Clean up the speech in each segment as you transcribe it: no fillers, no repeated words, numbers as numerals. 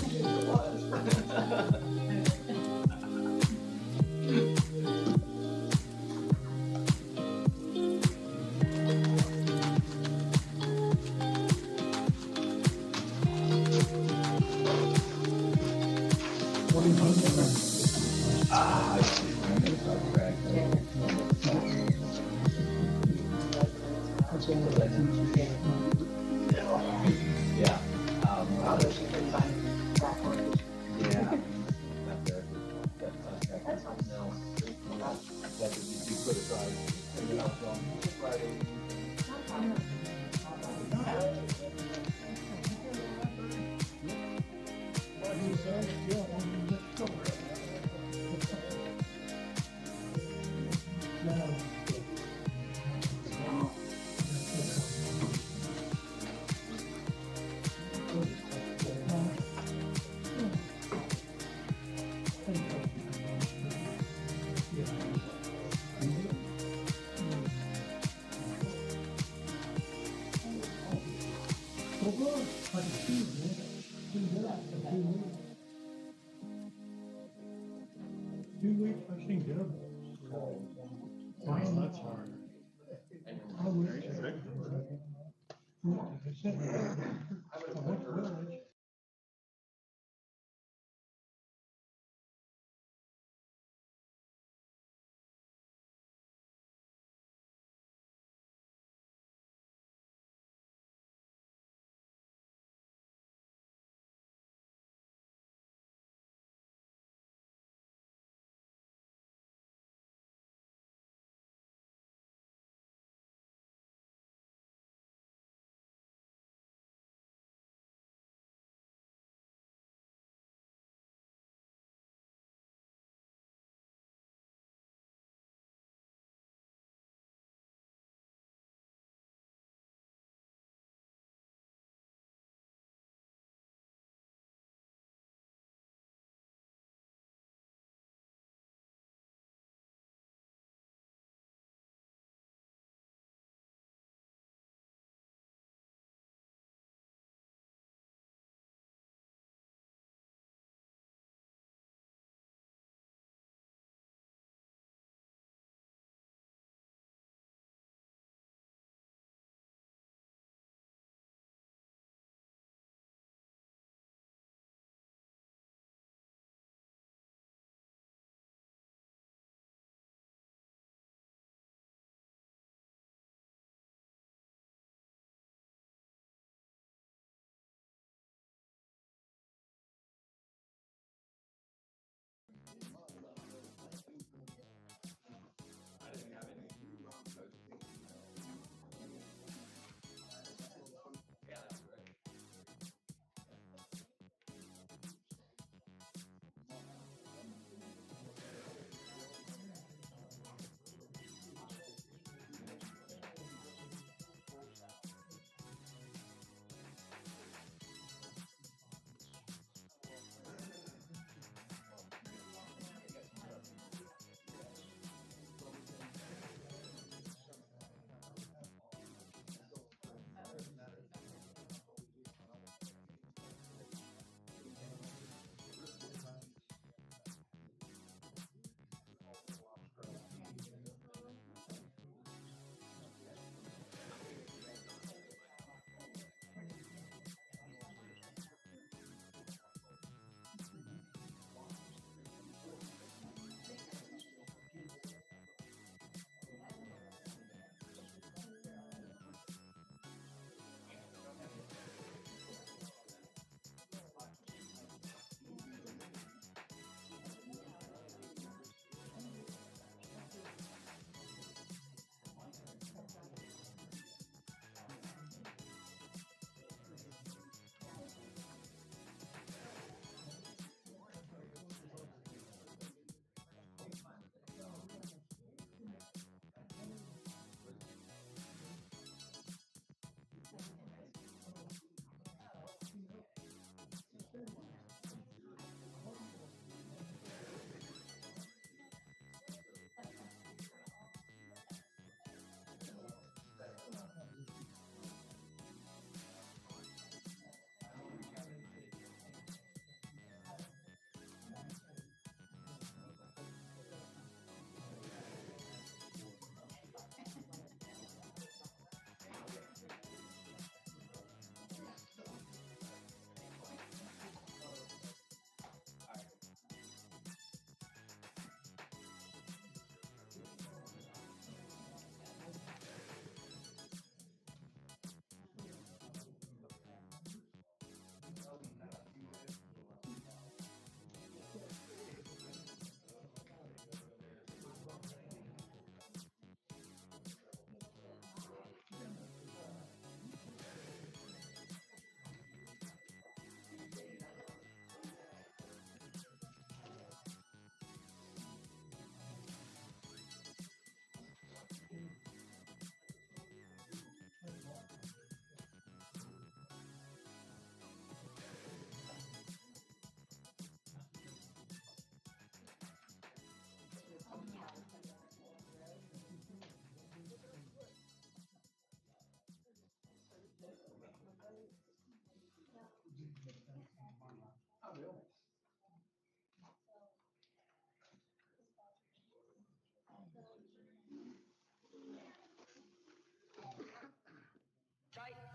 It was. Ah, I see. Yeah. Yeah. Not there. That contract. No. That could be put aside. And then I'll go Friday.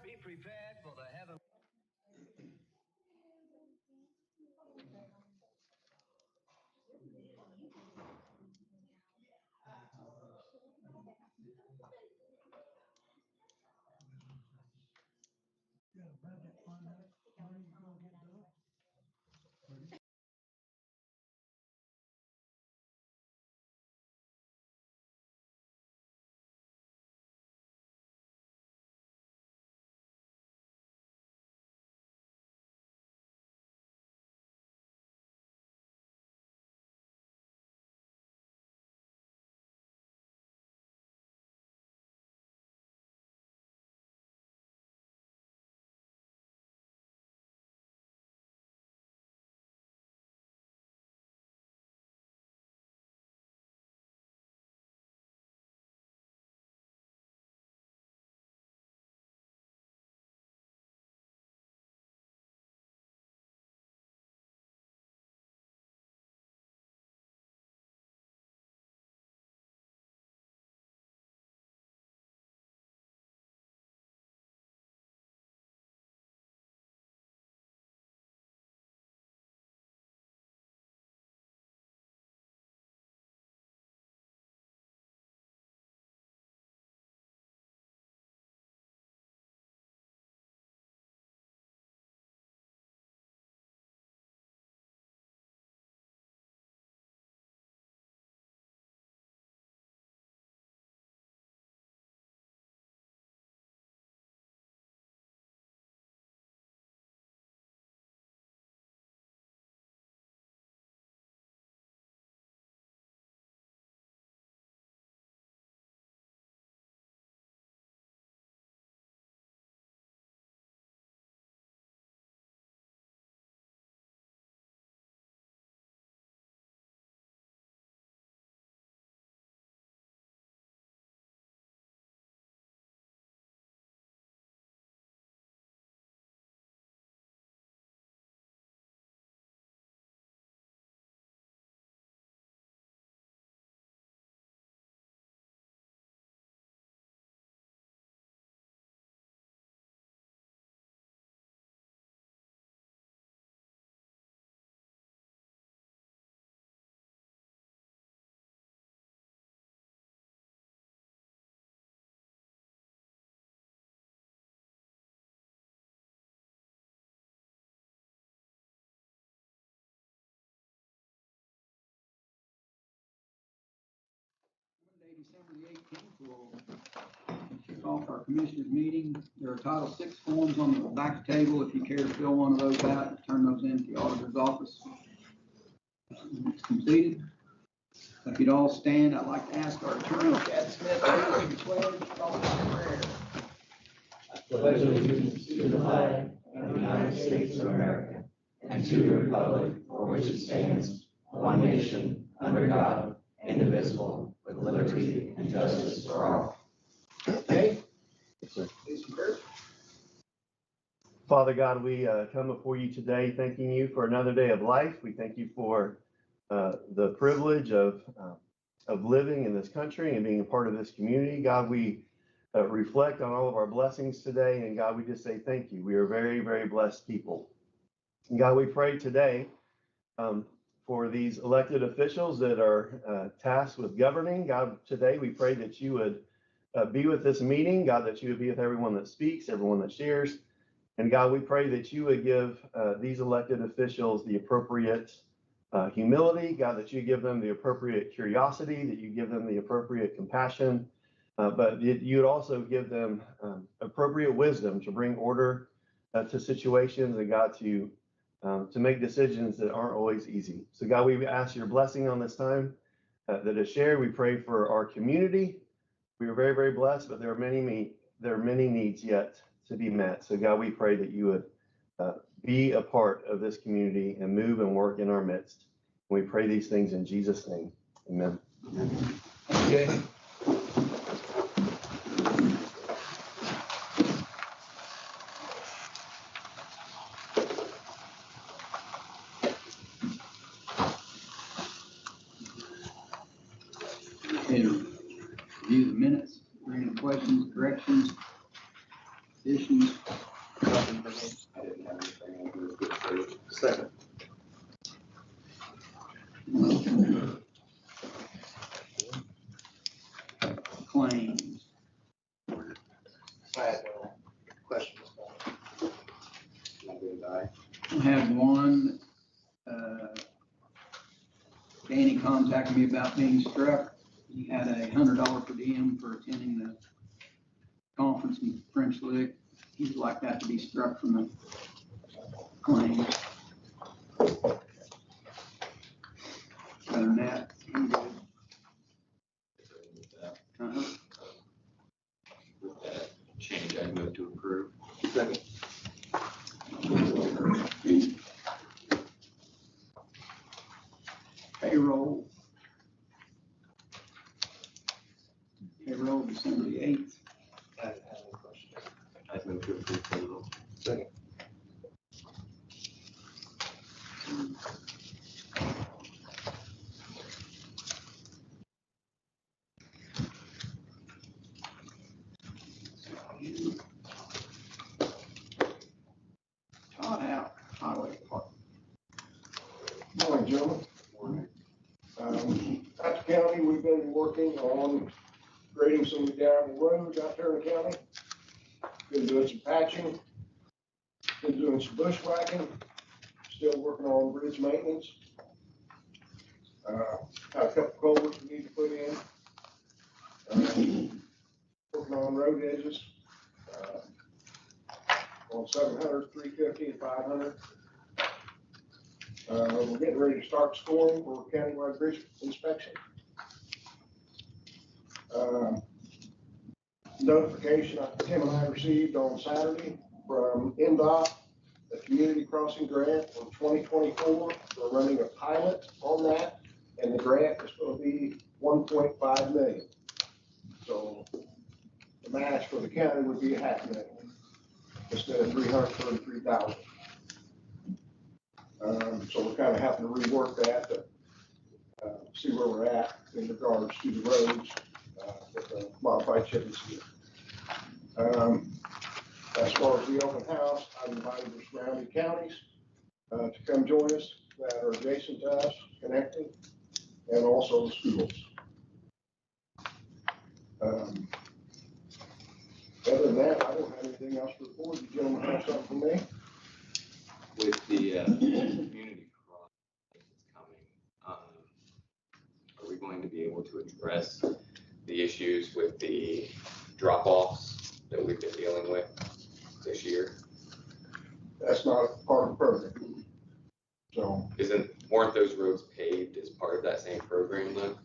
Be prepared for the heaven. Monday, December the 18th, we'll kick off our commissioners meeting. There are Title VI forms on the back table. If you care to fill one of those out, turn those into the auditor's office. When it's completed. If you'd all stand, I'd like to ask our attorney, Chad Smith, to lead the pledge, followed by prayer. I pledge allegiance to the flag of the United States of America and to the republic for which it stands, one nation, under God, indivisible, with liberty and justice for all. Okay. Yes, sir. Please concur. Father God, we come before you today thanking you for another day of life. We thank you for the privilege of living in this country and being a part of this community. God, we reflect on all of our blessings today, and God, we just say thank you. We are very, very blessed people. And God, we pray today for these elected officials that are tasked with governing. God, today we pray that you would be with this meeting. God, that you would be with everyone that speaks, everyone that shares. And God, we pray that you would give these elected officials the appropriate humility. God, that you give them the appropriate curiosity, that you give them the appropriate compassion, but you would also give them appropriate wisdom to bring order to situations, and God, to make decisions that aren't always easy. So God, we ask your blessing on this time that is shared. We pray for our community. We are very, very blessed, but there are many needs yet to be met. So God, we pray that you would be a part of this community and move and work in our midst. And we pray these things in Jesus' name. Amen. Okay. to review the minutes. Are there any questions, corrections, additions? Nothing for me. I didn't have anything. I moved to approve. Second. Claims. I had no questions. Not gonna die. I had one, Danny contacted me about being struck. He had $100 per diem for attending the conference in French Lick. He would like that to be struck from the claim. Other than that, I'm good. Uh-huh. With that change, I move to approve. Second. Payroll. Payroll December the 8th. I didn't have any questions. I move to approve payroll. Second. Todd out, Highway Department. Morning, gentlemen. At the county, we've been working on grading some of the gravel roads out there in the county. Been doing some patching, been doing some bushwhacking, still working on bridge maintenance. Got a couple culverts we need to put in. Working on road edges. On 700, 350, and 500. We're getting ready to start scoring for countywide bridge inspection. Notification Tim and I received on Saturday from NDOT, the community crossing grant for 2024. We're running a pilot on that, and the grant is going to be 1.5 million. So the match for the county would be $500,000 instead of 333,000. So we're kind of having to rework that to see where we're at in regards to the roads with the modified chip and seal. As far as the open house, I've invited the surrounding counties to come join us that are adjacent to us, connecting, and also the schools. Other than that, I don't have anything else to report. You gentlemen have something for me? With the community crossing that's coming, are we going to be able to address the issues with the drop-offs that we've been dealing with this year? That's not part of the program. So Weren't those roads paved as part of that same program though?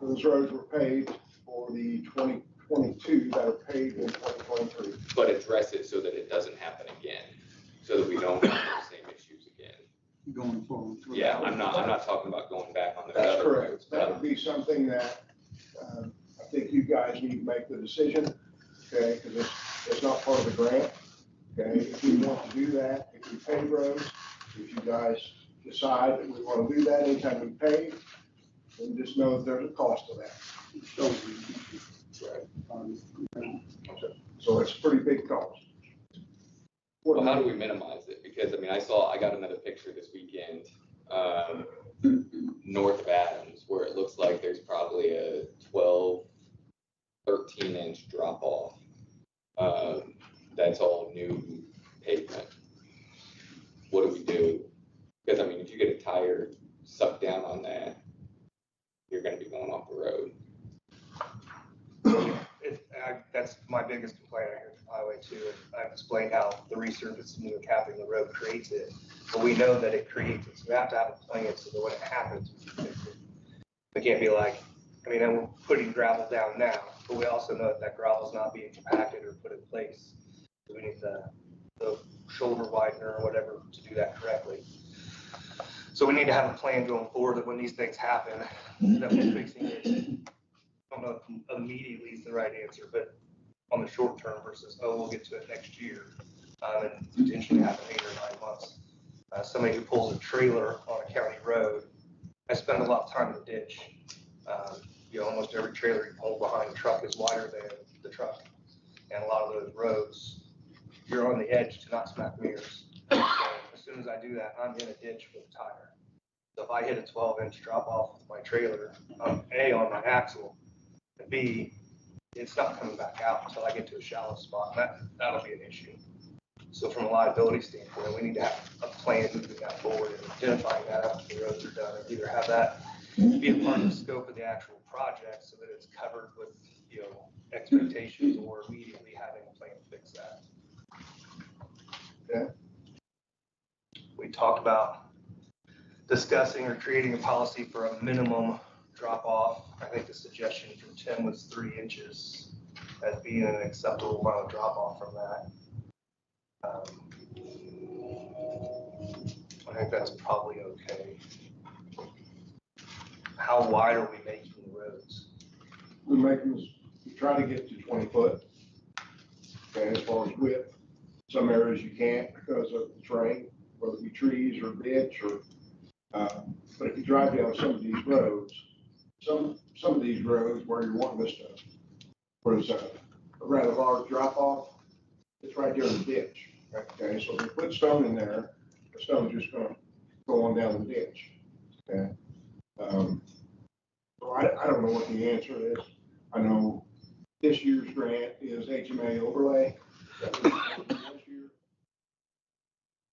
those roads were paved for the 2022 that are paved in 2023. But address it so that it doesn't happen again, so that we don't have those same issues again. Going forward. Yeah, I'm not talking about going back on those That's other correct. roads. That would be something that I think you guys need to make the decision, okay? Because it's not part of the grant, okay? If we want to do that, if we pave roads, if you guys decide that we want to do that anytime we pave, then just know that there's a cost to that. So it's a pretty big cost. Well, how do we minimize it? Because I mean, I got another picture this weekend, north of Adams, where it looks like there's probably a 12, 13-inch drop off. That's all new pavement. What do we do? Because I mean, if you get a tire sucked down on that, you're going to be going off the road. That's my biggest complaint I hear from Highway 2. I've explained how the resurfacing and capping the road creates it, but we know that it creates it. So we have to have a plan so that when it happens, we can fix it. We can't be like, I mean, we're putting gravel down now, but we also know that gravel is not being compacted or put in place. So we need the shoulder widener or whatever to do that correctly. So we need to have a plan going forward that when these things happen, that we're fixing it. I don't know if immediately is the right answer, but on the short term versus, we'll get to it next year, and potentially happen 8 or 9 months. Somebody who pulls a trailer on a county road, I spend a lot of time in the ditch. almost every trailer you pull behind the truck is wider than the truck. And a lot of those roads, you're on the edge to not smack mirrors. And as soon as I do that, I'm in a ditch with a tire. So if I hit a 12-inch drop off with my trailer, A, on my axle, and B, it's not coming back out until I get to a shallow spot. That'll be an issue. So from a liability standpoint, we need to have a plan moving that forward and identifying that after the roads are done, and either have that be a part of the scope of the actual project so that it's covered with, expectations, or immediately having a plan to fix that. Okay. We talked about discussing or creating a policy for a minimum drop off. I think the suggestion from Tim was 3 inches as being an acceptable amount of drop off from that. I think that's probably okay. How wide are we making the roads? We try to get to 20 foot. Okay, as far as width, some areas you can't because of the terrain, whether it be trees or ditch or, but if you drive down some of these roads, some of these roads where you're wanting this to, where there's a rather large drop off, it's right there in the ditch. Okay, so if you put stone in there, the stone's just gonna go on down the ditch. Okay. So I don't know what the answer is. I know this year's grant is HMA overlay. That was last year.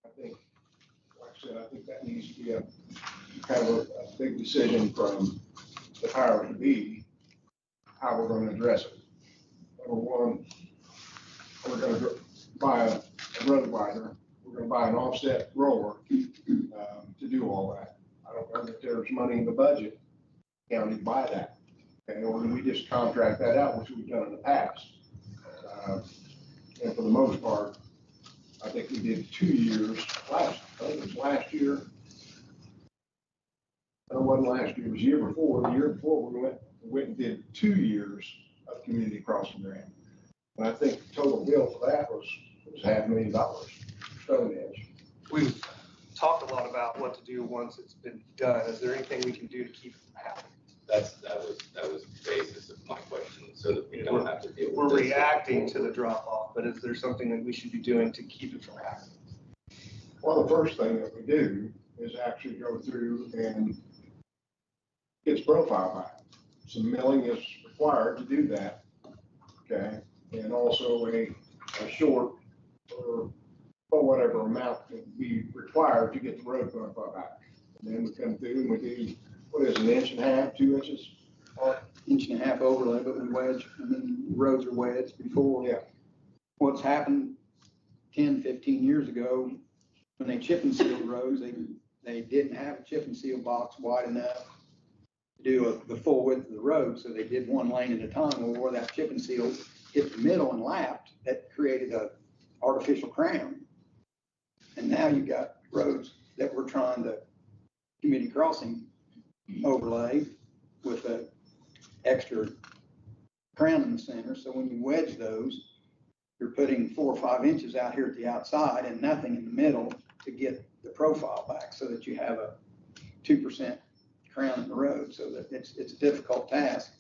I think, like I said, I think that needs to be a kind of a big decision from the powers to be, how we're going to address it. Number one, we're going to buy a road wider. We're going to buy an offset roller to do all that. I don't know that there's money in the budget county to buy that. Okay, or we just contract that out, which we've done in the past. And for the most part, I think we did 2 years, I think it was last year. No, it wasn't last year, it was the year before. The year before, we went and did 2 years of community crossing grant. And I think the total bill for that was $500,000, Stone Edge. We've talked a lot about what to do once it's been done. Is there anything we can do to keep it from happening? That was the basis of my question, so that we don't have to deal with We're this. reacting to the drop off, but is there something that we should be doing to keep it from happening? Well, the first thing that we do is actually go through and get its profile back. Some milling is required to do that, okay? And also a short or whatever amount would be required to get the road profile back. And then we come through and we do, what is it, 1.5 inches, 2 inches? Or 1.5 inch overlay, but we wedge, roads are wedged before. Yeah. What's happened 10, 15 years ago, when they chip and sealed roads, they didn't have a chip and seal box wide enough to do the full width of the road, so they did one lane at a time. Well, where that chip and seal hit the middle and lapped, that created a artificial crown. And now you've got roads that we're trying to community crossing overlay with a extra crown in the center. So when you wedge those, you're putting 4 or 5 inches out here at the outside and nothing in the middle to get the profile back, so that you have a 2% crown in the road. So that it's a difficult task.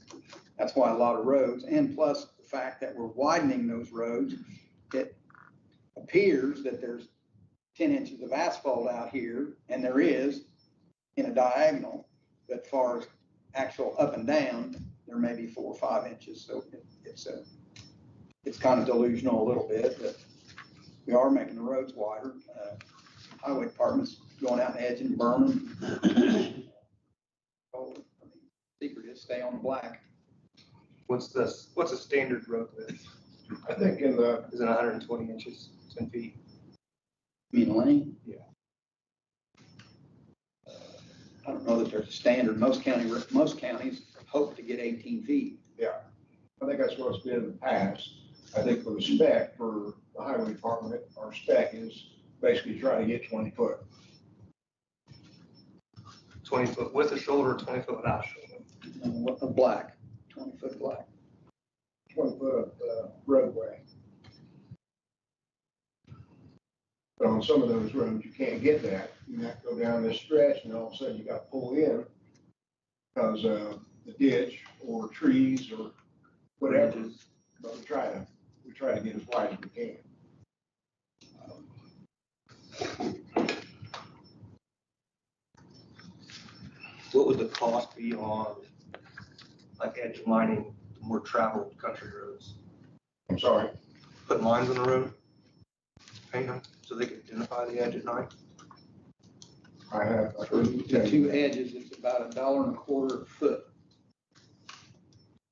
That's why a lot of roads, and plus the fact that we're widening those roads, it appears that there's 10 inches of asphalt out here, and there is in a diagonal, but as far as actual up and down, there may be 4 or 5 inches. So it's kind of delusional a little bit, but we are making the roads wider. Highway department's going out and edging, burning. Secret is stay on the black. What's a standard road width? I think in the, Is it 120 inches, 10 feet? You mean lane? Yeah. I don't know that there's a standard. Most counties hope to get 18 feet. I think that's what it's been in the past. I think for the spec for the highway department, our spec is basically trying to get 20 foot. 20 foot with a shoulder, 20 foot without a shoulder. A black, 20-foot black. 20 foot of roadway. But on some of those roads, you can't get that. You have to go down this stretch and all of a sudden you got to pull in because the ditch or trees or whatever. Bridges. But we try to get as wide as we can. What would the cost be on like edge lining more traveled country roads? I'm sorry. Putting lines on the road, paint them so they can identify the edge at night? I've heard you The tell two you. edges, it's about $1.25 a foot.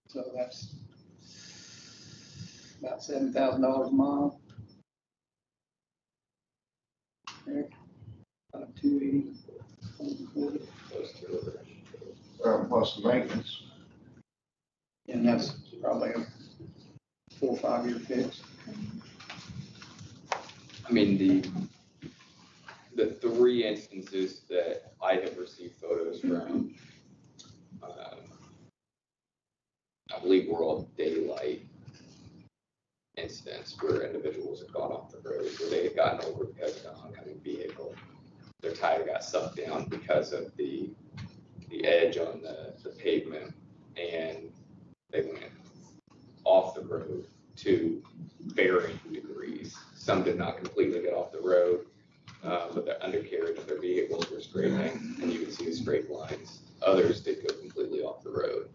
So that's about $7,000 a mile. There. About 280. Plus the maintenance. And that's probably a 4 or 5 year fix. I mean, the three instances that I have received photos from, I believe were all daylight incidents where individuals had gone off the road, where they had gotten over because of an oncoming vehicle. Their tire got sucked down because of the edge on the pavement, and they went off the road to varying degrees. Some did not completely get off the road, but the undercarriage of their vehicles were scraping, and you could see the scrape lines. Others did go completely off the road.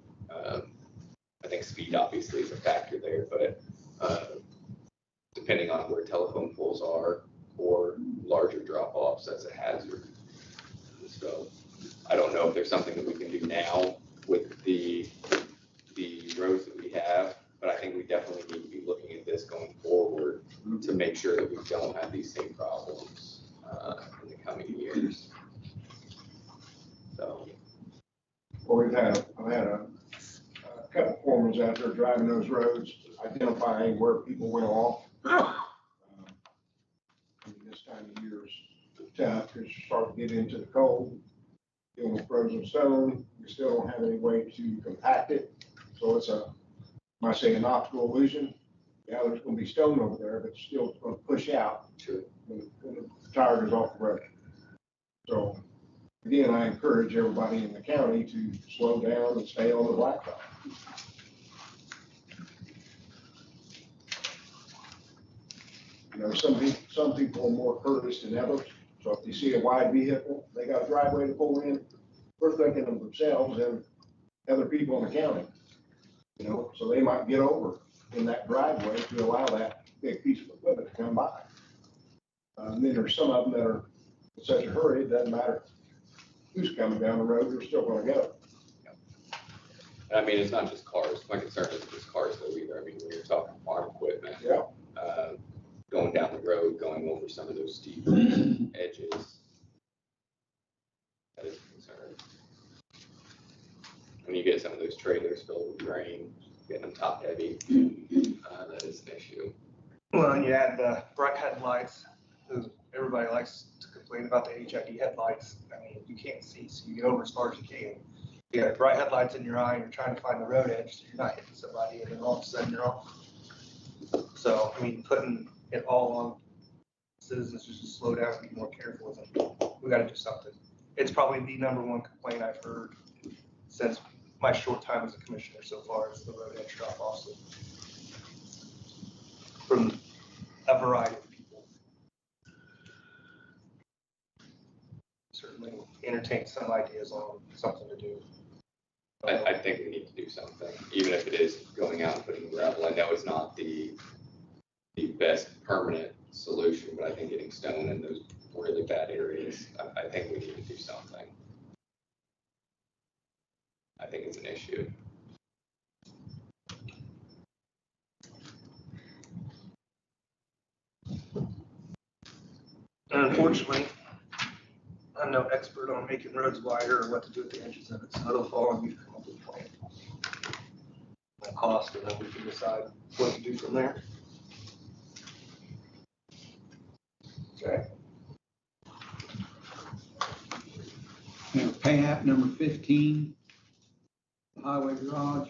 I think speed obviously is a factor there, but depending on where telephone poles are or larger drop-offs, that's a hazard. So I don't know if there's something that we can do now with the roads that we have, but I think we definitely need to be looking at this going forward to make sure that we don't have these same problems in the coming years. So. Well, I've had a couple foremen out there driving those roads, identifying where people went off. This time of year is tough because you start to get into the cold, dealing with frozen stone. You still don't have any way to compact it. So it's I say an optical illusion. Yeah, there's going to be stone over there, but still it's going to push out when the tire goes off the road. So again, I encourage everybody in the county to slow down and stay on the blacktop. You know, some people are more courteous than others. So if you see a wide vehicle, they got a driveway to pull in, they're thinking of themselves and other people in the county. You know, so they might get over in that driveway to allow that big piece of equipment to come by. And then there's some of them that are in such a hurry, it doesn't matter who's coming down the road, they're still gonna go. I mean, it's not just cars. My concern isn't just cars though either. I mean, when you're talking farm equipment, Yeah. Going down the road, going over some of those steep edges, that is a concern. When you get some of those trailers filled with grain, getting them top heavy, that is an issue. Well, and you add the bright headlights, everybody likes to complain about the HID headlights. I mean, you can't see, so you get over as far as you can. You got bright headlights in your eye, and you're trying to find the road edge, so you're not hitting somebody, and then all of a sudden you're off. So, I mean, putting it all on citizens just to slow down and be more careful with them. We gotta do something. It's probably the #1 complaint I've heard since my short time as a commissioner so far is the road edge drop off from a variety of people. Certainly entertain some ideas on something to do. I think we need to do something, even if it is going out and putting gravel. I know it's not the best permanent solution, but I think getting stone in those really bad areas, I think we need to do something. I think it's an issue. And unfortunately, I'm no expert on making roads wider or what to do at the edges of it, so it'll fall on you to come up with a plan. The cost, and then we can decide what to do from there. Okay. We have pay app number 15, highway garage,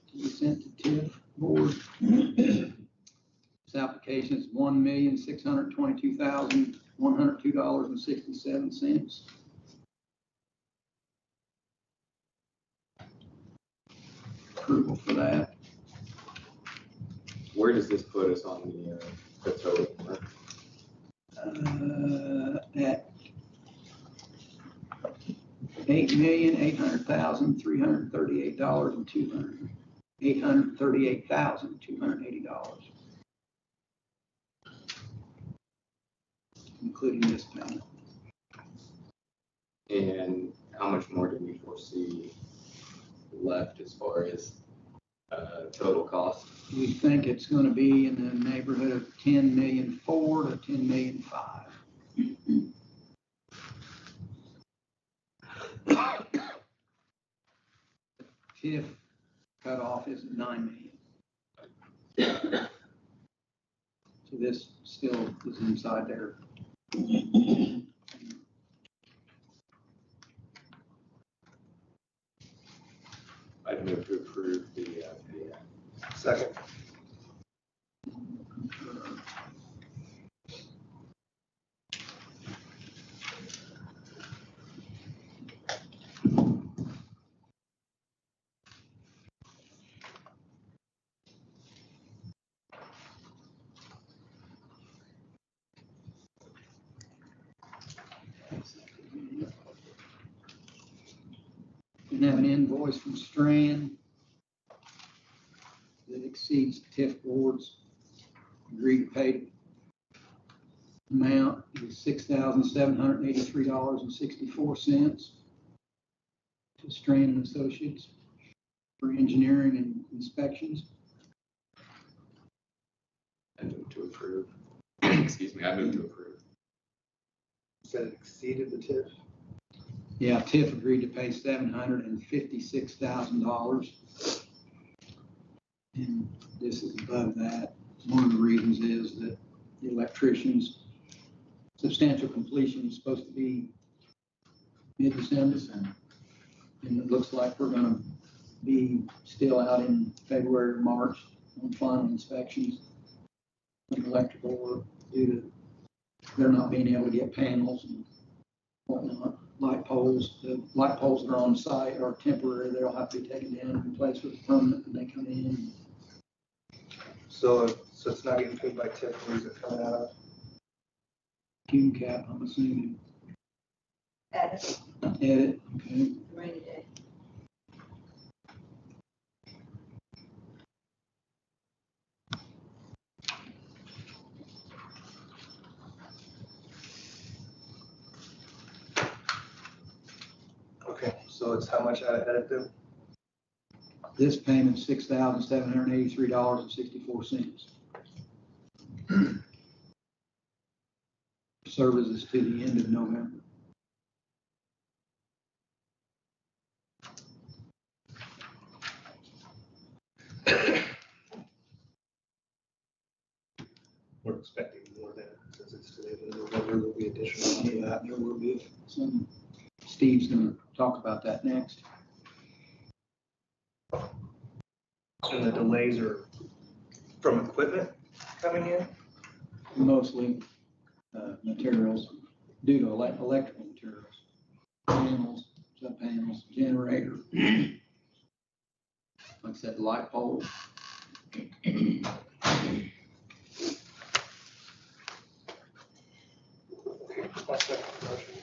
to be sent to TIF board. This application is $1,622,102.67. approval for that. Where does this put us on the total? At $8,800,338.200, $838,280, including this payment. And how much more do we foresee left as far as total cost? We think it's going to be in the neighborhood of 10,400,000 to 10,500,000. TIF cutoff is 9,000,000. So this still is inside there. I'd move to approve the Second. And have an invoice from Strand that exceeds TIF board's agreed to pay amount is $6,783.64 to Strand and Associates for engineering and inspections. I move to approve. Excuse me, I move to approve. Said it exceeded the TIF. Yeah, TIF agreed to pay $756,000. And this is above that. One of the reasons is that the electrician's substantial completion is supposed to be mid-December. And it looks like we're gonna be still out in February or March on final inspections of electrical work due to they're not being able to get panels and whatnot. Light poles, the light poles that are on site are temporary. They'll have to be taken down and replaced with permanent when they come in. So it's not getting paid by TIF, where's it coming out of? Fume cap, I'm assuming. Edit, Edit, okay. rainy day. Okay, so it's how much out of edit then? This payment is $6,783.64. Services to the end of November. We're expecting more than, since it's to the end of November, there'll be additional. Yeah, there will be some. Steve's gonna talk about that next. And the delays are from equipment coming in? Mostly materials due to electrical materials, panels, sub panels, generator. Like I said, light poles. My second motion.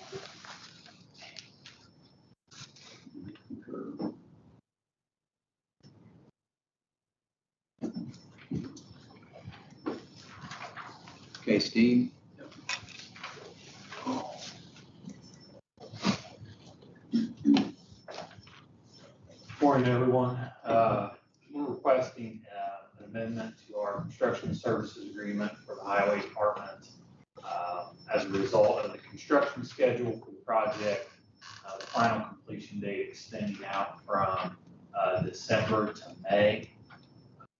Okay, Steve. Morning, everyone. We're requesting an amendment to our construction services agreement for the highway department. As a result of the construction schedule for the project, the final completion date extending out from December to May.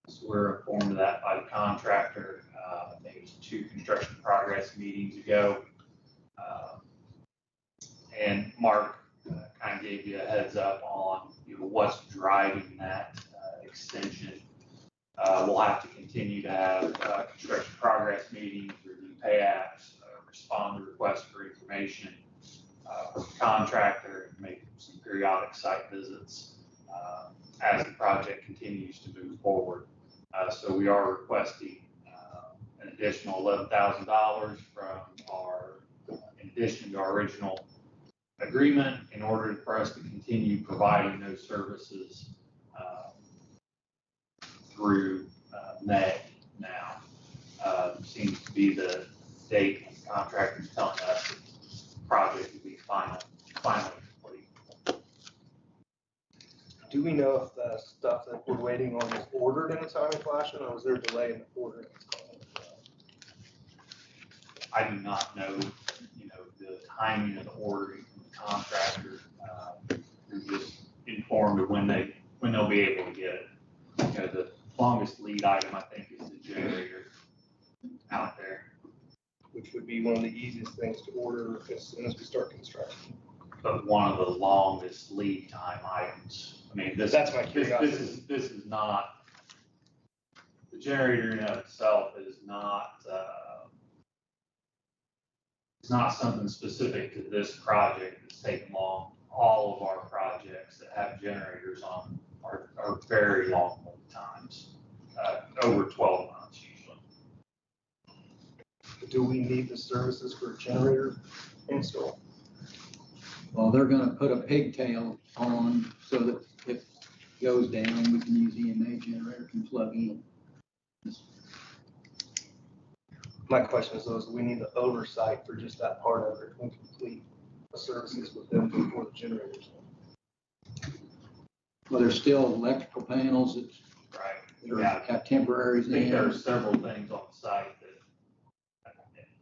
So we're informed of that by the contractor. I think it was 2 construction progress meetings ago. And Mark kind of gave you a heads up on what's driving that extension. We'll have to continue to have construction progress meetings, review pay apps, respond to requests for information from the contractor, and make some periodic site visits. as the project continues to move forward. So we are requesting an additional $11,000 from in addition to our original agreement in order for us to continue providing those services through May now. Seems to be the date the contractor's telling us that the project will be finally complete. Do we know if the stuff that we're waiting on is ordered in a timely fashion, or was there a delay in the ordering? I do not know, the timing of the ordering from the contractor. We're just informed of when they'll be able to get it. The longest lead item, I think, is the generator out there. Which would be one of the easiest things to order as soon as we start construction. But one of the longest lead time items. I mean, That's my curiosity. This is not, the generator in and of itself is not, it's not something specific to this project that's taken long. All of our projects that have generators on are very long lead times, over 12 months usually. Do we need the services for a generator install? Well, they're gonna put a pigtail on so that if it goes down, we can use EMA generator can plug in. My question is, do we need the oversight for just that part of it and complete the services with them before the generators? Well, there's still electrical panels that Right. are got temporaries I think there in. are several things on the site that,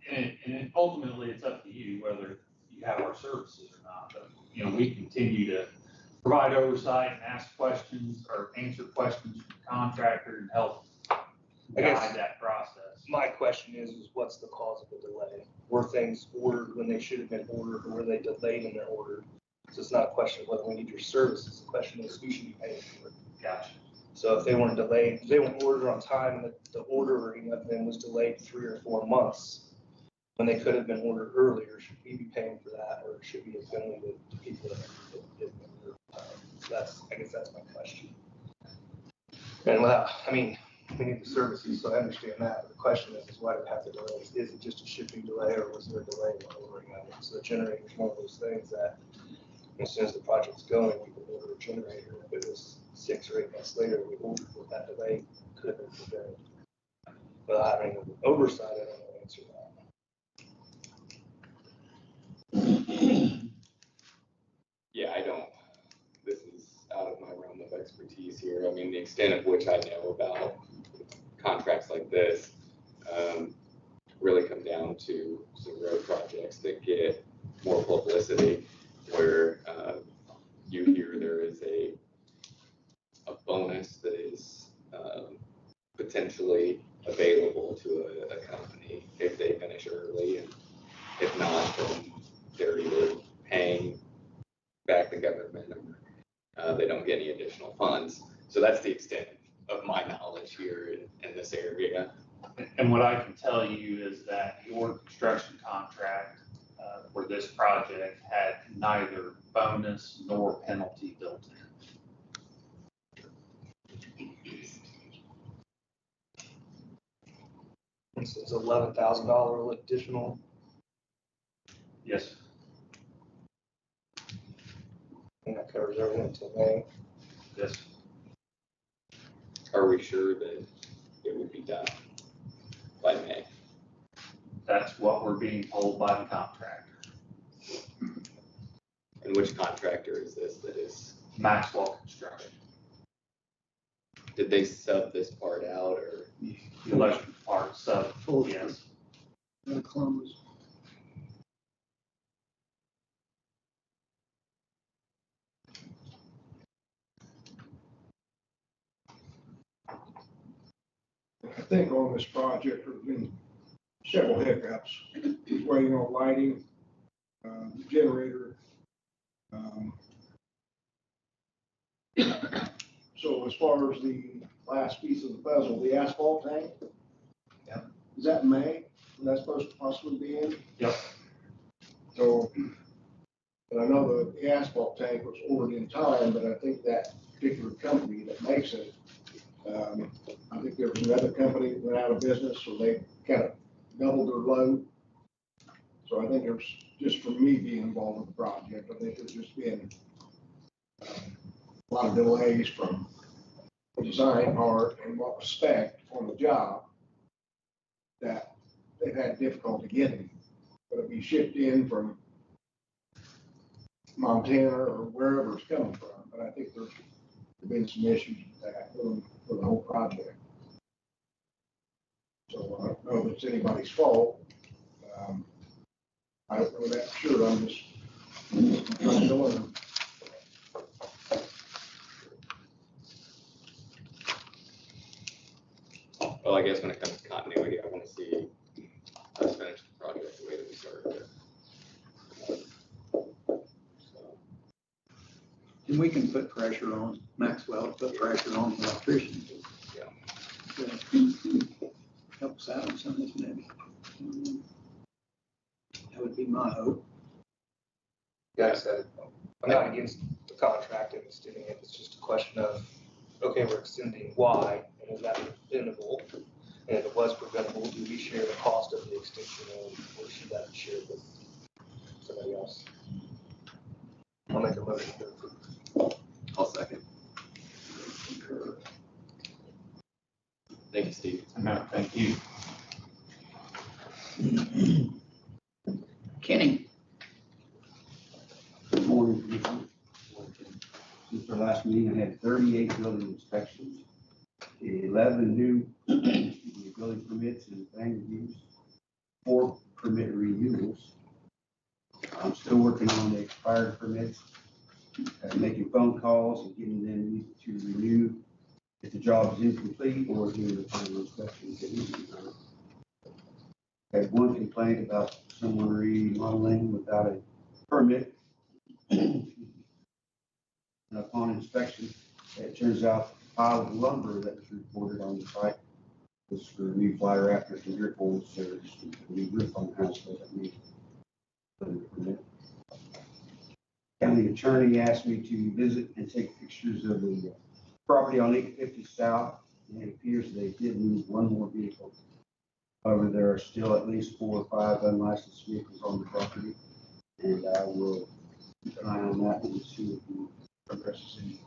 and ultimately it's up to you whether you have our services or not. But, we continue to provide oversight and ask questions or answer questions from the contractor and help I guess guide that process. my question is what's the cause of the delay? Were things ordered when they should have been ordered, or were they delayed in their order? So it's not a question of whether we need your services. The question is who should be paying for it. Gotcha. So if they weren't delayed, if they weren't ordered on time, and the ordering of them was delayed 3 or 4 months when they could have been ordered earlier, should we be paying for that, or should we have been the people that didn't order on time? So I guess that's my question. And we need the services, so I understand that. But the question is why do we have to delay? Is it just a shipping delay, or was there a delay in the ordering of it? So the generator is one of those things that as soon as the project's going, we can order a generator. If it was 6 or 8 months later, we ordered with that delay, could have been prevented. But having oversight, I don't know the answer to that. Yeah, this is out of my realm of expertise here. I mean, the extent of which I know about contracts like this really come down to some road projects that get more publicity, where you hear there is a bonus that is potentially available to a company if they finish early, and if not, then they're either paying back the government or they don't get any additional funds. So that's the extent of my knowledge here in this area. And what I can tell you is that your construction contract for this project had neither bonus nor penalty built in. This is $11,000 additional. Yes. And that covers everything until May. Yes. Are we sure that it would be done by May? That's what we're being told by the contractor. And which contractor is this that is? Maxwell Construction. Did they sub this part out, or? The electrical part, so, yes. They're closed. I think on this project, there's been several hiccups, waiting on lighting, generator. So as far as the last piece of the puzzle, the asphalt tank? Yeah. Is that May? Is that supposed to possibly be in? Yep. So, and I know the asphalt tank was ordered in time, but I think that particular company that makes it. I think there was another company that went out of business, so they kind of doubled their load. So I think there's, just for me being involved with the project, I think there's just been a lot of delays from the design part and what was spec'd on the job that they've had difficulty getting. But it'll be shipped in from Montana or wherever it's coming from. But I think there's been some issues with that for the whole project. So I don't know if it's anybody's fault. I don't know that for sure. I'm just trying to learn. Well, I guess when it comes to continuity, I want to see us finish the project the way that we started it. So, And we can put pressure on Maxwell, put pressure on the electrician. Help us out on some of this maybe. That would be my hope. Like I said, I'm not against the contract and extending it. It's just a question of, okay, we're extending, why? And is that preventable? And if it was preventable, do we share the cost of the extension, or should that be shared with somebody else? I'll make a motion to approve. I'll second. Thank you, Steve. No, thank you. Kenny? Good morning, Commissioner. Since our last meeting, I had 38 building inspections, 11 new building permits and plan reviews, 4 permit renewals. I'm still working on the expired permits, making phone calls and getting them to renew if the job is incomplete or doing the final inspection. I had one complaint about someone remodeling without a permit. And upon inspection, it turns out the pile of lumber that was reported on the site was for new fly rafters and drip holes, so just a new roof on the house, so that needs a permit. County attorney asked me to visit and take pictures of the property on 850 South, and it appears they did move one more vehicle. However, there are still at least 4 or 5 unlicensed vehicles on the property, and I will keep an eye on that and see if we progress in.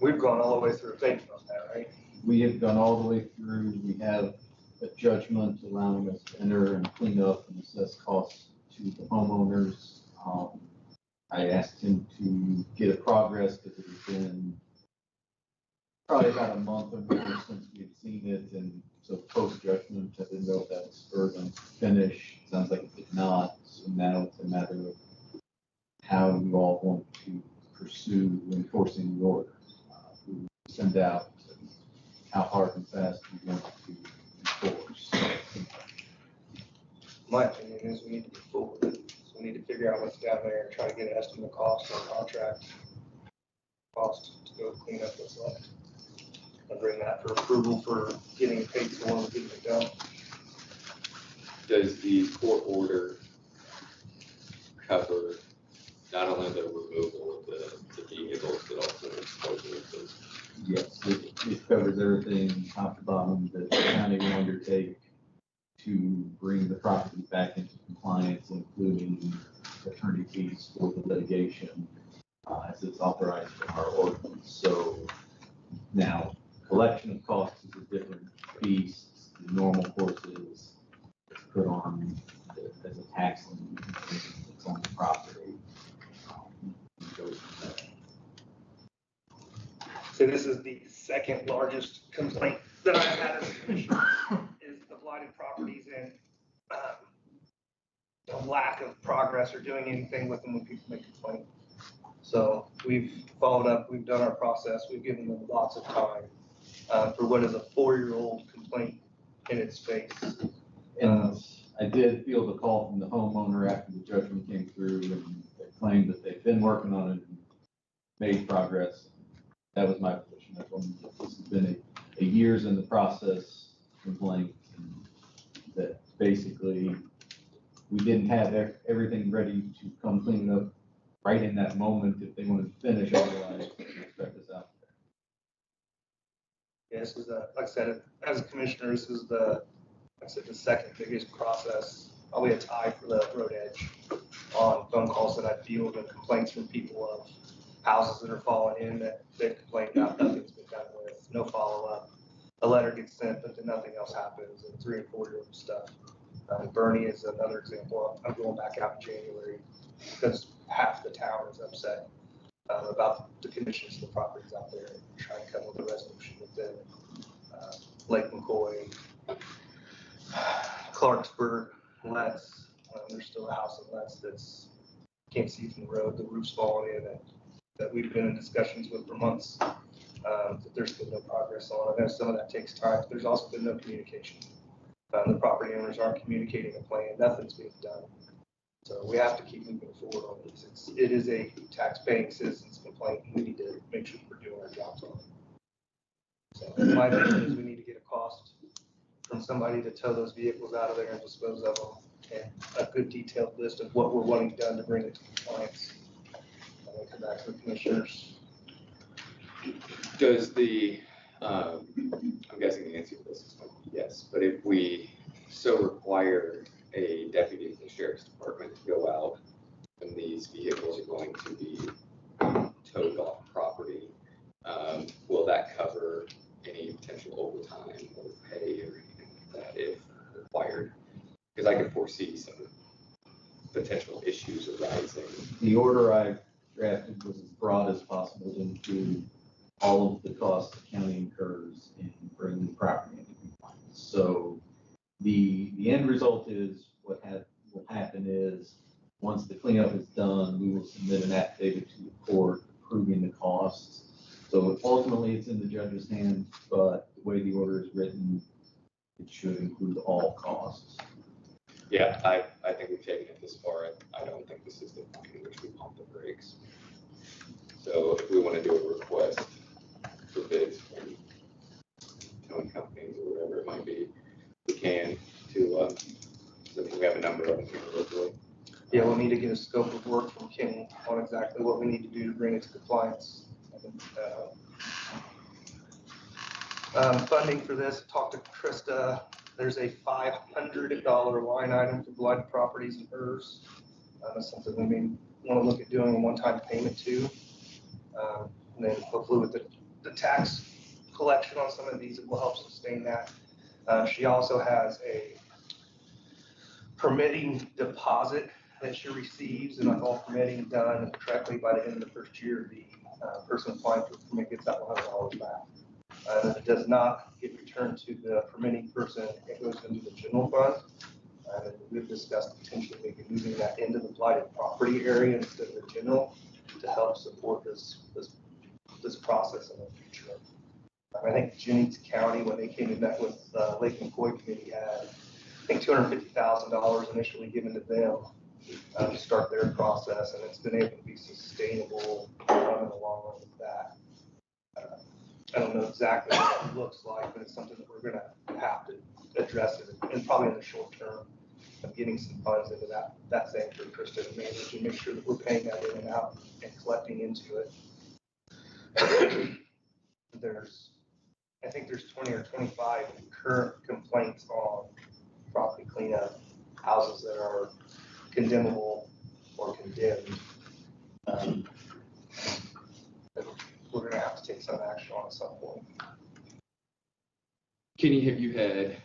We've gone all the way through a phase on that, right? We have gone all the way through. We have a judgment allowing us to enter and clean up and assess costs to the homeowners. I asked him to get a progress because it has been probably about a month or more since we had seen it. And so post judgment, I didn't know if that was spurred on to finish. Sounds like it did not. So now it's a matter of how you all want to pursue enforcing the order. Who send out, and how hard and fast you want to enforce. My opinion is we need to be forward. So we need to figure out what's down there and try to get an estimate of cost or contract cost to go clean up what's left. And bring that for approval for getting paid for and getting it done. Does the court order cover not only the removal of the vehicles, but also the disposal of those? Yes, it covers everything top to bottom that the county will undertake to bring the property back into compliance, including attorney fees for the litigation, as it's authorized in our ordinance. So now, collection of costs is a different piece. The normal course is put on as a tax lien that's on the property. So this is the second largest complaint that I've had as a commissioner, is the blighted properties and the lack of progress or doing anything with them when people make complaint. So we've followed up, we've done our process, we've given them lots of time for what is a 4-year-old complaint in its face. And I did field a call from the homeowner after the judgment came through, and they claimed that they've been working on it and made progress. That was my position. I told them this has been a years in the process complaint, and that basically we didn't have everything ready to come clean it up right in that moment if they wanted to finish, otherwise they expect us out there. Yeah, this is like I said, as a commissioner, this is the, like I said, the second biggest process, probably a tie for the road edge on phone calls that I field and complaints from people of houses that are falling in that they've complained about, nothing's been done with, no follow-up. A letter gets sent, but then nothing else happens, and 3 and 4 year old stuff. Bernie is another example. I'm going back out in January because half the town is upset about the conditions of the properties out there and trying to come with a resolution with them. Lake McCoy, Clarksburg, Letts, there's still a house in Letts that's can't see from the road, the roof's falling in, that we've been in discussions with for months, that there's been no progress on. I know some of that takes time, but there's also been no communication. The property owners aren't communicating a plan, nothing's being done. So we have to keep moving forward on these. It is a tax-paying citizens complaint, and we need to make sure we're doing our jobs on it. So my opinion is we need to get a cost from somebody to tow those vehicles out of there and dispose of them, and a good detailed list of what we're wanting done to bring it to compliance. And then come back to the commissioners. Does the, I'm guessing the answer to this is going to be yes, but if we so require a deputy from the sheriff's department to go out and these vehicles are going to be towed off property, will that cover any potential overtime or pay or anything like that if required? Because I can foresee some potential issues arising. The order I drafted was as broad as possible to include all of the costs the county incurs in bringing the property into compliance. So the end result is what will happen is once the cleanup is done, we will submit an affidavit to the court approving the costs. So ultimately it's in the judge's hands, but the way the order is written, it should include all costs. Yeah, I think we've taken it this far. I don't think this is the point in which we pump the brakes. So if we want to do a request for bids from towing companies or whatever it might be, we can to, so we have a number of them here locally. Yeah, we'll need to get a scope of work from Kenny on exactly what we need to do to bring it to compliance. Funding for this, talked to Krista. There's a $500 line item for blighted properties and HERS. That's something we may want to look at doing a one-time payment to. And then hopefully with the tax collection on some of these, it will help sustain that. She also has a permitting deposit that she receives, and with all permitting done correctly by the end of the first year, the person applying for the permit gets that $100 back. If it does not get returned to the permitting person, it goes into the general fund. And we've discussed potentially maybe moving that into the blighted property area instead of the general to help support this process in the future. I think Jennings County, when they came and met with Lake McCoy Committee, had I think $250,000 initially given to them to start their process, and it's been able to be sustainable running along with that. I don't know exactly what it looks like, but it's something that we're going to have to address it, and probably in the short term of getting some funds into that thing for Krista to manage and make sure that we're paying that in and out and collecting into it. I think there's 20 or 25 current complaints on property cleanup, houses that are condemnable or condemned. We're going to have to take some action on at some point. Kenny, have you had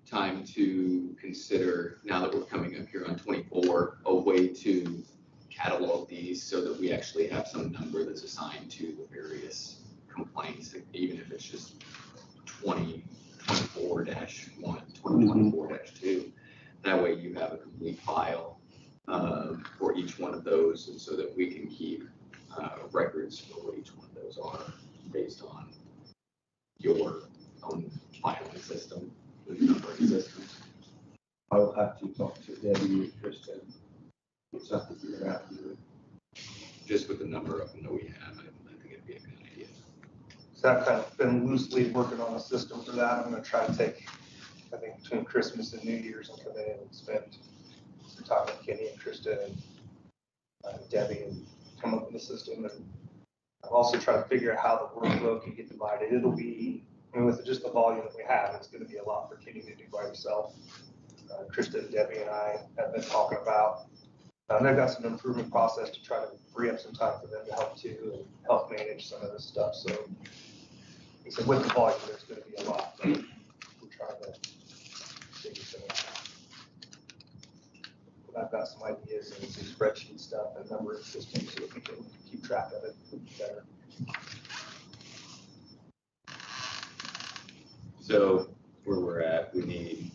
time to consider, now that we're coming up here on 24, a way to catalog these so that we actually have some number that's assigned to the various complaints, even if it's just 2024-1, 2024-2. That way you have a complete file for each one of those, and so that we can keep records for what each one of those are based on your own filing system, the numbering system. I will have to talk to Debbie and Kristen, get something figured out here. Just with the number of them that we have, I think it'd be a good idea. So I've kind of been loosely working on a system for that. I'm going to try to take, I think between Christmas and New Year's, I'll come in and spend some time with Kenny and Kristen and Debbie and come up with a system, and also try to figure out how the workload can get divided. It'll be, I mean, with just the volume that we have, it's gonna be a lot for Kenny to do by himself. Krista, Debbie, and I have been talking about. They've got some improvement process to try to free up some time for them to help too and help manage some of this stuff. So he said with the volume, there's gonna be a lot, but we're trying to figure some out. I've got some ideas and some spreadsheet stuff and numbering systems so that we can keep track of it better. So where we're at, we need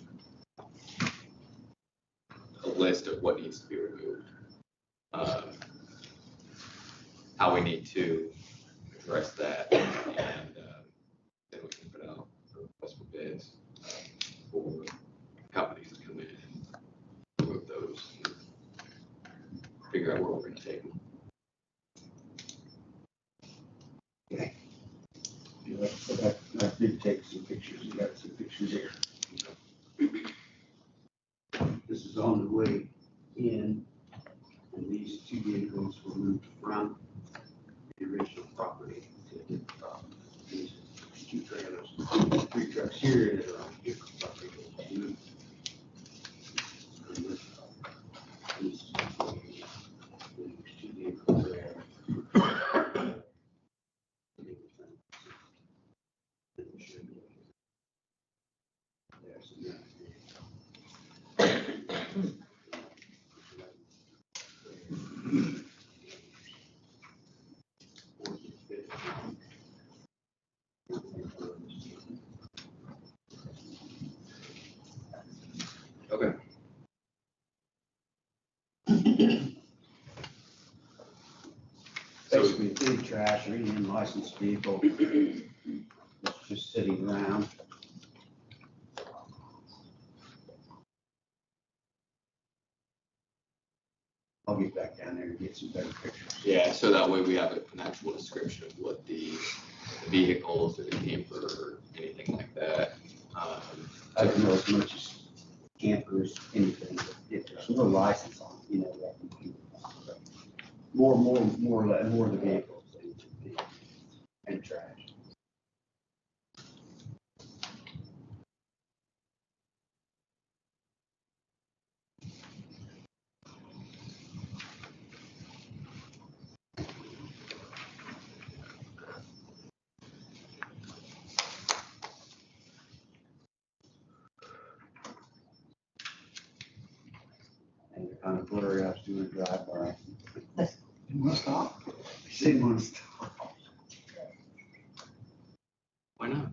a list of what needs to be removed. How we need to address that, and then we can put out a request for bids for companies to come in and remove those, and figure out where we're gonna take them. I did take some pictures, you got some pictures here. This is on the way in, and these two vehicles were moved from the original property to these two trailers, 3 trucks here that are on vehicle property. Moved from this, these two vehicles there. Okay. Basically, big trash or any unlicensed vehicle that's just sitting around. I'll get back down there and get some better pictures. Yeah, so that way we have an actual description of what the vehicles or the camper or anything like that. I don't know as much as campers, anything, but if there's no license on, it, that can be more of the vehicles and trash. And the kind of blurry I was doing a drive-by. You want to stop? She didn't want to stop. Why not?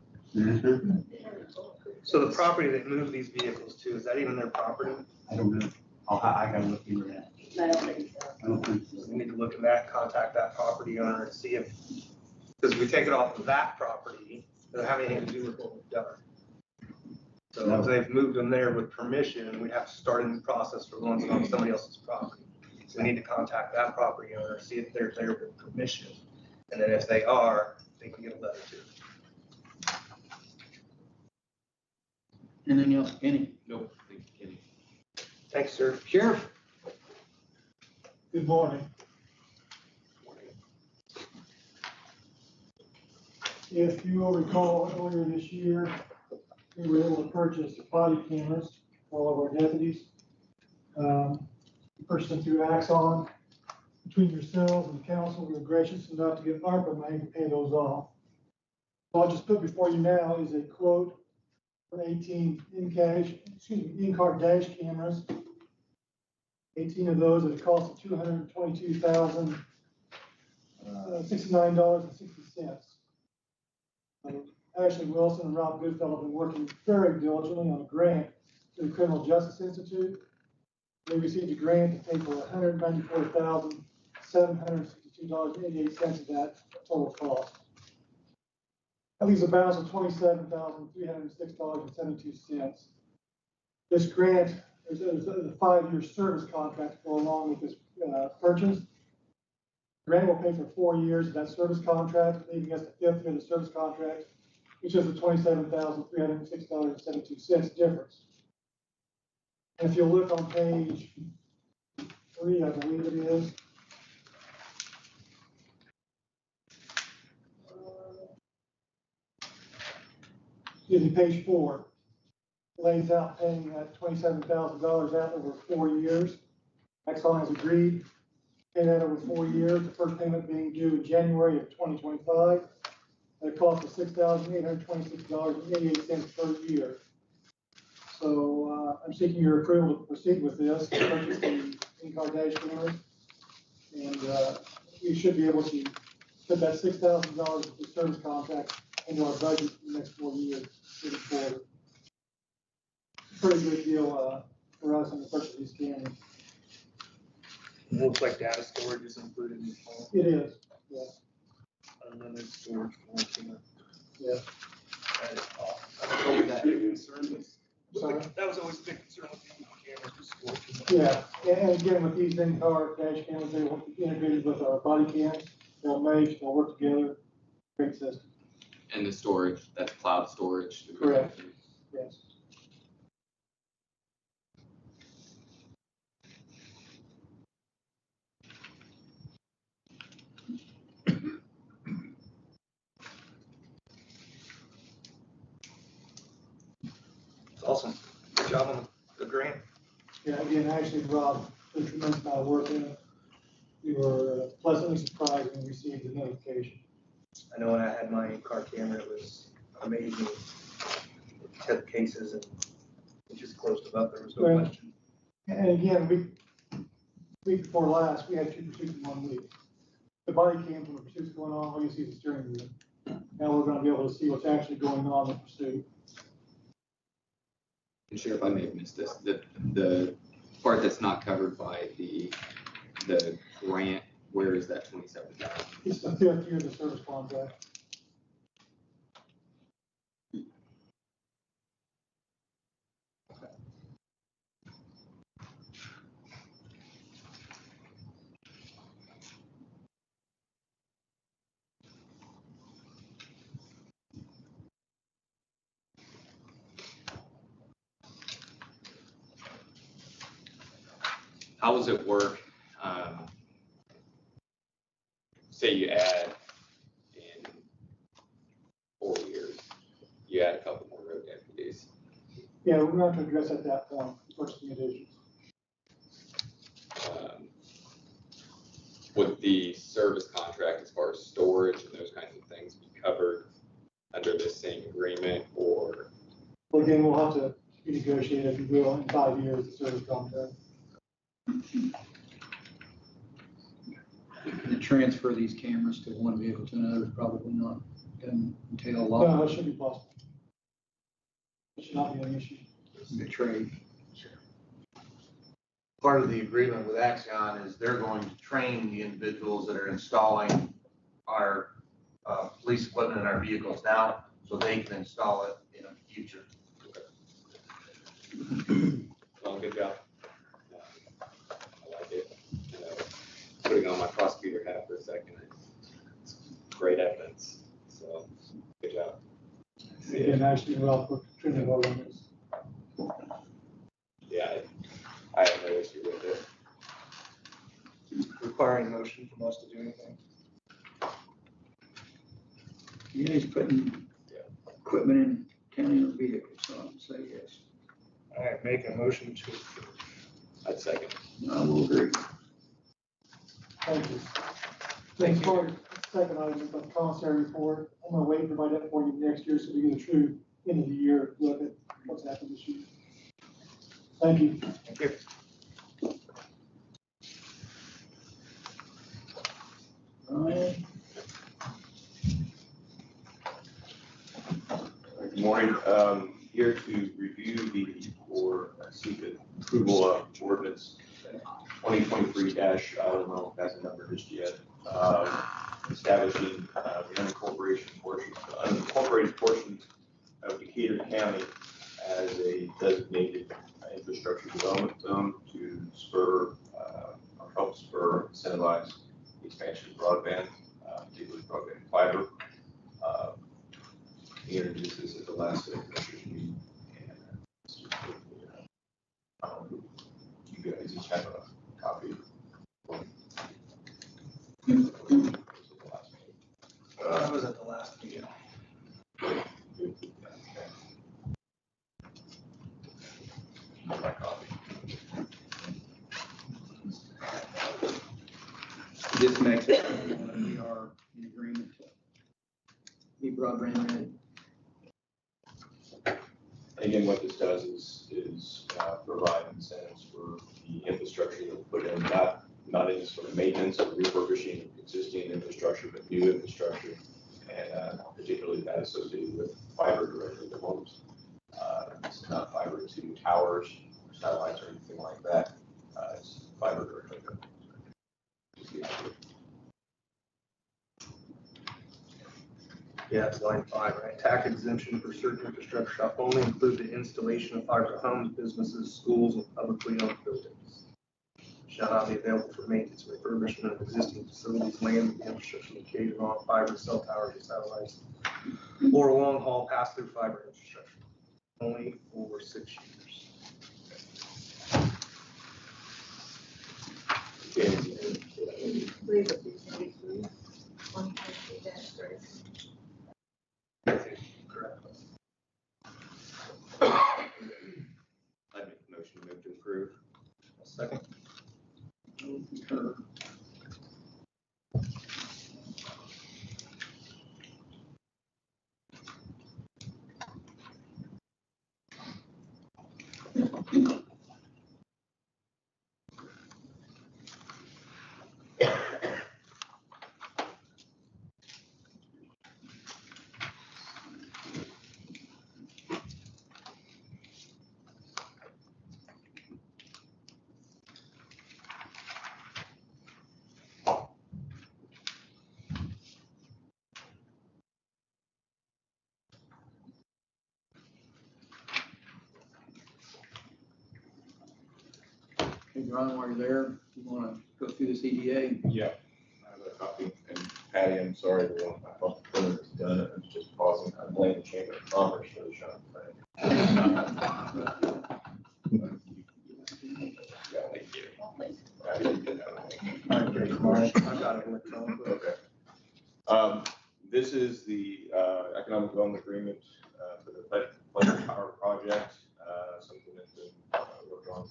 So the property they moved these vehicles to, is that even their property? I don't know. I gotta look into that. I don't think so. I don't think so. We need to look at that, contact that property owner and see if, because we take it off of that property, they don't have anything to do with what we've done. So if they've moved them there with permission, we'd have to start a new process for the ones on somebody else's property. So we need to contact that property owner, see if they're there with permission. And then if they are, they can get a letter to. Anything else, Kenny? Nope. Thank you, Kenny. Thanks, sir. Sheriff? Good morning. If you will recall, earlier this year, we were able to purchase body cameras for all of our deputies. We purchased them through Axon. Between yourselves and the council, we were gracious enough to get ARPA money to pay those off. So I'll just put before you now is a quote for 18 in-car dash cameras. 18 of those at a cost of $222,069.60. Ashley Wilson and Rob Goodfellow have been working very diligently on a grant through the Criminal Justice Institute. They received a grant to pay for $194,762.88 of that total cost. That leaves a balance of $27,306.72. This grant, there's a 5-year service contract to go along with this purchase. The grant will pay for 4 years of that service contract, leaving us the 5th year of the service contract, which is the $27,306.72 difference. And if you look on page 3, I believe it is, Using page 4, lays out paying that $27,000 out over 4 years. Exxon has agreed to pay that over 4 years, the first payment being due in January of 2025. At a cost of $6,826.88 per year. So I'm seeking your approval to proceed with this, to purchase the in-car dash cameras. And we should be able to put that $6,000 of the service contract into our budget for the next 4 years moving forward. Pretty good deal for us on the purchase of these cameras. It looks like data storage is included in the plan. It is, yes, Unlimited storage for 1 camera. yes. That is awesome. I don't know what that big concern was. Sorry? That was always a big concern with people with cameras, just storage. Yeah, and again, with these in-car dash cameras, they will be integrated with our body cams. They'll mesh, they'll work together. Great system. And the storage, that's cloud storage. Correct. Yes. It's awesome. Good job on the grant. Yeah, again, actually, Rob, did a tremendous amount of work in it. We were pleasantly surprised when we received the notification. I know when I had my car camera, it was amazing. Tip cases and it just closed it up. There was no Right. question. And again, week before last, we had 2 pursuits in 1 week. The body cams when the pursuit's going on, all you see is the steering wheel. Now we're gonna be able to see what's actually going on in the pursuit. And Sheriff, I may have missed this, the part that's not covered by the grant, where is that 27,000? It's the 5th year of the service contract. How does it work? Say you add in 4 years, you add a couple more road deputies. Yeah, we're going to address at that point, purchasing additions. Would the service contract as far as storage and those kinds of things be covered under this same agreement, or? Well, again, we'll have to renegotiate, if you will, in 5 years, the service contract. The transfer of these cameras to one vehicle to another is probably not going to entail a lot No, of that should be possible. It should not be an issue. the trade. Part of the agreement with Axion is they're going to train the individuals that are installing our police equipment in our vehicles now, so they can install it in the future. Well, good job. I like it. Putting on my prosecutor hat for a second, it's great evidence. So, good job. And actually, Ralph worked extremely well on this. Yeah, I have no issue with it. Requiring motion from us to do anything. Yeah, he's putting equipment in county vehicles, so I would say yes. All right, make a motion to approve. I'd second. I will agree. Thank you. As far as the second item, is the commissary report, I'm gonna wait and provide that for you next year, so we get a true end of the year look at what's happened this year. Thank you. Thank you. Good morning. Here to review or seek approval of ordinance 2023 I don't know if that's a number just yet, establishing the unincorporated portions of Decatur County as a designated infrastructure development zone to spur or help spur, incentivize the expansion of broadband, particularly broadband fiber. He introduced this at the last commissioners meeting, and you guys each have a copy. I was at the last meeting. This makes it, we are in agreement to be broadband ready. Again, what this does is provide incentives for the infrastructure that we put in, not in sort of maintenance or refurbishing of existing infrastructure, but new infrastructure, and particularly that associated with fiber directly to homes. It's not fiber to towers, satellites, or anything like that. It's fiber directly to homes. Yeah, it's line 5, right? Tax exemption for certain infrastructure shall only include the installation of fiber to homes, businesses, schools, and publicly owned buildings. Shall not be available for maintenance or refurbishment of existing facilities, land, and infrastructure located on fiber, cell towers, or satellites, or long-haul pass-through fiber infrastructure, only for 6 years. Leave it these days, 1.2-3. Correct. I'd make the motion to move to approve. Second. Concur. Okay, Ron, while you're there, you want to go through this EDA? Yeah, I have a copy. And Patty, I'm sorry, I thought the printer was done. It was just pausing. I blame the Chamber of Commerce for the shot. I've got it electronically. Okay. This is the economic development agreement for the Pleasant Power project, something that's been worked on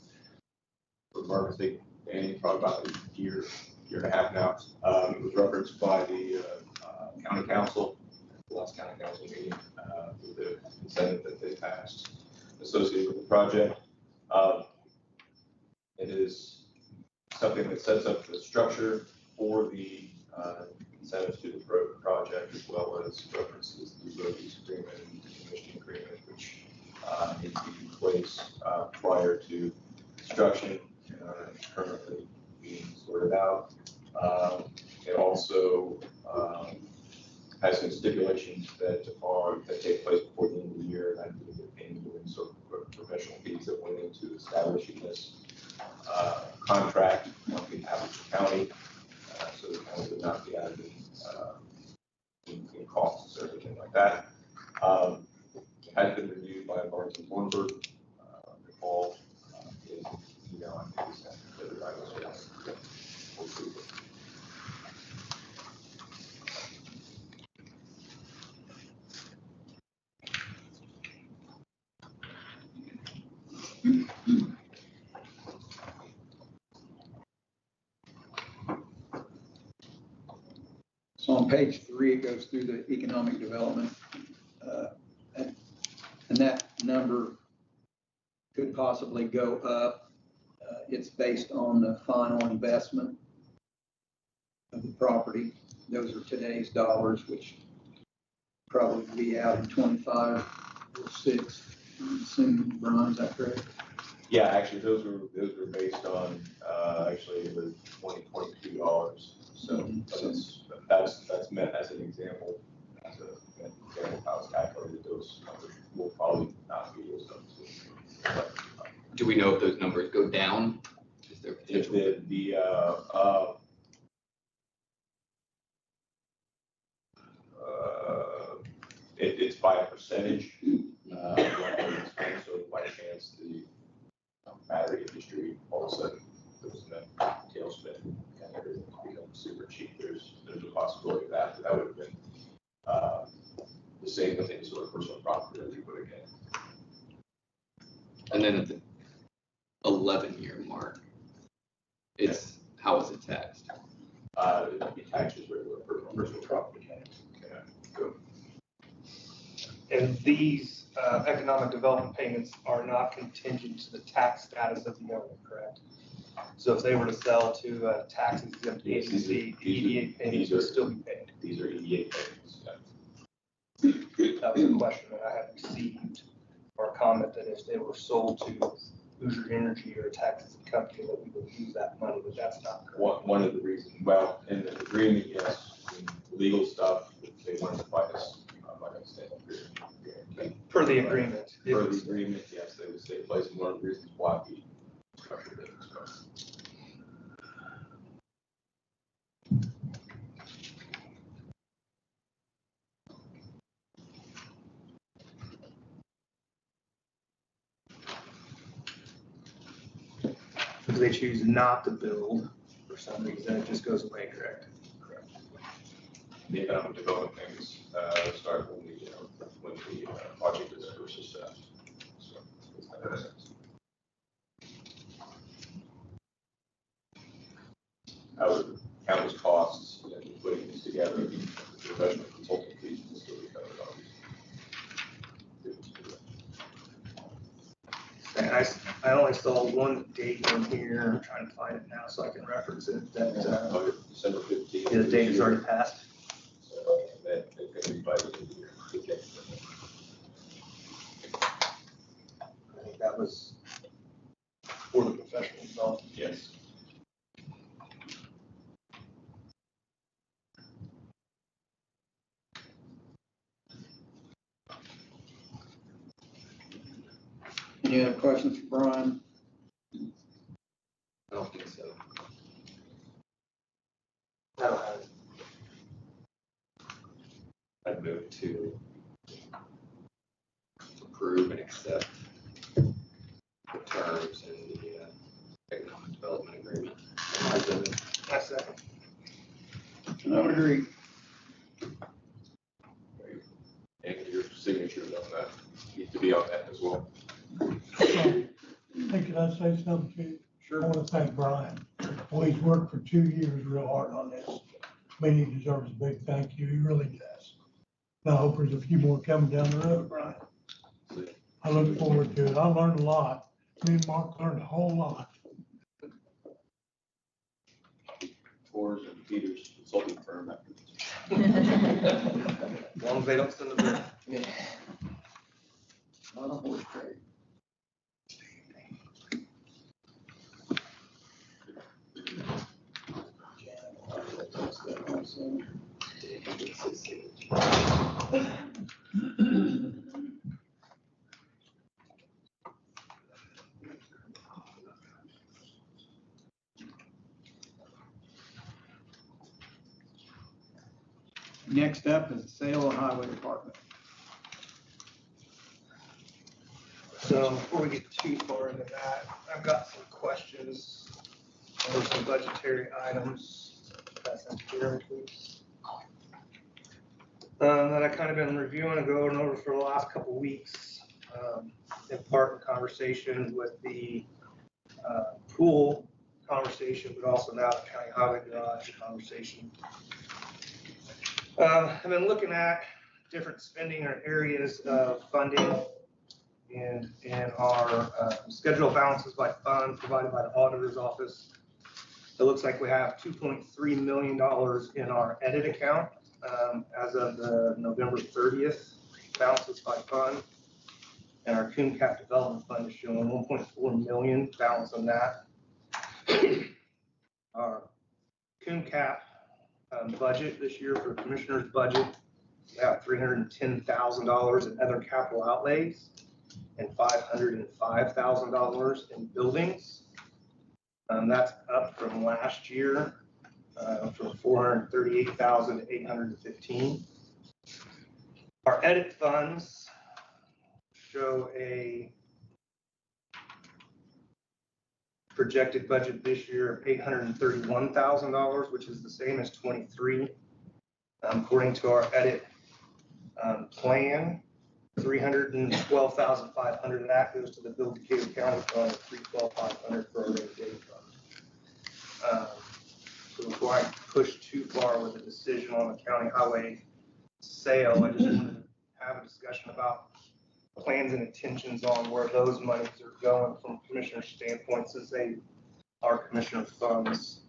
for Marvin State and probably about a year and a half now. It was referenced by the county council, the last county council meeting, with the incentive that they passed associated with the project. It is something that sets up the structure for the incentives to the project, as well as references the road use agreement and decommissioning agreement, which need to be in place prior to construction, currently being sorted out. It also has some stipulations that take place before the end of the year, and I believe that paying sort of professional fees that went into establishing this contract on behalf of the county, so the county would not be added in costs or anything like that. It has been reviewed by Barnes and Thornburg. Nicole is, I think everybody was So on page 3, it goes through the economic development. And that number could possibly go up. It's based on the final investment of the property. Those are today's dollars, which probably be out in 25 or 6. I'm assuming, Brian, is that correct? Yeah, actually, those were based on actually the 2022 dollars. So that's meant as an example, as an example of how it's calculated. Those numbers will probably not be those numbers. Do we know if those numbers go down? Is there potential? It's by a percentage. So by chance the battery industry all of a sudden goes in a tailspin and everything becomes super cheap. There's a possibility of that. That would have been the same with any sort of personal property that we would have get. And then at the 11-year mark, how is it taxed? It attaches regular personal property. Okay, good. And these economic development payments are not contingent to the tax status of the owner, correct? So if they were to sell to a tax exempt Yes, agency, the EDA payments would still be paid. These are EDA payments, yeah. That was a question that I had received, or a comment that if they were sold to Hoosier Energy or a tax exempt company, that we would use that money, but that's not correct. One of the reasons, well, in the agreement, yes, in legal stuff, they want to fight us, I'm not gonna say agreement. Per the agreement. Per the agreement, yes, they would stay in place, and one of the reasons why we structured it. So. If they choose not to build for some reason, it just goes away, correct? Correct. The economic development things start when the project is first assessed. So it's kind of sense. I would count as costs and putting this together, the professional consulting fees will still be covered, obviously. And I only saw one date in here, I'm trying to find it now so I can reference it, that, December 15th. the date is already passed. So that could be by the end of the year. Okay. I think that was for the professional development. Yes. Any other questions for Brian? I don't think so. I don't have it. I'd move to approve and accept the terms in the economic development agreement. I second. I would agree. And your signatures on that need to be on that as well. Hey, can I say something to you? Sure. I want to thank Brian. Well, he's worked for 2 years real hard on this. I mean, he deserves a big thank you. He really does. And I hope there's a few more coming down the road, Brian. I look forward to it. I learned a lot. Me and Mark learned a whole lot. Coors and Peter's consulting firm. As long as they don't send the bill. Not a horse trade. Next up is the sale of highway department. So before we get too far into that, I've got some questions or some budgetary items. That's in here, please. That I kind of been reviewing and going over for the last couple of weeks. In part in conversation with the pool conversation, but also now the county highway garage conversation. I've been looking at different spending or areas of funding in our schedule balances by fund provided by the auditor's office. It looks like we have $2.3 million in our edit account as of the November 30th balances by fund. And our Coon Cap Development Fund is showing 1.4 million balance on that. Our Coon Cap budget this year for commissioner's budget, we have $310,000 in other capital outlays and $505,000 in buildings. That's up from last year, from $438,000 to $815,000. Our edit funds show a projected budget this year of $831,000, which is the same as 23. According to our edit plan, $312,500 of that goes to the Bill Decatur County Fund, $312,500 for our rainy day fund. So before I push too far with a decision on the county highway sale, I just wanted to have a discussion about plans and intentions on where those monies are going from commissioner standpoint, since they are commissioner funds.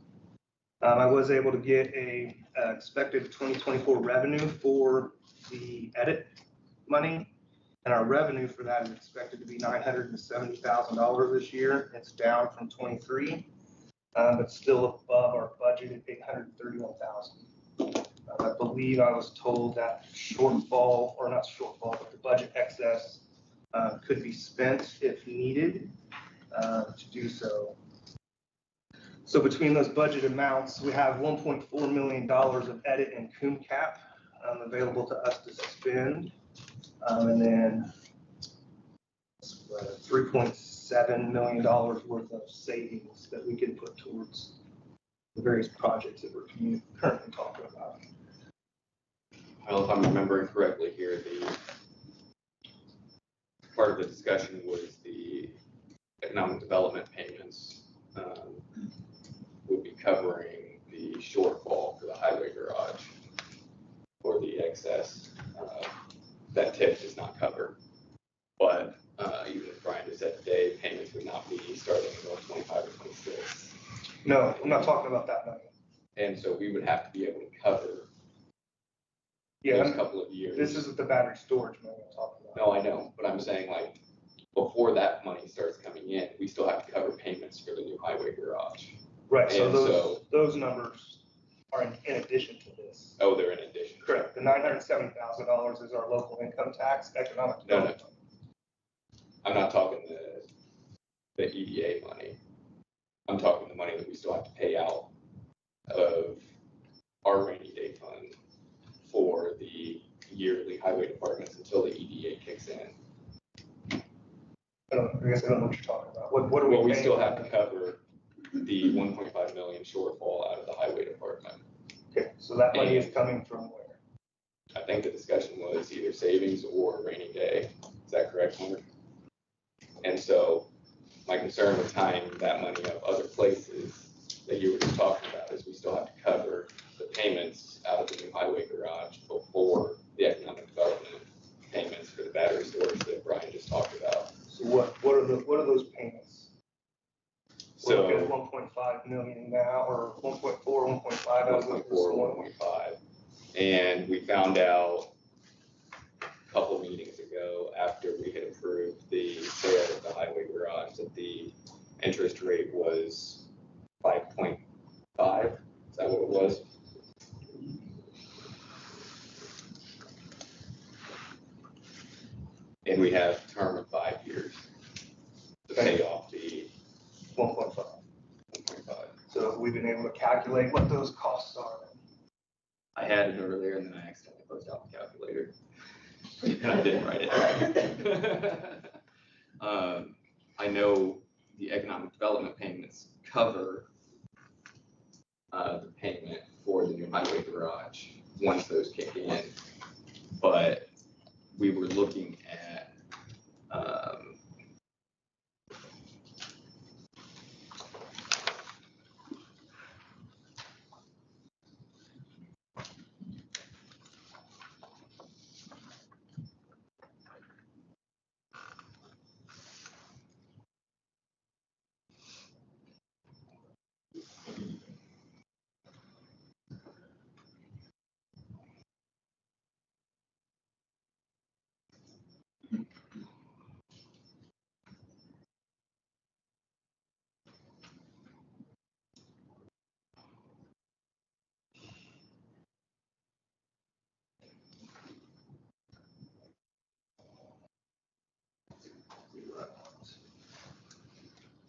I was able to get a expected 2024 revenue for the edit money, and our revenue for that is expected to be $970,000 this year. It's down from 23, but still above our budget at $831,000. I believe I was told that shortfall, or not shortfall, but the budget excess could be spent if needed to do so. So between those budget amounts, we have $1.4 million of edit and cum cap available to us to spend. And then $3.7 million worth of savings that we can put towards the various projects that we're currently talking about. Well, if I'm remembering correctly here, the part of the discussion was the economic development payments would be covering the shortfall for the highway garage or the excess that TIF does not cover. But even as Brian just said today, payments would not be starting until 25 or 26. No, I'm not talking about that money. And so we would have to be able to cover those couple of years. This isn't the battery storage money I'm talking about. No, I know, but I'm saying like before that money starts coming in, we still have to cover payments for the new highway garage. Right, so And those numbers are in addition to this. Oh, they're in addition. Correct. The $970,000 is our local income tax economic development. No. I'm not talking the EDA money. I'm talking the money that we still have to pay out of our rainy day fund for the yearly highway departments until the EDA kicks in. I guess I don't know what you're talking about. What are we Well, we paying? still have to cover the 1.5 million shortfall out of the highway department. Okay, so that money is coming from where? I think the discussion was either savings or rainy day. Is that correct, Mark? And so my concern with tying that money up other places that you were just talking about is we still have to cover the payments out of the new highway garage before the economic development payments for the battery storage that Brian just talked about. So what are those payments? We're looking at So 1.5 million now, or 1.4, 1.5. 1.4, 1.5. And we found out a couple meetings ago after we had approved the sale of the highway garage that the interest rate was 5.5. Is that what it was? And we have a term of 5 years to pay off the 1.5. 1.5. So we've been able to calculate what those costs are. I had it earlier and then I accidentally closed out the calculator. And I didn't write it. I know the economic development payments cover the payment for the new highway garage once those kick in. But we were looking at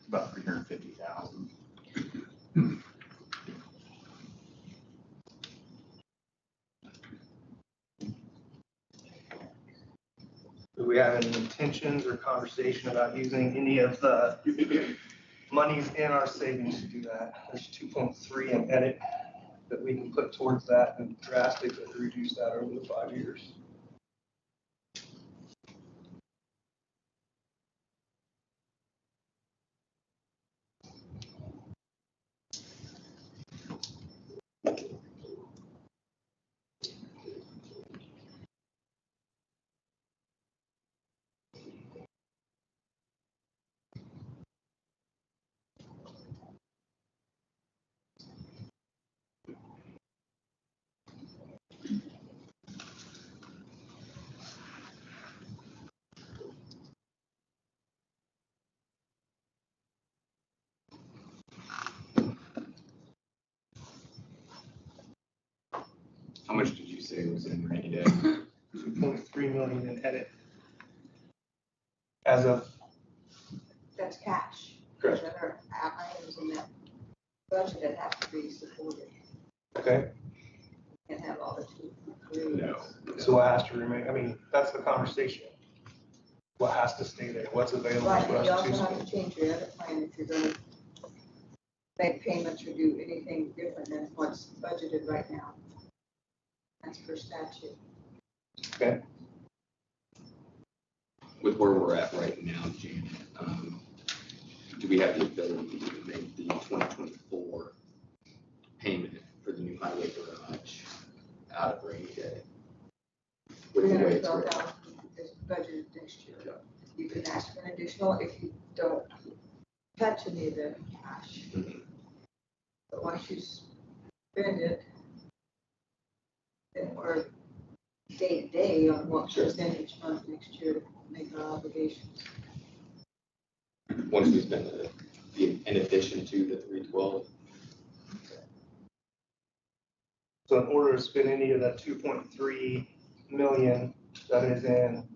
About 350,000. Do we have any intentions or conversation about using any of the monies in our savings to do that? There's 2.3 in edit that we can put towards that and drastically reduce that over the 5 years. How much did you say was in rainy day? 2.3 million in edit. As of, That's cash. Correct. There are items in that budget that have to be supported. okay, Can't have all the two. No. so what has to remain, I mean, that's the conversation. What has to stay there, what's available Right, for and you us also to have spend. to change your edit plan if you're gonna make payments or do anything different than what's budgeted right now. That's per statute. With where we're at right now, Janet, do we have the ability to make the 2024 payment for the new highway garage out of rainy day? With the way it's written? Is budgeted next year. Yeah. You can ask for an additional if you don't touch any of the cash. Mhm. But once you spend it, then we're day to day on what percentage month next year to make our obligations. Once we spend in addition to the 312. So in order to spend any of that 2.3 million that is in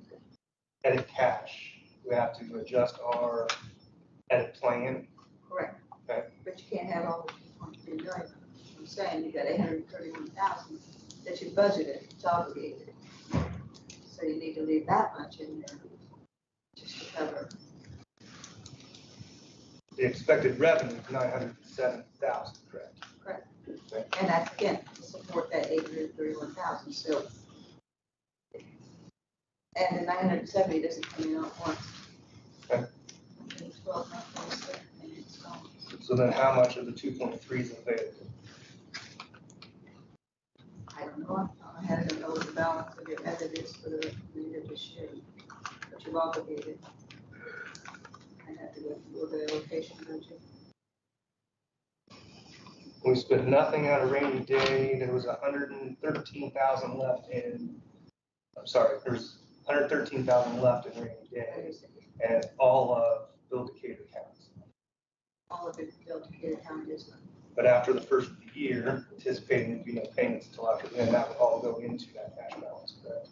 edit cash, we have to adjust our edit plan. Correct. Okay. But you can't have all the 2.3 million. I'm saying you got 831,000 that you budgeted, it's obligated. So you need to leave that much in there just to cover. The expected revenue is 907,000, correct? Correct. Okay. And that's again, to support that 831,000 still. And the 970 doesn't come in all at once. Okay. In 12 months, and it's gone. So then how much of the 2.3 is available? I don't know, I don't know what the balance of your edit is for the remainder of this year, but you've obligated. I have to go through the allocation budget. We spent nothing out of rainy day, there was 113,000 left in, I'm sorry, there's 113,000 left in rainy day, and all of Bill Decatur counts. All of it built to Decatur County is, But after the first of the year, anticipating there'd be no payments until after then, that would all go into that cash balance, correct?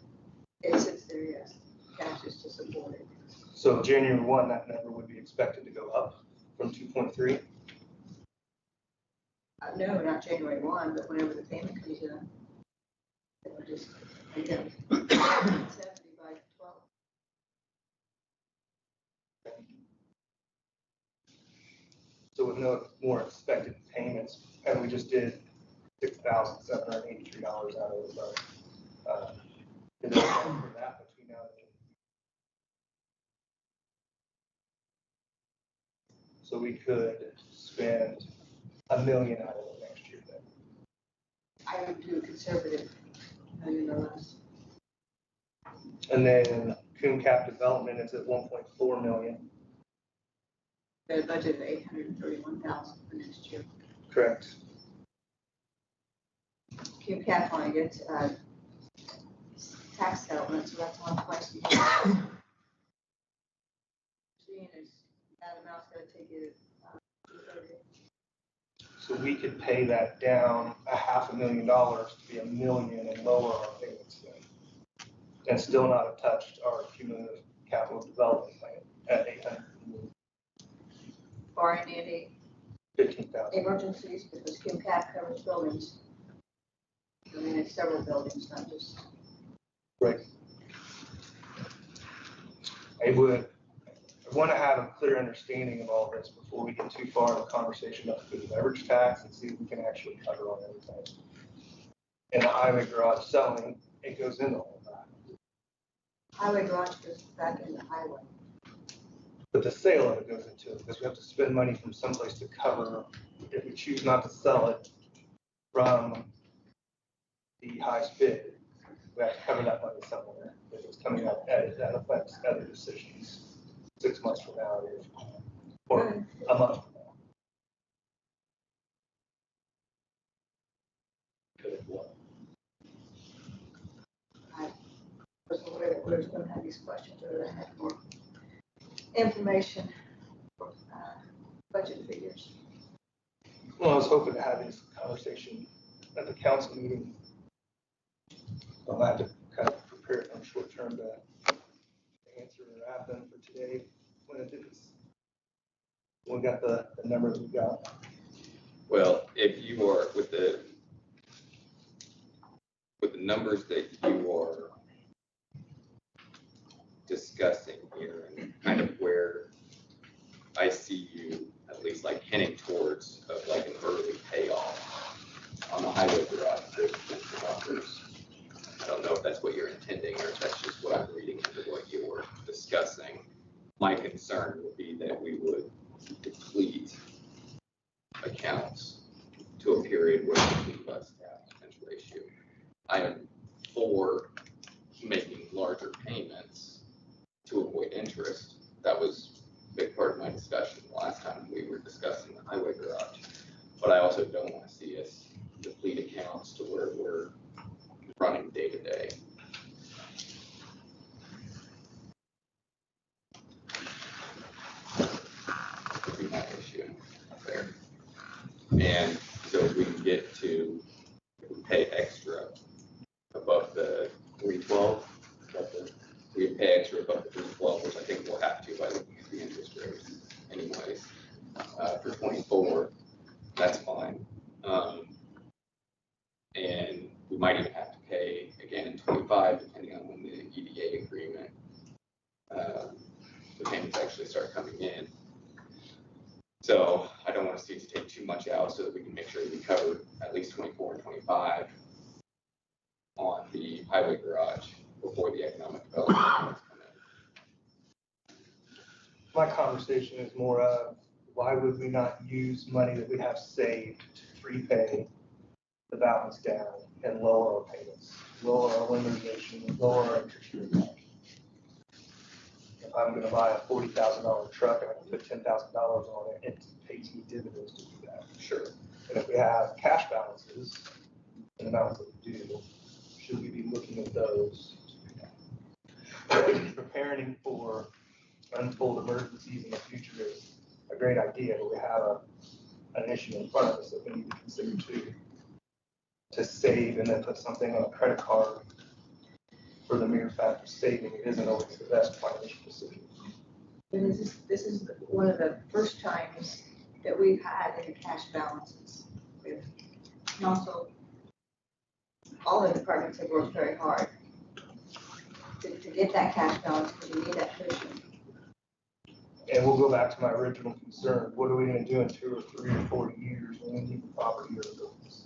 it sits there, yes, cash is to support it. So January 1, that number would be expected to go up from 2.3. No, not January 1, but whenever the payment comes in. It would just, again, 70 by 12. So with no more expected payments, and we just did $6,783 out of the, is there room for that between now and then? So we could spend $1 million out of it next year then. I would do a conservative, million or less. And then Coon Cap Development is at 1.4 million, The budget of 831,000 for next year. correct? Cume Cap only gets, tax settlement, so that's one twice a year. Seeing is, that amount's gonna take you, 230. So we could pay that down $500,000 to be $1 million and lower our payments then. And still not have touched our cumulative capital development plan at 800, Barring any 15,000. emergencies, because Cume Cap covers buildings. I mean, it's several buildings, not just. Right. I want to have a clear understanding of all this before we get too far in the conversation about the food and beverage tax and see if we can actually cover on everything. In the highway garage selling, it goes into all that. Highway garage goes back in the highway. But the sale of it goes into it because we have to spend money from someplace to cover if we choose not to sell it from the highest bid. We have to cover that money somewhere. If it's coming out edit, that affects other decisions 6 months from now or a month from now. I wasn't aware that we were going to have these questions, or that I had more information for budget figures. Well, I was hoping to have this conversation at the council meeting So I'll have to kind of prepare them short term to answer or have them for today when it is. We got the numbers we got. Well, if you are with the numbers that you are discussing here and kind of where I see you at least like hinting towards of like an early payoff on the highway garage, there's potential numbers. I don't know if that's what you're intending or if that's just what I'm reading into what you were discussing. My concern would be that we would deplete accounts to a period where we leave us to have potential issue. I am for making larger payments to avoid interest. That was a big part of my discussion last time we were discussing the highway garage. But I also don't want to see us deplete accounts to where we're running day to day. Would be my issue there. And so we can get to, if we pay extra above the 312, we can pay extra above the 312, which I think we'll have to by looking at the interest rate anyways. For 24, that's fine. And we might even have to pay again in 25, depending on when the EDA agreement, the payments actually start coming in. So I don't want to see us take too much out so that we can make sure we cover at least 24 and 25 on the highway garage before the economic development payments come in. My conversation is more of why would we not use money that we have saved to prepay the balance down and lower our payments, lower our amortization, lower our interest rate. If I'm gonna buy a $40,000 truck and I can put $10,000 on it, it pays me dividends to do that. Sure. And if we have cash balances, and amounts that we do, should we be looking at those to do that? Preparing for untold emergencies in the future is a great idea, but we have an issue in front of us that we need to consider too. To save and then put something on a credit card for the mere fact of saving, it isn't always the best financial decision. And this is one of the first times that we've had any cash balances. And also, all the departments have worked very hard to get that cash balance, because you need that cushion. And we'll go back to my original concern. What are we gonna do in 2 or 3 or 4 years when we need the property or the buildings?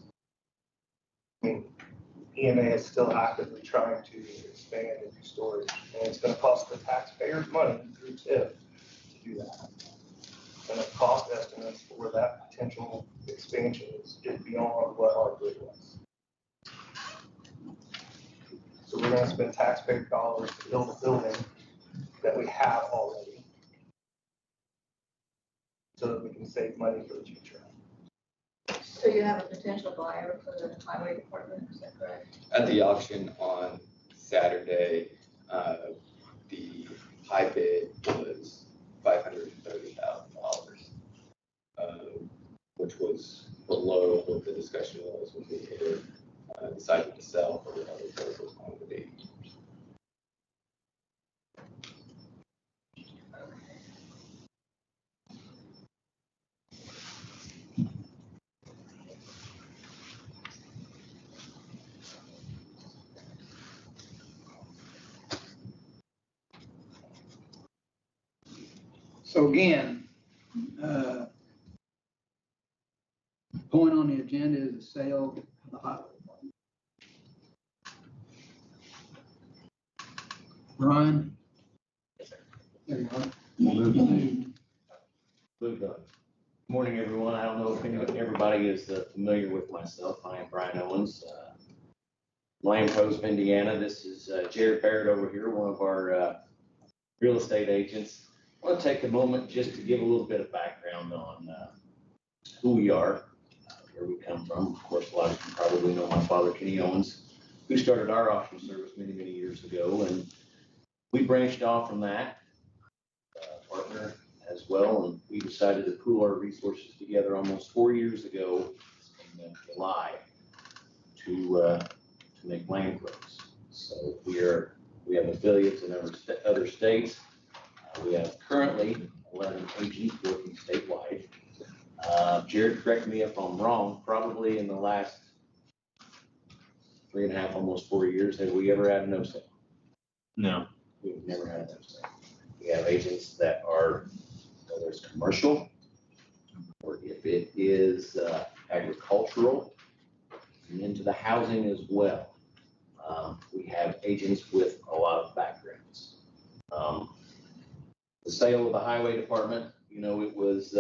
I mean, EMA is still actively trying to expand and do storage, and it's gonna cost the taxpayers money through TIF to do that. And the cost estimates for that potential expansion is beyond what our bid was. So we're gonna spend taxpayer dollars to build a building that we have already, so that we can save money for the future. So you have a potential buyer for the highway department, is that correct? At the auction on Saturday, the high bid was $530,000, which was below what the discussion was when we had decided to sell for what other bids was going to be. So again, point on the agenda is the sale of the highway department. Brian? There you are. Good morning, everyone. I don't know if everybody is familiar with myself. I am Brian Owens, Lion Post, Indiana. This is Jared Barrett over here, one of our real estate agents. I want to take a moment just to give a little bit of background on who we are, where we come from. Of course, a lot of you probably know my father, Kenny Owens, who started our auction service many, many years ago. And we branched off from that partner as well. And we decided to pool our resources together almost 4 years ago in July to make land close. So we have affiliates in other states. We have currently 11 agents working statewide. Jared, correct me if I'm wrong, probably in the last 3.5, almost 4 years, have we ever had a no sale? No. We've never had a no sale. We have agents that are, whether it's commercial, or if it is agricultural, and into the housing as well. We have agents with a lot of backgrounds. The sale of the highway department, you know, it was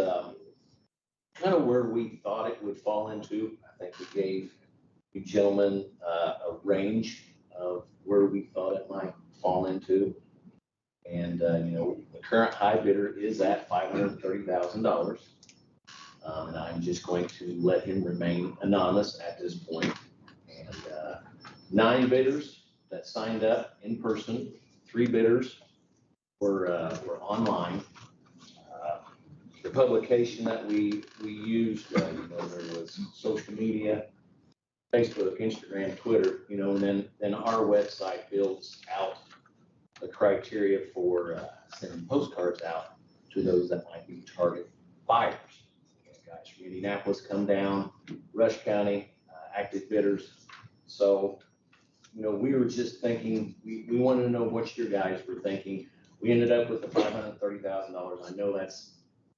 kind of where we thought it would fall into. I think we gave you gentlemen a range of where we thought it might fall into. And, you know, the current high bidder is at $530,000. And I'm just going to let him remain anonymous at this point. And 9 bidders that signed up in person, 3 bidders were online. The publication that we used, you know, there was social media, Facebook, Instagram, Twitter, you know, and then our website builds out the criteria for sending postcards out to those that might be target buyers. Guys from Indianapolis come down, Rush County, active bidders. So, you know, we were just thinking, we wanted to know what your guys were thinking. We ended up with the $530,000. I know that's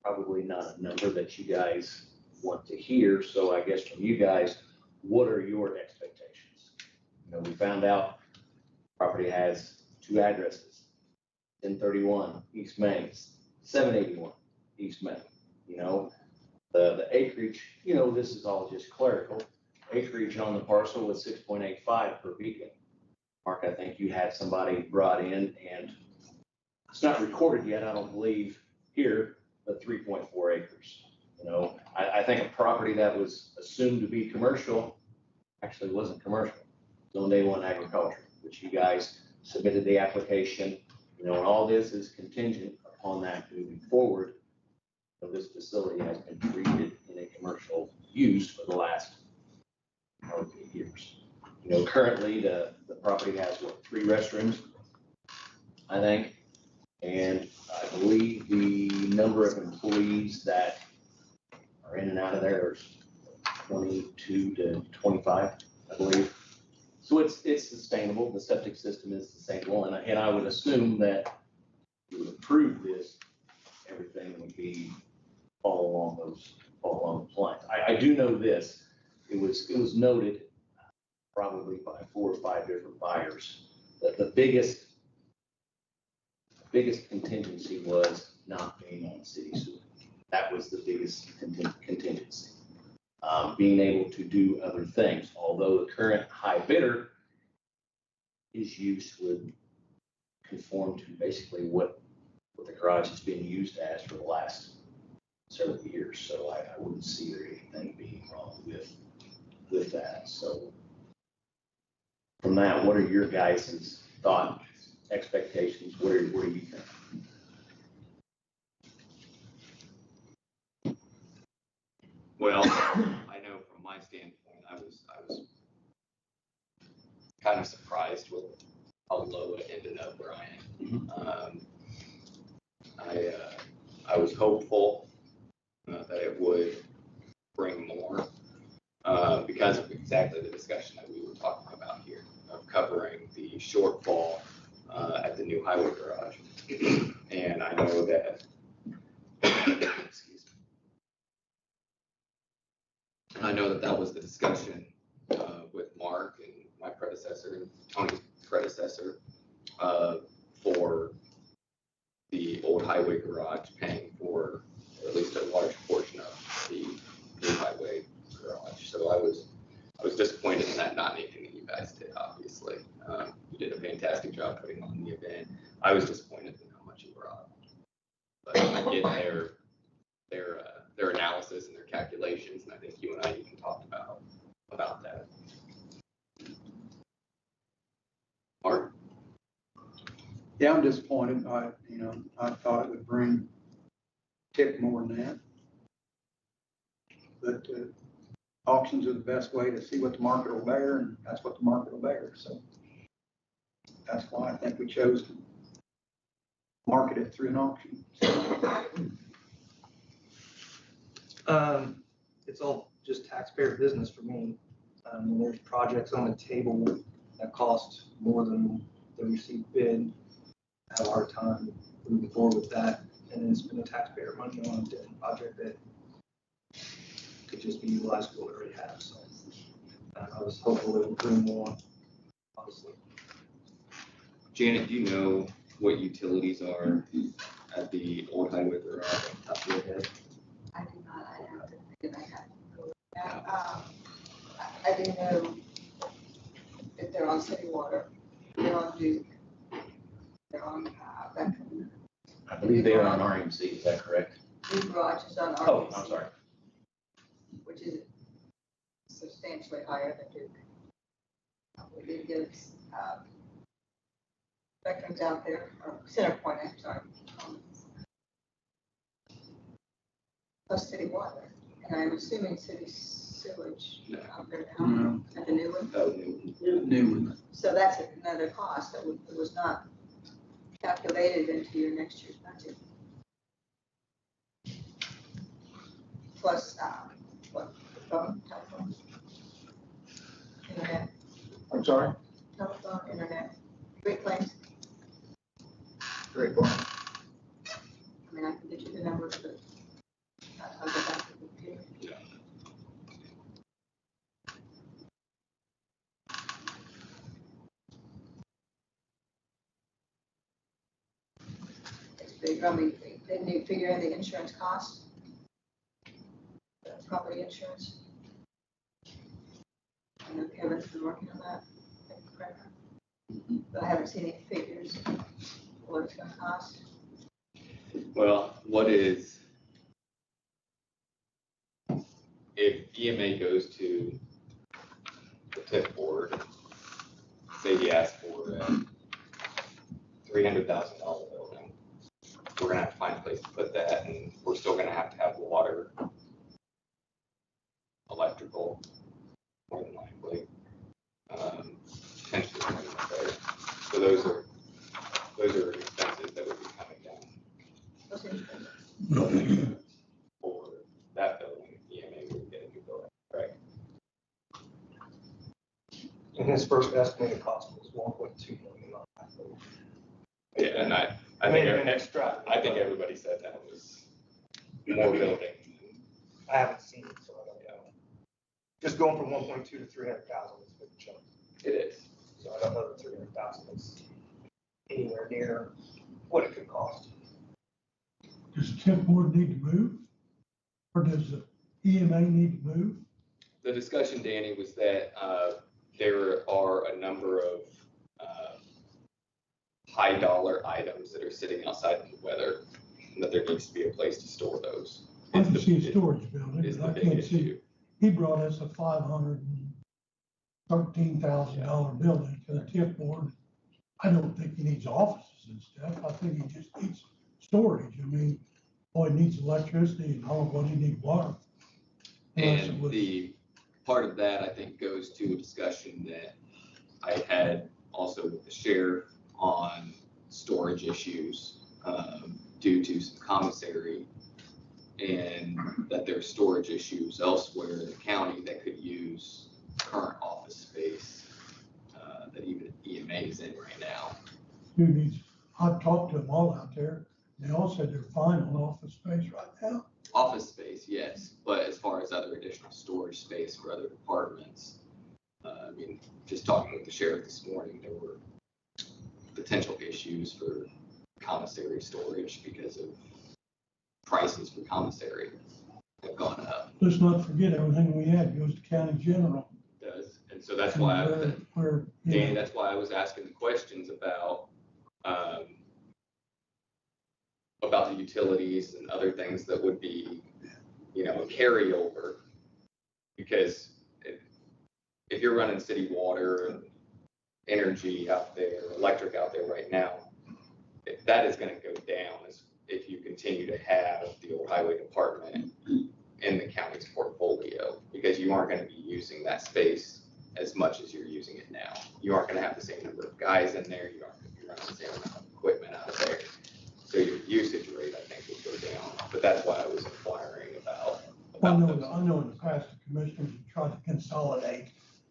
probably not a number that you guys want to hear. So I guess from you guys, what are your expectations? You know, we found out property has 2 addresses, 1031 East Main, 781 East Main. You know, the acreage, you know, this is all just clerical. Acreage on the parcel was 6.85 per beacon. Mark, I think you had somebody brought in, and it's not recorded yet, I don't believe, here, but 3.4 acres. You know, I think a property that was assumed to be commercial actually wasn't commercial. Zone A1 agriculture, which you guys submitted the application, you know, and all this is contingent upon that moving forward. So this facility has been treated in a commercial use for the last 8 years. You know, currently the property has 3 restrooms, I think. And I believe the number of employees that are in and out of there is 22 to 25, I believe. So it's sustainable. The septic system is sustainable. And I would assume that you would approve this, everything would be all along those lines. I do know this. It was noted probably by 4 or 5 different buyers that the biggest contingency was not being on city sewer. That was the biggest contingency. Being able to do other things, although the current high bidder, his use would conform to basically what the garage has been used as for the last several years. So I wouldn't see there anything being wrong with that. So from that, what are your guys' thoughts, expectations? What do you think? Well, I know from my standpoint, I was kind of surprised with how low it ended up where I am. I was hopeful that it would bring more because of exactly the discussion that we were talking about here of covering the shortfall at the new highway garage. And I know that, excuse me. I know that was the discussion with Mark and my predecessor and Tony's predecessor for the old highway garage paying for at least a large portion of the new highway garage. So I was disappointed in that, not anything that you guys did, obviously. You did a fantastic job putting on the event. I was disappointed in how much you brought. But I get their analysis and their calculations, and I think you and I even talked about that. Mark? Yeah, I'm disappointed. I thought it would tip more than that. But auctions are the best way to see what the market will bear, and that's what the market will bear. So that's why I think we chose to market it through an auction. It's all just taxpayer business for me. There's projects on the table that cost more than the received bid. I have a hard time moving forward with that, and it's been a taxpayer money on a different project that could just be utilized for what we already have, so. I was hopeful it would bring more, honestly. Janet, do you know what utilities are at the old highway garage off the top of your head? I do not, I have to think if I have to go. I do know that they're on city water, they're on Duke, they're on, Beckham. I believe they are on RMC, is that correct? Duke Garage is on RBC. Oh, I'm sorry. Which is substantially higher than Duke. We did get, Beckham's out there, or Center Point, I'm sorry. Plus city water, and I'm assuming city sewage No. out there now, No. at the new one. Oh, New one. So that's another cost that was not calculated into your next year's budget. Plus, what, telephone, internet, I'm sorry? telephone, internet, great claims. Great point. I mean, I can get you the numbers, but I'll go back to the computer. It's big, I mean, didn't you figure in the insurance cost? The property insurance? I know Kevin's been working on that, but I haven't seen any figures, what it's gonna cost. well, what is, if EMA goes to the TIF board, say he asks for a $300,000 building, we're gonna have to find a place to put that, and we're still gonna have water, electrical, more than likely, potentially more than there. So those are expenses that would be coming down What's the insurance? for that building. EMA would get a new building, right? And his first estimated cost was 1.2 million. Yeah, and I think everybody said that was more building. I haven't seen it, so I don't know. Just going from 1.2 to 300,000 is a big jump. It is. So I don't know that 300,000 is anywhere near what it could cost. Does the TIF board need to move? Or does the EMA need to move? The discussion, Danny, was that there are a number of high dollar items that are sitting outside in the weather, and that there needs to be a place to store those. I can see a storage building, Is but the I big can't see, issue. he brought us a $513,000 building to the TIF board. I don't think he needs offices and stuff, I think he just needs storage. I mean, boy, he needs electricity and all, what he needs water. Unless it And was- the part of that, I think, goes to a discussion that I had also with the sheriff on storage issues due to some commissary, and that there are storage issues elsewhere in the county that could use current office space that even EMA is in right now. Who needs, I've talked to them all out there, they all said they're fine on office space right now. Office space, yes, but as far as other additional storage space for other departments, I mean, just talking with the sheriff this morning, there were potential issues for commissary storage because of prices for commissary have gone up. Let's not forget, everything we had goes to county general. It does, and so that's why, We're, Danny, that's why I was asking the questions about the utilities and other things that would be, a carryover. Because if you're running city water and energy out there, electric out there right now, that is going to go down if you continue to have the old highway department in the county's portfolio, because you aren't going to be using that space as much as you're using it now. You aren't gonna have the same number of guys in there, you're running the same amount of equipment out of there. So your usage rate, I think, will go down, but that's why I was inquiring about. I those. know in the past, the commissioners have tried to consolidate.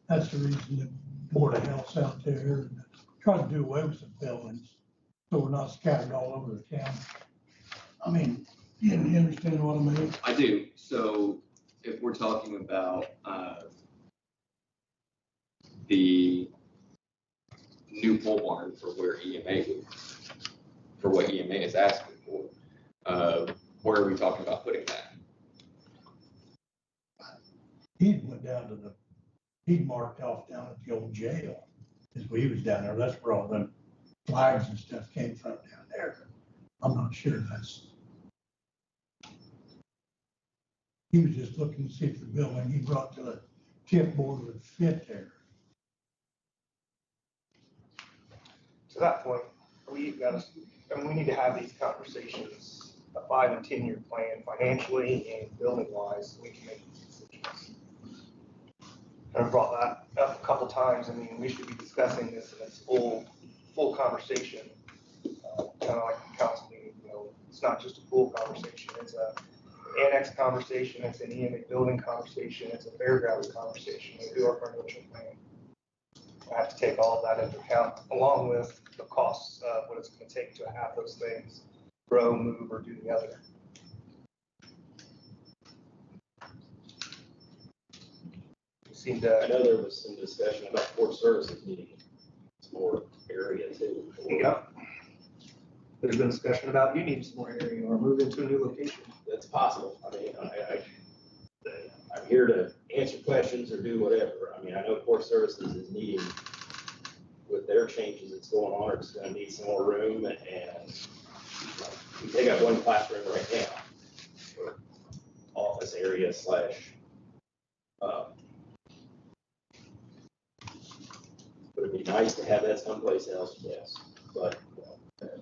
That's the reason the Board of Health's out there and try to do away with some buildings, so we're not scattered all over the county. I mean, you understand what I mean? I do. So if we're talking about the new pole barn for where for what EMA is asking for, where are we talking about putting that? He went down to he marked off down at the old jail, as he was down there. That's where all them flags and stuff came from down there. I'm not sure he was just looking to see if the building he brought to the tip board would fit there. To that point, we need to have these conversations, a 5 and 10 year plan financially and building wise, so we can make these decisions. And I brought that up a couple times. I mean, we should be discussing this in its full conversation, kind of like the council meeting. You know, it's not just a pool conversation. It's a annex conversation. It's an EMA building conversation. It's a fairgrounds conversation. We do our financial plan. I have to take all of that into account, along with the costs of what it's going to take to have those things grow, move, or do the other. I know there was some discussion about port services needing some more area too. Yeah. There's been discussion about you need some more area or move into a new location. That's possible. I mean, I'm here to answer questions or do whatever. I mean, I know port services is needing, with their changes that's going on, it's gonna need some more room, and they got one classroom right now for office area slash, would it be nice to have that someplace else? Yes, but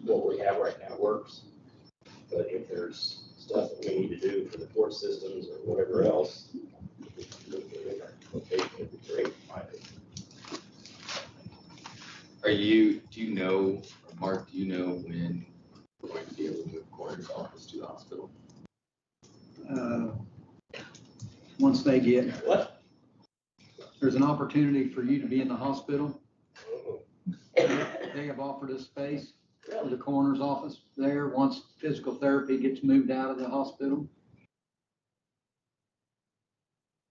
what we have right now works. But if there's stuff that we need to do for the port systems or whatever else, location would be great, in my opinion. Do you know, Mark, do you know when we're going to be able to move coroner's office to the hospital? Once they get, What? there's an opportunity for you to be in the hospital. They have offered us space for the coroner's office there once physical therapy gets moved out of the hospital.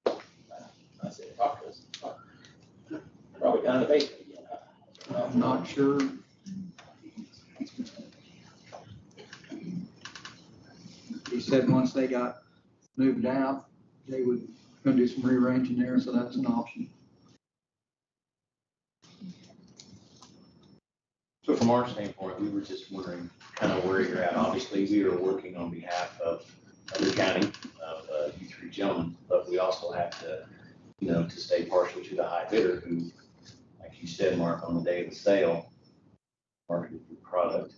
I said, talk to us. Probably down in the basement again, huh? I'm not sure. He said once they got moved out, they would gonna do some rearranging there, so that's an option. So from our standpoint, we were just wondering kind of where you're at. Obviously, we are working on behalf of the county, of you three gentlemen, but we also have to, to stay partial to the high bidder who, like you said, Mark, on the day of the sale, marketed your product.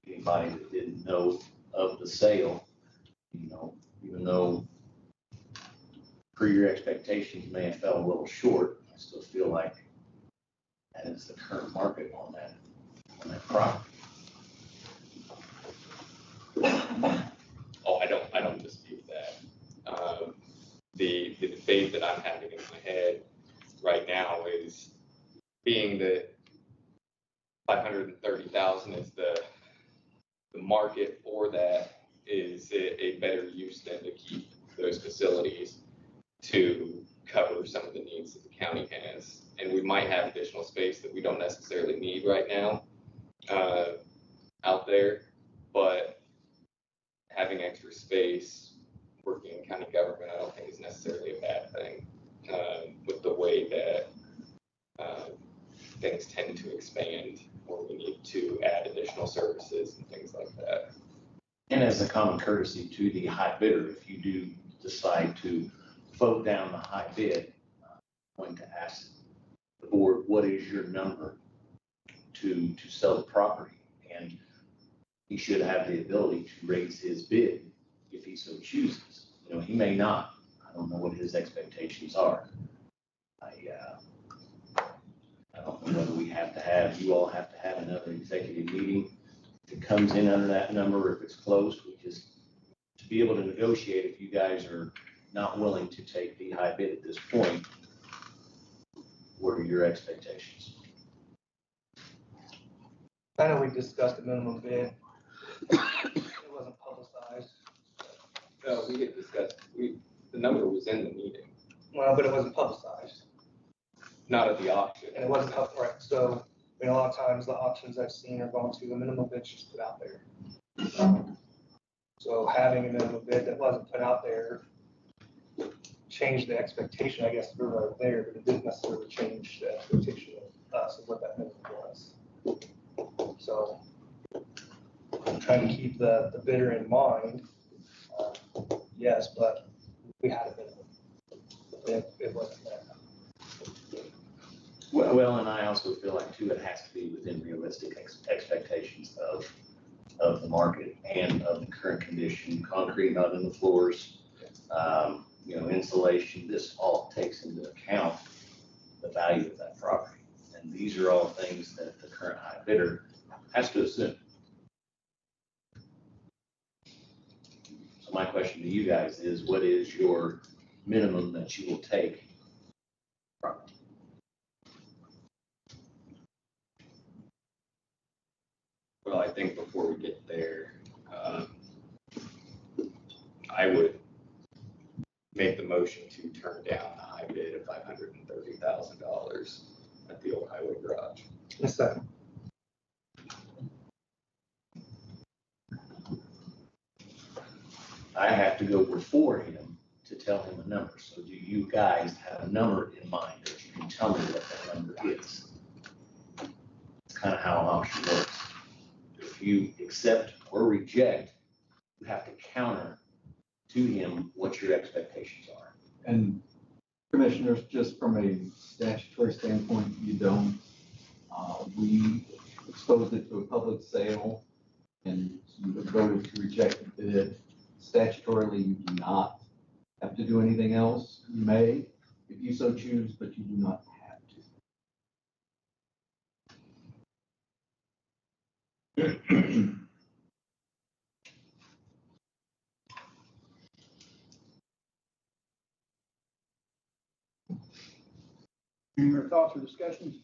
Anybody that didn't know of the sale, even though per your expectations may have fell a little short, I still feel like that is the current market on that property. Oh, I don't dispute that. The debate that I'm having in my head right now is being that 530,000 is the market for that. Is it a better use than to keep those facilities to cover some of the needs that the county has? And we might have additional space that we don't necessarily need right now out there, but having extra space working in county government, I don't think is necessarily a bad thing with the way that things tend to expand where we need to add additional services and things like that. And as a common courtesy to the high bidder, if you do decide to vote down the high bid, I'm going to ask the board, what is your number to sell the property? And he should have the ability to raise his bid if he so chooses. He may not. I don't know what his expectations are. I don't know whether you all have to have another executive meeting. If it comes in under that number, if it's close, we just, to be able to negotiate, if you guys are not willing to take the high bid at this point, what are your expectations? I know we discussed the minimum bid. It wasn't publicized. No, we had discussed, the number was in the meeting, Well, but it wasn't publicized. not at the auction. And it wasn't up right. So, I mean, a lot of times the auctions I've seen are going to the minimum bid just put out there. So having a minimum bid that wasn't put out there changed the expectation, I guess, we were there, but it didn't necessarily change the expectation of us of what that minimum was. So trying to keep the bidder in mind, yes, but we had a minimum. It wasn't there. Well, and I also feel like too, it has to be within realistic expectations of the market and of the current condition, concrete not in the floors, insulation. This all takes into account the value of that property. And these are all things that the current high bidder has to assume. So my question to you guys is, what is your minimum that you will take? Well, I think before we get there, I would make the motion to turn down the high bid of $530,000 at the old highway garage. Yes, sir. I have to go before him to tell him a number. So do you guys have a number in mind that you can tell me what that number is? It's kind of how an auction works. If you accept or reject, you have to counter to him what your expectations are. And commissioners, just from a statutory standpoint, you don't. We exposed it to a public sale and you voted to reject the bid. Statutorily, you do not have to do anything else. You may, if you so choose, but you do not have to. Any more thoughts or discussions?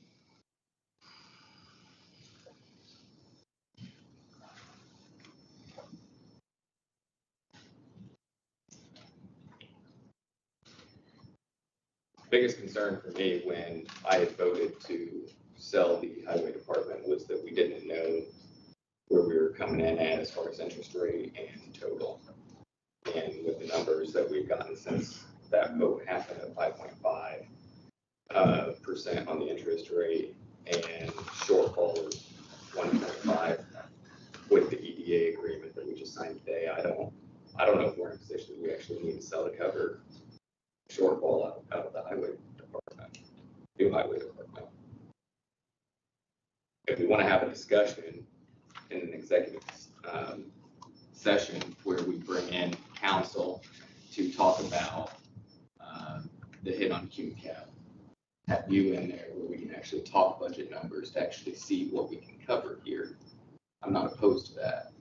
Biggest concern for me when I had voted to sell the highway department was that we didn't know where we were coming in at as far as interest rate and total. And with the numbers that we've gotten since that vote happened at 5.5% on the interest rate and shortfall of 1.5 with the EDA agreement that we just signed today, I don't know if we're in a position that we actually need to sell to cover shortfall out of the highway department, new highway department. If we want to have a discussion in an executive session where we bring in counsel to talk about the hit on Q cap, have you in there where we can actually talk budget numbers to actually see what we can cover here. I'm not opposed to that,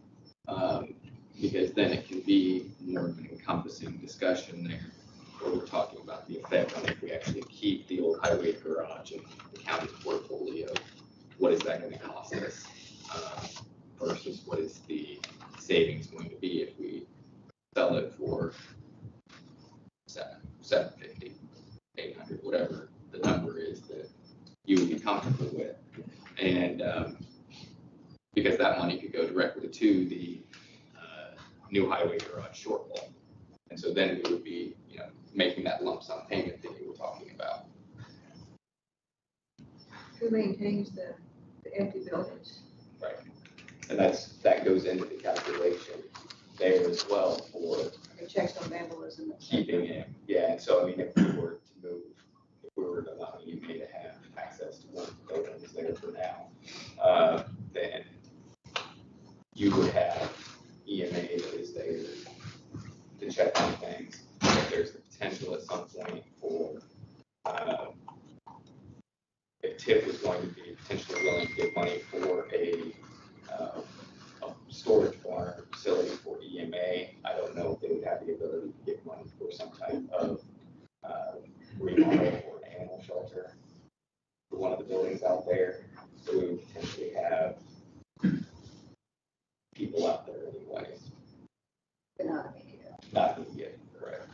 because then it can be more of an encompassing discussion there, where we're talking about the effect on if we actually keep the old highway garage and the county portfolio, what is that going to cost us versus what is the savings going to be if we sell it for $750, $800, whatever the number is that you would be comfortable with. And because that money could go directly to the new highway garage shortfall. And so then we would be, making that lump sum payment that you were talking about. Who maintains the empty buildings? Right. And that goes into the calculation there as well for It checks on vandalism. keeping it. Yeah, and so, if we were to move, if we were to allow EMA to have access to one of the buildings there for now, then you would have EMA that is there to check on things. If there's the potential at some point for was going to be potentially willing to give money for a storage barn facility for EMA. I don't know if they would have the ability to give money for some type of remodel or an animal shelter for one of the buildings out there. So we would potentially have people out there anyways. But not immediate. Not immediate, correct.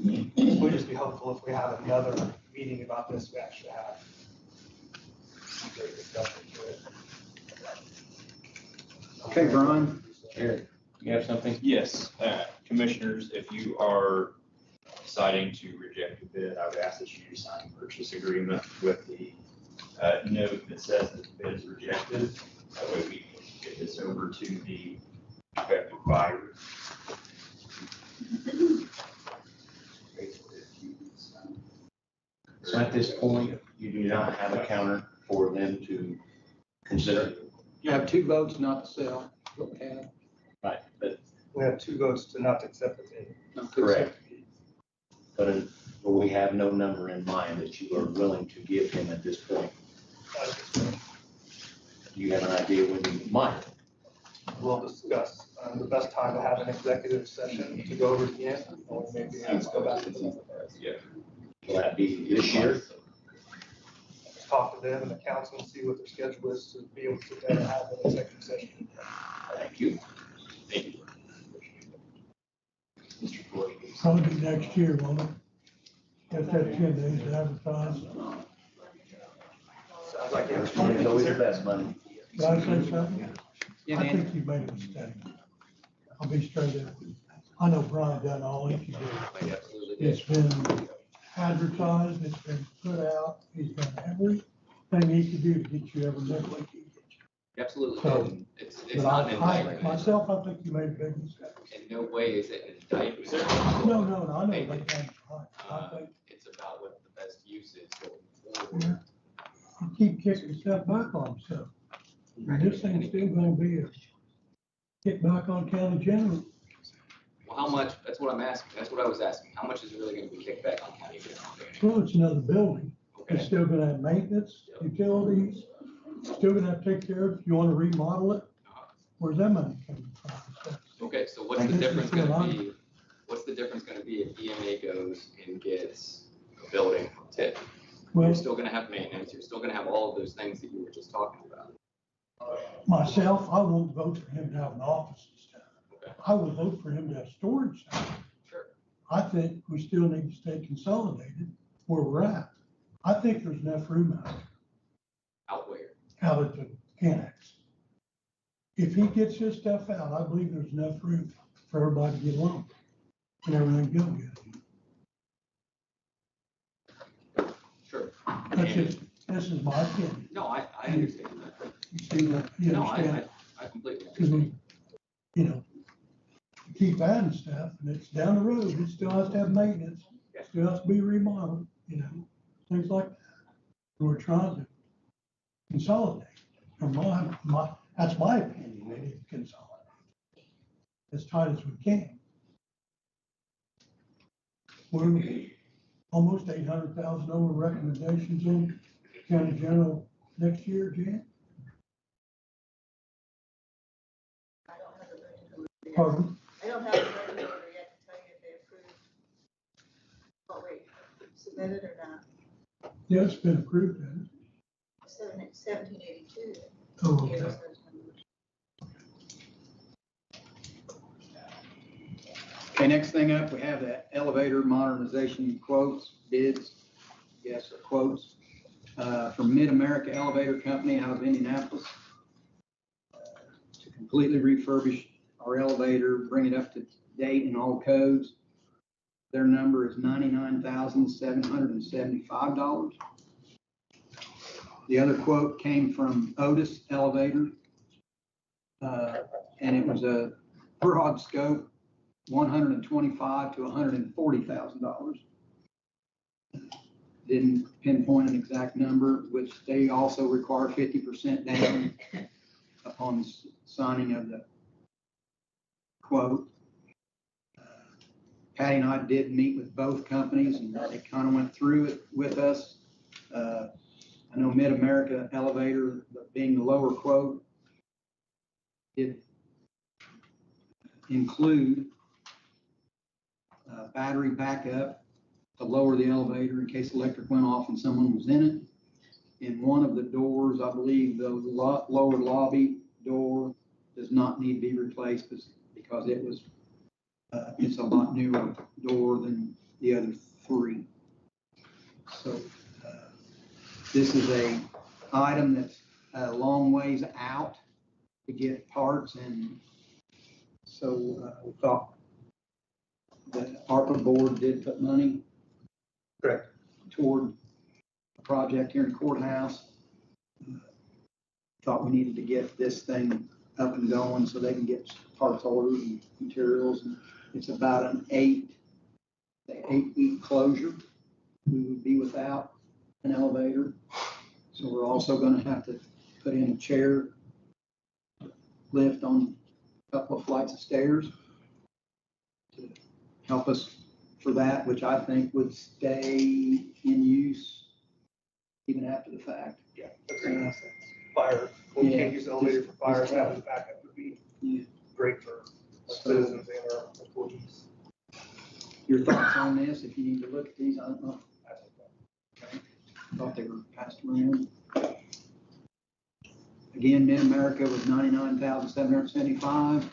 It would just be helpful if we have another meeting about this, we actually have some great discussion to it. Okay, Brian. Eric, you have something? Yes, commissioners, if you are deciding to reject the bid, I would ask that you sign a purchase agreement with the note that says that the bid is rejected. That way we can get this over to the respective buyer. So at this point, you do not have a counter for them to consider? You have 2 votes not to sell. Okay. Right, but We have 2 votes to not accept the bid. Not to correct. But we have no number in mind that you are willing to give him at this point. Do you have an idea when you might? We'll discuss the best time to have an executive session to go over the end, or maybe let's go back to the. Yeah. Will that be this year? Let's talk to them and the council and see what their schedule is to be able to sit there and have an executive session. Thank you. Thank you. Mr. Floyd. Probably next year, won't it? If that 10 days to advertise. Sounds like it's. It's always the best money. Did I say something? Yeah, I man. think you made a mistake. I'll be straight up. I know Brian done all he can do. I absolutely did. It's been advertised, it's been put out, he's done everything he could do to get you every nickel he can get you. Absolutely. So, And it's But not an I, indictment. myself, I think you made a big mistake. In no way is it an indictment. No, I know they done it right. I think It's about what the best use is going forward. you keep kicking stuff back on himself. And this thing's still gonna be a kick back on county general. Well, how much, that's what I'm asking, that's what I was asking, how much is it really gonna be kicked back on county general? Well, it's another building. It's Okay, still gonna have maintenance, utilities, still gonna have to take care of, if you wanna remodel it, where's that money coming from? okay, so what's the This is difference going gonna on. be, what's the difference gonna be if EMA goes and gets a building from TIP? Well, You're still gonna have maintenance, you're still gonna have all of those things that you were just talking about. myself, I won't vote for him to have an office and stuff. Okay. I will vote for him to have storage stuff. Sure. I think we still need to stay consolidated where we're at. I think there's enough room Out where? out at the annex. If he gets his stuff out, I believe there's enough room for everybody to get along and everything go good. Sure. That's just, this is my opinion. No, I understand that. You see what, you No, understand? I completely Because understand. we, you know, keep adding stuff and it's down the road, it still has to have maintenance, still has to be remodeled, you know, things like that. And we're trying to consolidate. From that's my opinion, we need to consolidate as tight as we can. We're almost 800,000 over recommendations in county general next year, Jan. I don't have a budget. Pardon? I don't have a budget order yet to tell you if they approve what we submitted or not. Yeah, it's been approved, hasn't it? 1782. Oh, Gave okay. us those numbers. Okay, next thing up, we have the elevator modernization quotes, bids, yes, or quotes, from Mid-America Elevator Company out of Indianapolis. To completely refurbish our elevator, bring it up to date in all codes. Their number is $99,775. The other quote came from Otis Elevator. And it was a broad scope, $125,000 to $140,000. Didn't pinpoint an exact number, which they also require 50% down upon signing of the quote. Patty and I did meet with both companies and they kind of went through it with us. I know Mid-America Elevator, being the lower quote, did include battery backup to lower the elevator in case electric went off and someone was in it. In one of the doors, I believe the lower lobby door does not need to be replaced because it was, it's a lot newer door than the other three. So this is a item that's a long ways out to get parts, and so we thought the ARPA board did put money Correct. toward a project here in the courthouse. Thought we needed to get this thing up and going so they can get parts ordered and materials. And it's about an 8-week closure. We would be without an elevator. So we're also going to have to put in a chair lift on a couple of flights of stairs to help us for that, which I think would stay in use even after the fact. Yeah, agreed. Fire, we Yeah, can't use the elevator for fire, just- so having backup would be great for our citizens and our employees. Your thoughts on this, if you need to look at these, I don't know. Okay. Thought they were passed around. Again, Mid-America was $99,775.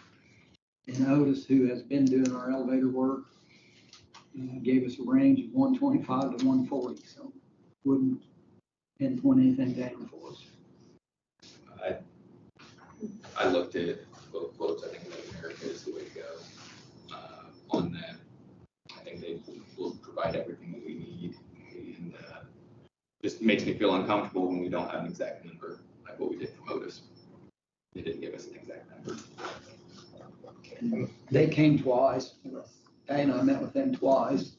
And Otis, who has been doing our elevator work, gave us a range of 125 to 140, so wouldn't pinpoint anything down for us. I looked at both quotes. I think Mid-America is the way to go on that. I think they will provide everything that we need, and just makes me feel uncomfortable when we don't have an exact number like what we did for Otis. They didn't give us an exact number. They came twice. Patty and I met with them twice.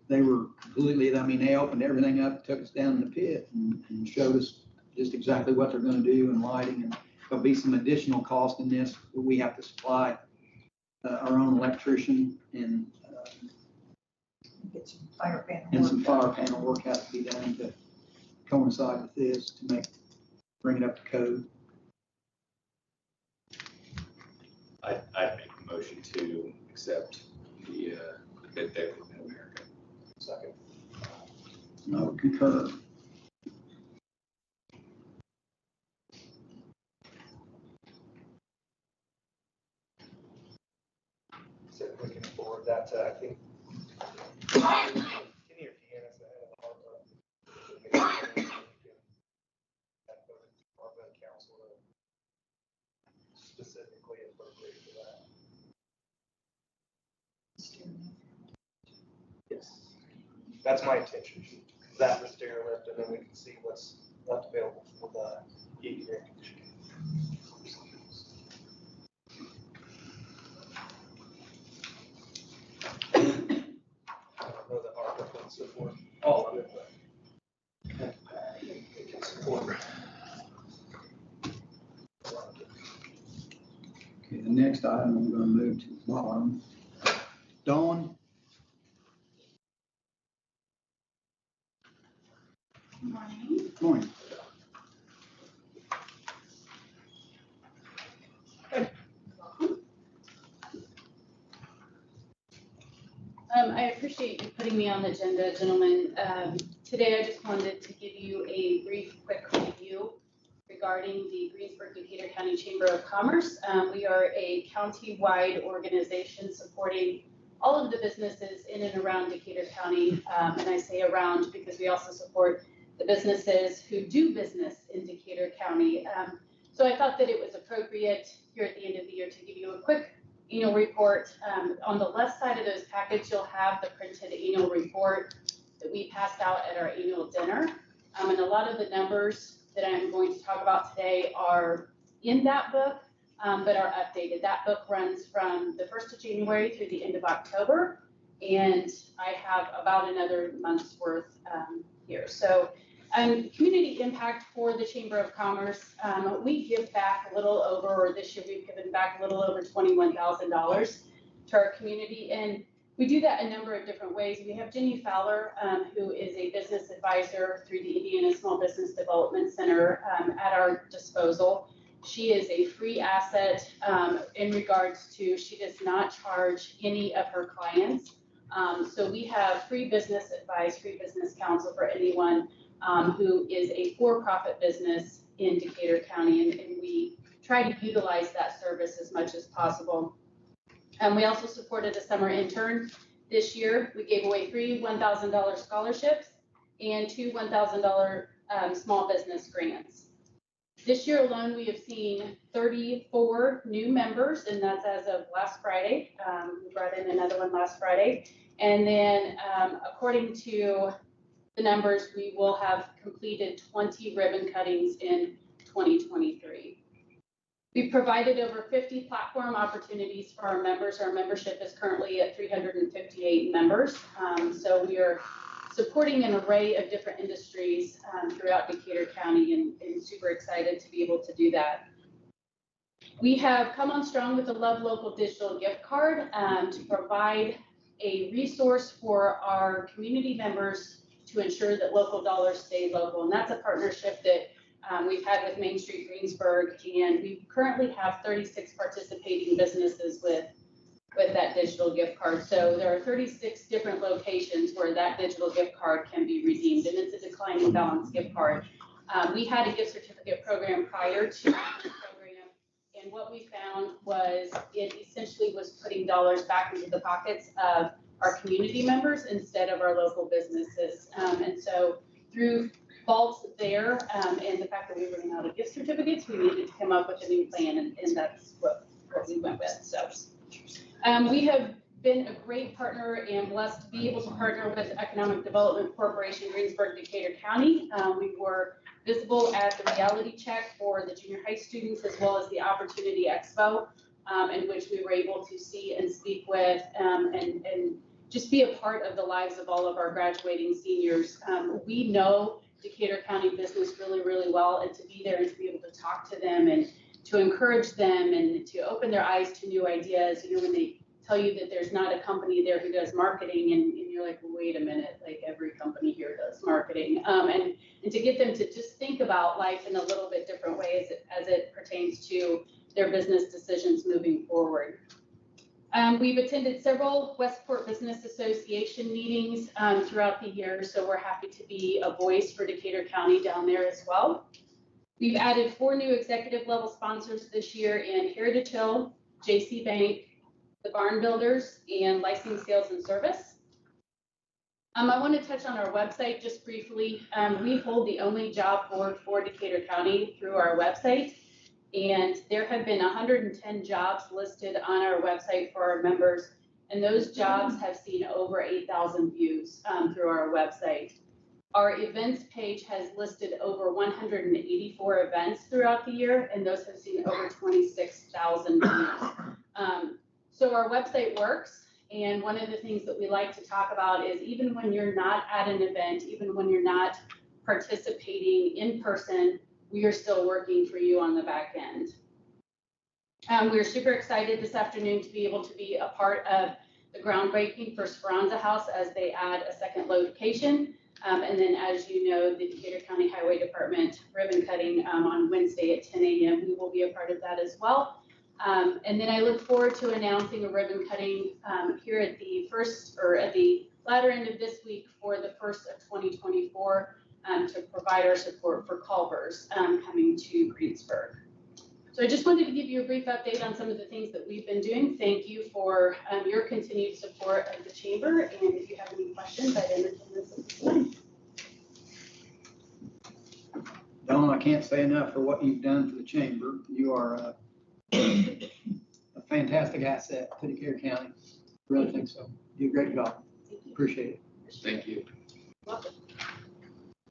They were completely, I mean, they opened everything up, took us down in the pit and showed us just exactly what they're going to do and lighting. And there'll be some additional cost in this. We have to supply our own electrician and Get some fire panel. and some work fire done. panel work has to be done to coincide with this to bring it up to code. I'd make a motion to accept the bid there from Mid-America. Second. I would concur. So we can forward that to, I think, Kenny or Deanna, the head of the ARPA. ARPA council to specifically appropriate for that. Yes. That's my intention, that the stair lift, and then we can see what's left available for the heat and air conditioning. I don't know that ARPA can support all of it, but it can support. Okay, the next item I'm going to move to the bottom. Dawn? Morning. Morning. I appreciate you putting me on the agenda, gentlemen. Today I just wanted to give you a brief, quick review regarding the Greensburg-Decatur County Chamber of Commerce. We are a county-wide organization supporting all of the businesses in and around Decatur County. And I say around because we also support the businesses who do business in Decatur County. So I thought that it was appropriate here at the end of the year to give you a quick annual report. On the left side of those packets, you'll have the printed annual report that we passed out at our annual dinner. And a lot of the numbers that I'm going to talk about today are in that book, but are updated. That book runs from the 1st of January through the end of October. And I have about another month's worth here. So community impact for the Chamber of Commerce. We give back a little over, or this year we've given back a little over $21,000 to our community. And We do that a number of different ways. We have Jenny Fowler, who is a business advisor through the Indiana Small Business Development Center at our disposal. She is a free asset in regards to, she does not charge any of her clients. So we have free business advice, free business counsel for anyone who is a for-profit business in Decatur County, and we try to utilize that service as much as possible. We also supported a summer intern this year. We gave away 3 $1,000 scholarships and 2 $1,000 small business grants. This year alone, we have seen 34 new members, and that's as of last Friday. We brought in another one last Friday. And then according to the numbers, we will have completed 20 ribbon cuttings in 2023. We've provided over 50 platform opportunities for our members. Our membership is currently at 358 members. So we are supporting an array of different industries throughout Decatur County, and super excited to be able to do that. We have come on strong with the Love Local digital gift card to provide a resource for our community members to ensure that local dollars stay local. And that's a partnership that we've had with Main Street Greensburg, and we currently have 36 participating businesses with that digital gift card. So there are 36 different locations where that digital gift card can be redeemed, and it's a declining balance gift card. We had a gift certificate program prior to this program, and what we found was it essentially was putting dollars back into the pockets of our community members instead of our local businesses. And so through faults there and the fact that we were running out of gift certificates, we needed to come up with a new plan, and that's what we went with. So we have been a great partner and blessed to be able to partner with Economic Development Corporation, Greensburg, Decatur County. We were visible at the reality check for the junior high students, as well as the Opportunity Expo, in which we were able to see and speak with and just be a part of the lives of all of our graduating seniors. We know Decatur County business really, really well, and to be there and to be able to talk to them and to encourage them and to open their eyes to new ideas. You know, when they tell you that there's not a company there who does marketing, and you're like, well, wait a minute, like every company here does marketing. And to get them to just think about life in a little bit different way as it pertains to their business decisions moving forward. We've attended several Westport Business Association meetings throughout the year, so we're happy to be a voice for Decatur County down there as well. We've added 4 new executive level sponsors this year in Heritage Hill, JC Bank, the Barn Builders, and Licensing Sales and Service. I want to touch on our website just briefly. We hold the only job board for Decatur County through our website, and there have been 110 jobs listed on our website for our members, and those jobs have seen over 8,000 views through our website. Our events page has listed over 184 events throughout the year, and those have seen over 26,000 views. So our website works, and one of the things that we like to talk about is even when you're not at an event, even when you're not participating in person, we are still working for you on the back end. We're super excited this afternoon to be able to be a part of the groundbreaking for Speranza House as they add a second location. And then, as you know, the Decatur County Highway Department ribbon cutting on Wednesday at 10 a.m. We will be a part of that as well. And then I look forward to announcing a ribbon cutting here at the latter end of this week for the first of 2024 to provide our support for Culver's coming to Greensburg. So I just wanted to give you a brief update on some of the things that we've been doing. Thank you for your continued support of the chamber, and if you have any questions, I'd entertain this at this time. Dawn, I can't say enough for what you've done for the chamber. You are a fantastic asset to Decatur County. Really think so. You do a great job. Appreciate it. Thank you. Welcome.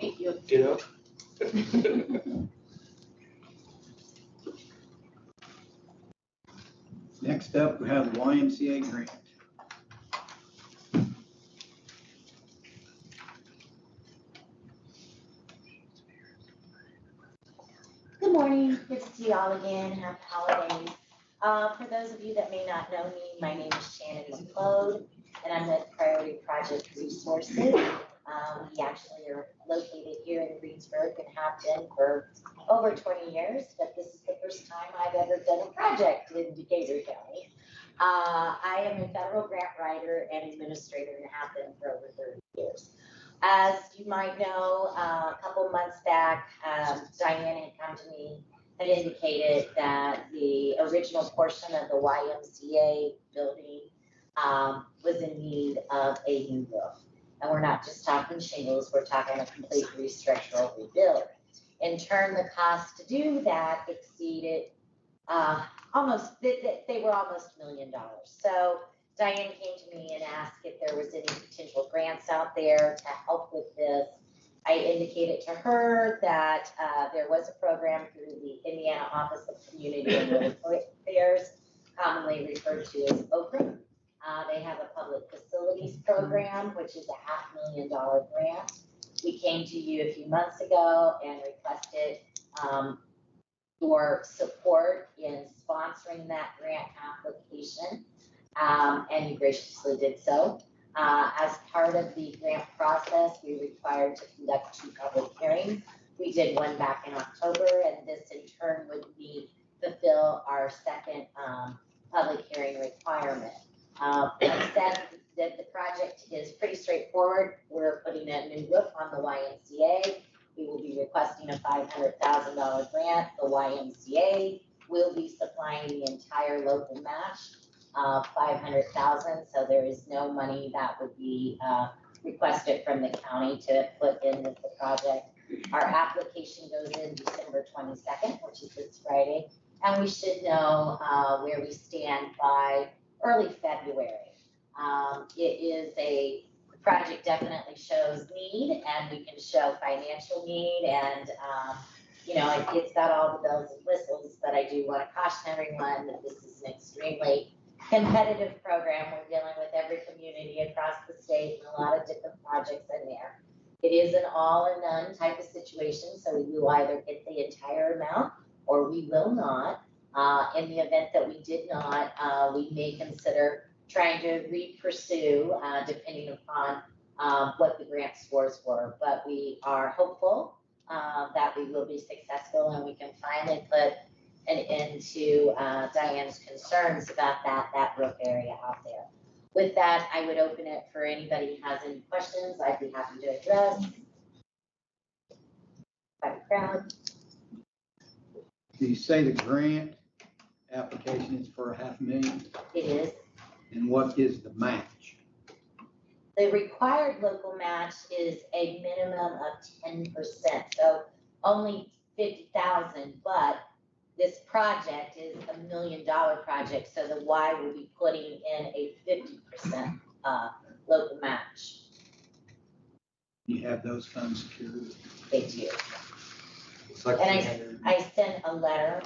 Thank you. You know? Next up, we have the YMCA grant. Good morning, good to see y'all again. Happy holidays. For those of you that may not know me, my name is Shannon McLeod. and I'm with Priority Project Resources. We actually are located here in Greensburg and have been for over 20 years, but this is the first time I've ever done a project in Decatur County. I am a federal grant writer and administrator and have been for over 30 years. As you might know, a couple months back, Diane had come to me and indicated that the original portion of the YMCA building was in need of a new roof. And we're not just talking shingles, we're talking a complete restructural rebuild. In turn, the cost to do that exceeded they were almost $1 million. So Diane came to me and asked if there was any potential grants out there to help with this. I indicated to her that there was a program through the Indiana Office of Community and Military Affairs, commonly referred to as OCRA. They have a public facilities program, which is a $500,000 grant. We came to you a few months ago and requested your support in sponsoring that grant application, and you graciously did so. As part of the grant process, we were required to conduct 2 public hearings. We did one back in October, and this in turn would fulfill our second public hearing requirement. Like I said, the project is pretty straightforward. We're putting a new roof on the YMCA. We will be requesting a $500,000 grant. The YMCA will be supplying the entire local match of $500,000. So there is no money that would be requested from the county to put in with the project. Our application goes in December 22nd, which is this Friday, and we should know where we stand by early February. The project definitely shows need, and we can show financial need, and it's got all the bells and whistles, but I do want to caution everyone that this is an extremely competitive program. We're dealing with every community across the state and a lot of different projects in there. It is an all or none type of situation, so we will either get the entire amount or we will not. In the event that we did not, we may consider trying to re-pursue, depending upon what the grant scores were. But we are hopeful that we will be successful and we can finally put an end to Diane's concerns about that roof area out there. With that, I would open it for anybody who has any questions. I'd be happy to address. By the crowd. You say the grant application is for $500,000? It is. And what is the match? The required local match is a minimum of 10%, so only 50,000, but this project is $1 million project, so the Y will be putting in a 50% local match. You have those funds secured? They do. Like and I sent a letter.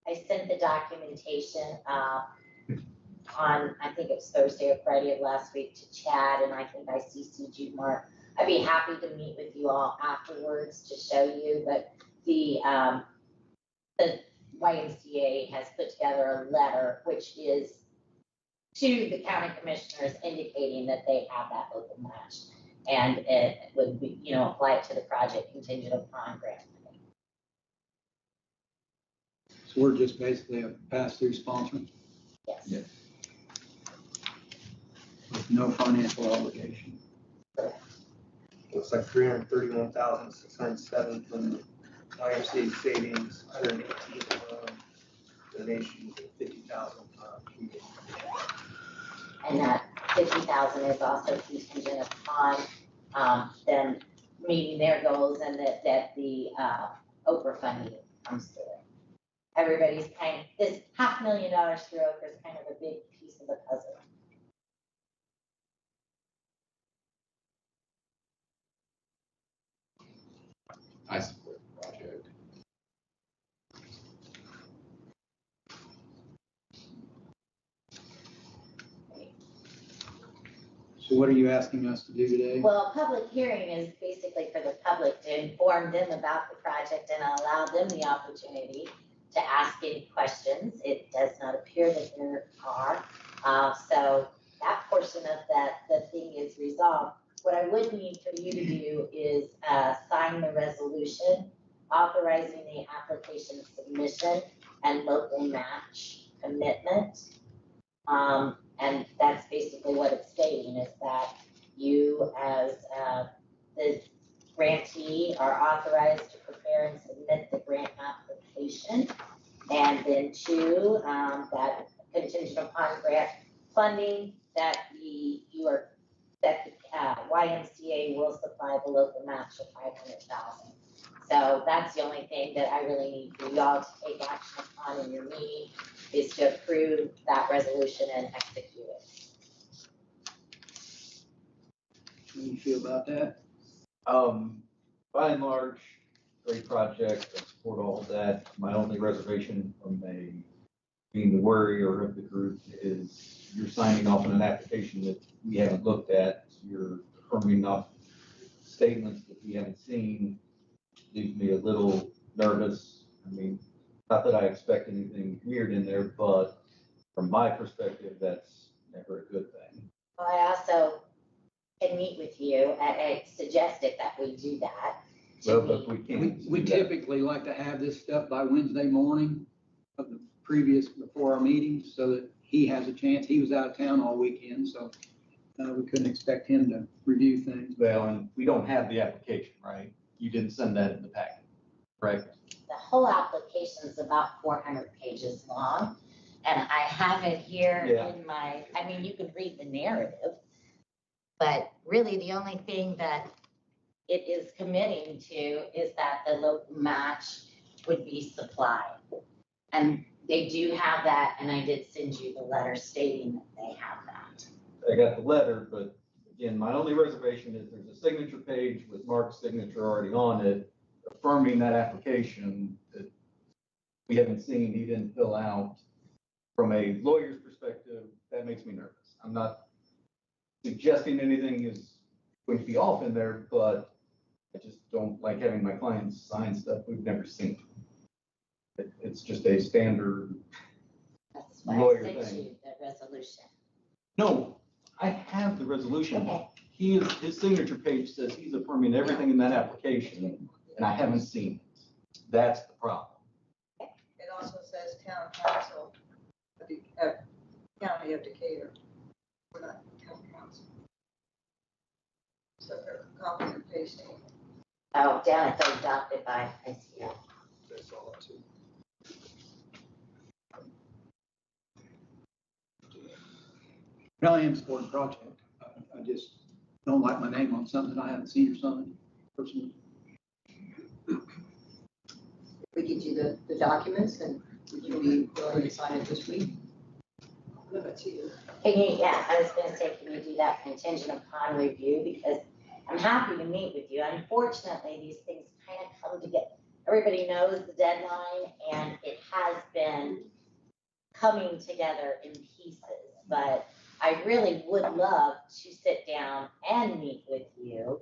I sent the documentation on, I think it was Thursday or Friday of last week to Chad, and I think I CC'd you, Mark. I'd be happy to meet with you all afterwards to show you, but the YMCA has put together a letter which is to the county commissioners indicating that they have that local match, and it would be, apply it to the project contingent upon grant funding. So we're just basically a pass-through sponsor? Yes. With no financial obligation. Looks like 331,607 from the IMC savings, 118 donations, and 50,000 community. And that 50,000 is also contingent upon them meeting their goals, and that the Oprah funding comes through. Everybody's this $500,000 through Oprah is kind of a big piece of the puzzle. I support the project. So what are you asking us to do today? Well, a public hearing is basically for the public to inform them about the project and allow them the opportunity to ask any questions. It does not appear that there are. So that portion of the thing is resolved. What I would need for you to do is, sign the resolution authorizing the application submission and local match commitment. And that's basically what it's stating, is that you as, the grantee are authorized to prepare and submit the grant application. And then two, that contingent upon grant funding, that that the YMCA will supply the local match of $500,000. So that's the only thing that I really need for y'all to take action upon in your meeting, is to approve that resolution and execute it. How do you feel about that? By and large, great project, I support all of that. My only reservation from being the worrier of the group is you're signing off on an application that we haven't looked at. You're affirming up statements that we haven't seen. Leaves me a little nervous. I mean, not that I expect anything weird in there, but from my perspective, that's never a good thing. Well, I also can meet with you. I suggested that we do that. Well, but we can't. We typically like to have this stuff by Wednesday morning of the before our meetings, so that he has a chance. He was out of town all weekend, so we couldn't expect him to review things. Well, and we don't have the application, right? You didn't send that in the packet, right? The whole application is about 400 pages long, and I have it here in my, I mean, you can read the narrative, but really the only thing that it is committing to is that the local match would be supplied. And they do have that, and I did send you the letter stating that they have that. I got the letter, but again, my only reservation is there's a signature page with Mark's signature already on it, affirming that application that we haven't seen, he didn't fill out. From a lawyer's perspective, that makes me nervous. I'm not suggesting anything is going to be off in there, but I just don't like having my clients sign stuff we've never seen. It's just a standard That's why lawyer I sent thing. you the resolution. No, I have the resolution. Okay. His signature page says he's affirming everything in that application, and I haven't seen it. That's the problem. It also says town council of the county of Decatur. We're not town council. So they're copying and pasting. Oh, down at the adopted by, I see it. That's all that too. Well, I am supporting the project. I just don't like my name on something I haven't seen or something personally. We get you the documents, and would you be willing to sign it this week? I'll give it to you. Can you, yeah, I was gonna say, can you do that contingent upon review? Because I'm happy to meet with you. Unfortunately, these things kind of come together. Everybody knows the deadline, and it has been coming together in pieces, but I really would love to sit down and meet with you.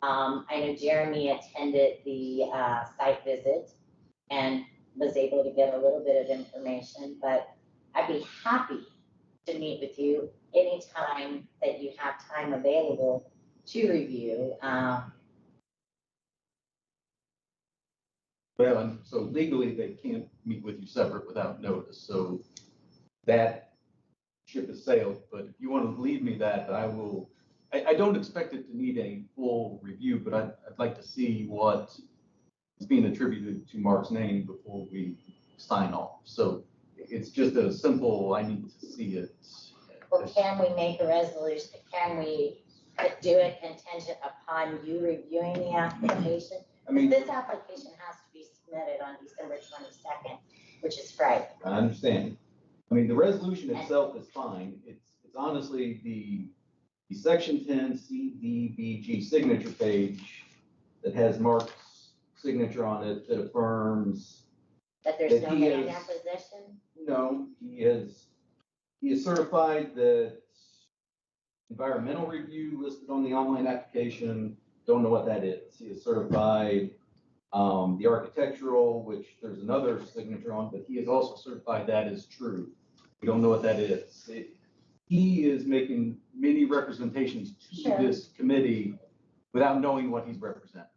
I know Jeremy attended the site visit and was able to get a little bit of information, but I'd be happy to meet with you anytime that you have time available to review. Well, and so legally, they can't meet with you separate without notice, so that ship has sailed, but if you want to leave me that, I will, I don't expect it to need a full review, but I'd like to see what is being attributed to Mark's name before we sign off. So it's just a simple, I need to see it. Well, can we make a resolution? Can we do it contingent upon you reviewing the application? I mean, this application has to be submitted on December 22nd, which is Friday. I understand. I mean, the resolution itself is fine. It's honestly the section 10 CDBG signature page that has Mark's signature on it that affirms that there's no he man is, position. No, he is certified that environmental review listed on the online application. Don't know what that is. He is certified the architectural, which there's another signature on, but he is also certified that is true. We don't know what that is. he is making many representations to Sure. this committee without knowing what he's representing.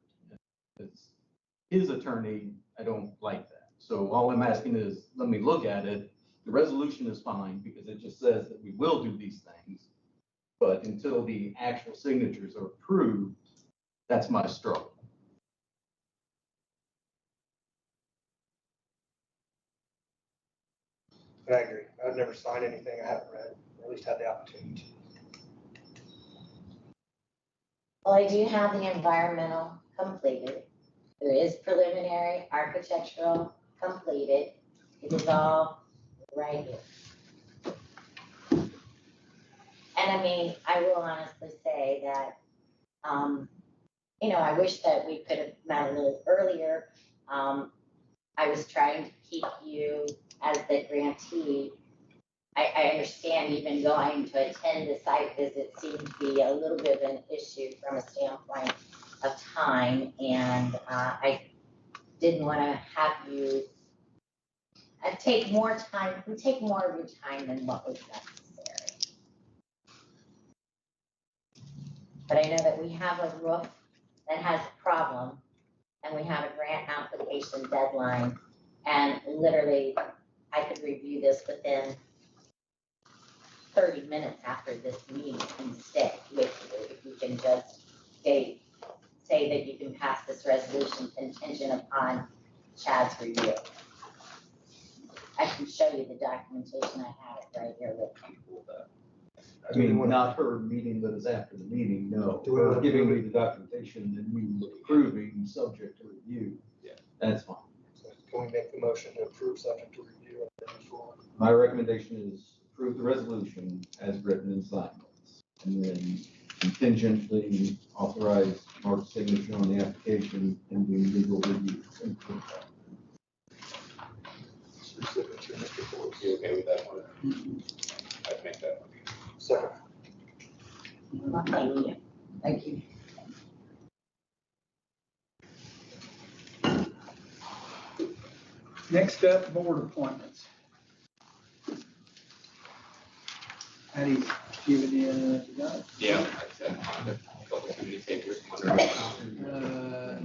As his attorney, I don't like that. So all I'm asking is, let me look at it. The resolution is fine because it just says that we will do these things. But until the actual signatures are approved, that's my struggle. I agree. I've never signed anything I haven't read, or at least had the opportunity to. Well, I do have the environmental completed. There is preliminary architectural completed. It is all right here. And I mean, I will honestly say that, you know, I wish that we could have met a little earlier. I was trying to keep you as the grantee. I understand even going to attend the site visit seemed to be a little bit of an issue from a standpoint of time. And I didn't want to have you take more time, take more of your time than what was necessary. But I know that we have a roof that has a problem, and we have a grant application deadline, and literally I could review this within 30 minutes after this meeting and stay with you if you can just say that you can pass this resolution contingent upon Chad's review. I can show you the documentation. I have it right here with me. I mean, not her meeting that is after the meeting, no. Do we Her want to giving do me the documentation and you approving, subject to review. Yeah. That's fine. So can we make the motion to approve subject to review and then move forward? My recommendation is approve the resolution as written and signed. And then contingently authorize Mark's signature on the application and the legal review. You okay with that one? I'd make that one. Second. Thank you. Thank you. Next up, board appointments. Patty's given you to go. Yeah, like I said, a couple of committee papers.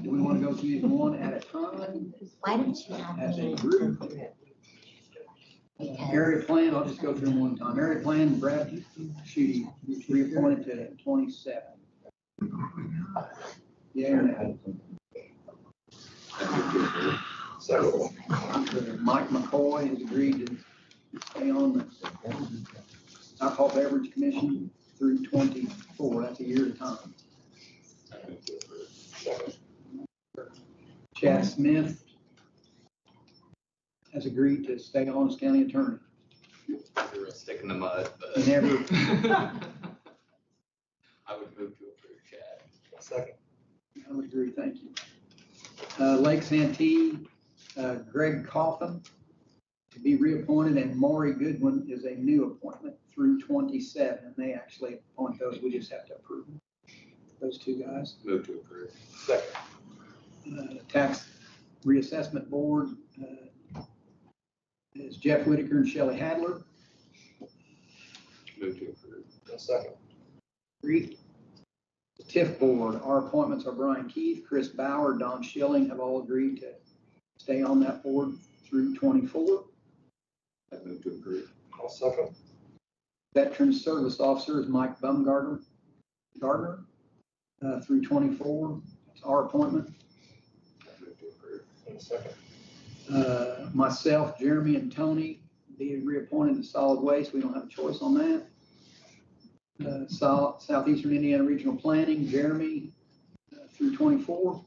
Do we want to go through these one at a time? Why don't you have As a me? group? Because Area plan, I'll just go through them one time. Area plan, Brad Shooty, reappointed to 27. Yeah, or no? So, Mike McCoy has agreed to stay on the Alcohol Beverage Commission through 24. That's a year at a time. Chad Smith has agreed to stay on as county attorney. You're a stick in the mud, but. Never. I would move to approve Chad. second. I would agree, thank you. Lake Santee, Greg Coffin to be reappointed, and Maury Goodwin is a new appointment through 27. And they actually appoint those, we just have to approve them. Those two guys. Move to approve. Second. Tax Reassessment Board is Jeff Whitaker and Shelley Hadler. Move to approve. Second. Agreed. The TIF Board, our appointments are Brian Keith, Chris Bauer, Don Schilling have all agreed to stay on that board through 24. I move to approve. I'll second. Veteran Service Officer is Mike Gardner through 24. It's our appointment. I move to approve. Second. Myself, Jeremy, and Tony be reappointed to Solid Waste. We don't have a choice on that. Southeastern Indiana Regional Planning, Jeremy through 24.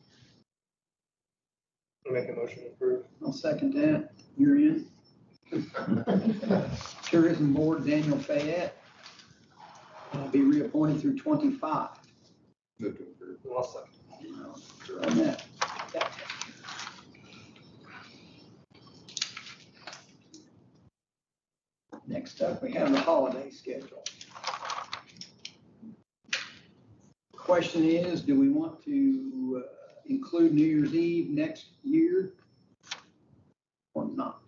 Make a motion to approve. I'll second that. You're in. Tourism Board, Daniel Fayette be reappointed through 25. Move to approve. I'll second. On that. Next up, we have the holiday schedule. Question is, do we want to include New Year's Eve next year or not?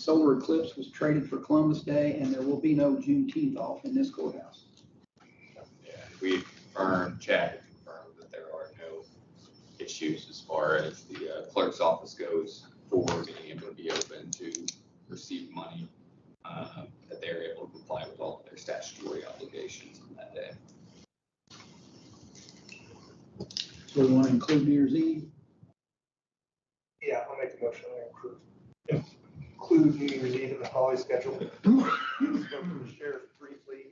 solar eclipse was traded for Columbus Day, and there will be no Juneteenth off in this courthouse. Yeah, we confirmed, Chad had confirmed that there are no issues as far as the clerk's office goes for being able to be open to receive money, that they're able to comply with all of their statutory obligations on that day. So we want to include New Year's Eve. Yeah, I'll make a motion to include New Year's Eve in the holiday schedule. Spoke to the sheriff briefly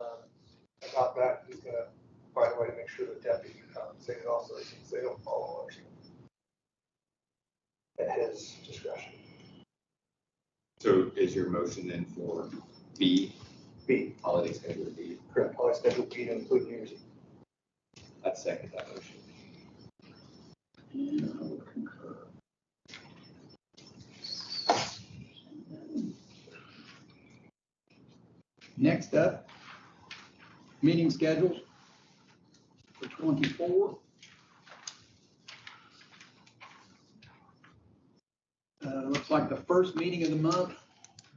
about that. He's gonna find a way to make sure the deputies are compensated also, since they don't follow ours at his discretion. So is your motion then for B? B. Holiday schedule B? Correct, holiday schedule B to include New Year's Eve. I'd second that motion. Next up, meeting schedules for 24. Looks like the first meeting of the month,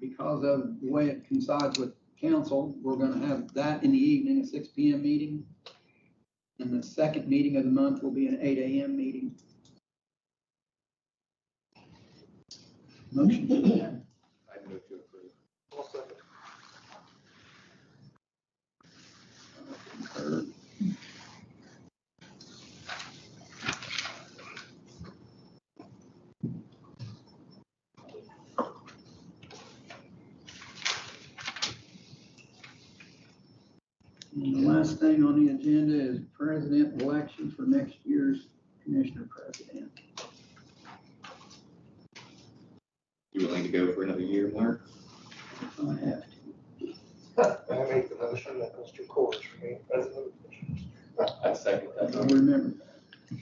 because of the way it coincides with council, we're going to have that in the evening, a 6 p.m. meeting. And the second meeting of the month will be an 8 a.m. meeting. Motion. I move to approve. I'll second. And the last thing on the agenda is president election for next year's commissioner president. You willing to go for another year, Mark? I have to. I make the motion that Mr. Coors remain president of the commissioners. I second that. I'll remember that.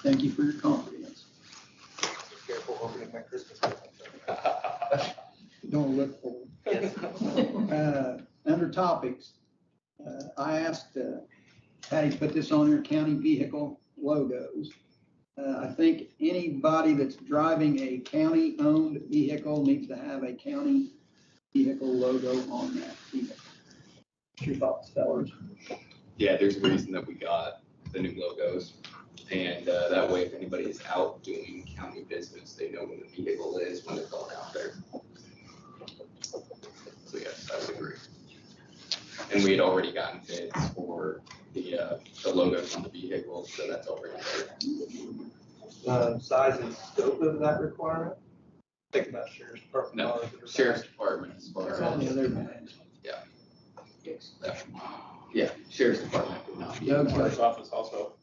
Thank you for your confidence. Be careful opening my Christmas present. Don't look for it. Under topics, I asked Patty to put this on her county vehicle logos. I think anybody that's driving a county-owned vehicle needs to have a county vehicle logo on that vehicle. What's your thoughts, fellas? Yeah, there's a reason that we got the new logos. And that way, if anybody is out doing county business, they know where the vehicle is when they're going out there. So yes, I would agree. And we had already gotten bids for the logos on the vehicles, so that's already there. Size and scope of that requirement? Think about sheriff's department. No, sheriff's department as far It's on the as, other end. yeah, sheriff's department would not be. Doug's Coroner's office also.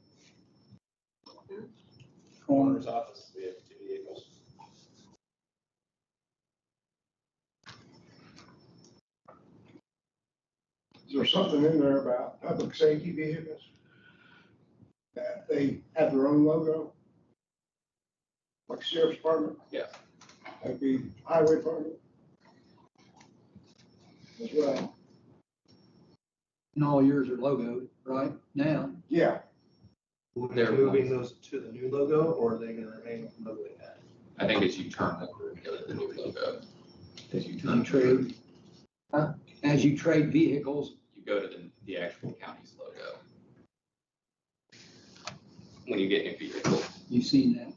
Coroner's office, we have 2 vehicles. Is there something in there about public safety vehicles? That they have their own logo? Like sheriff's department? Yeah. That'd be highway department? As well. And all yours are logoed, right, now? Yeah. They're moving those to the new logo, or are they gonna remain with the logo they had? I think as you turn over and go to the new logo, As you trade, as you trade vehicles, you go to the actual county's logo. When you get new vehicles. you've seen that.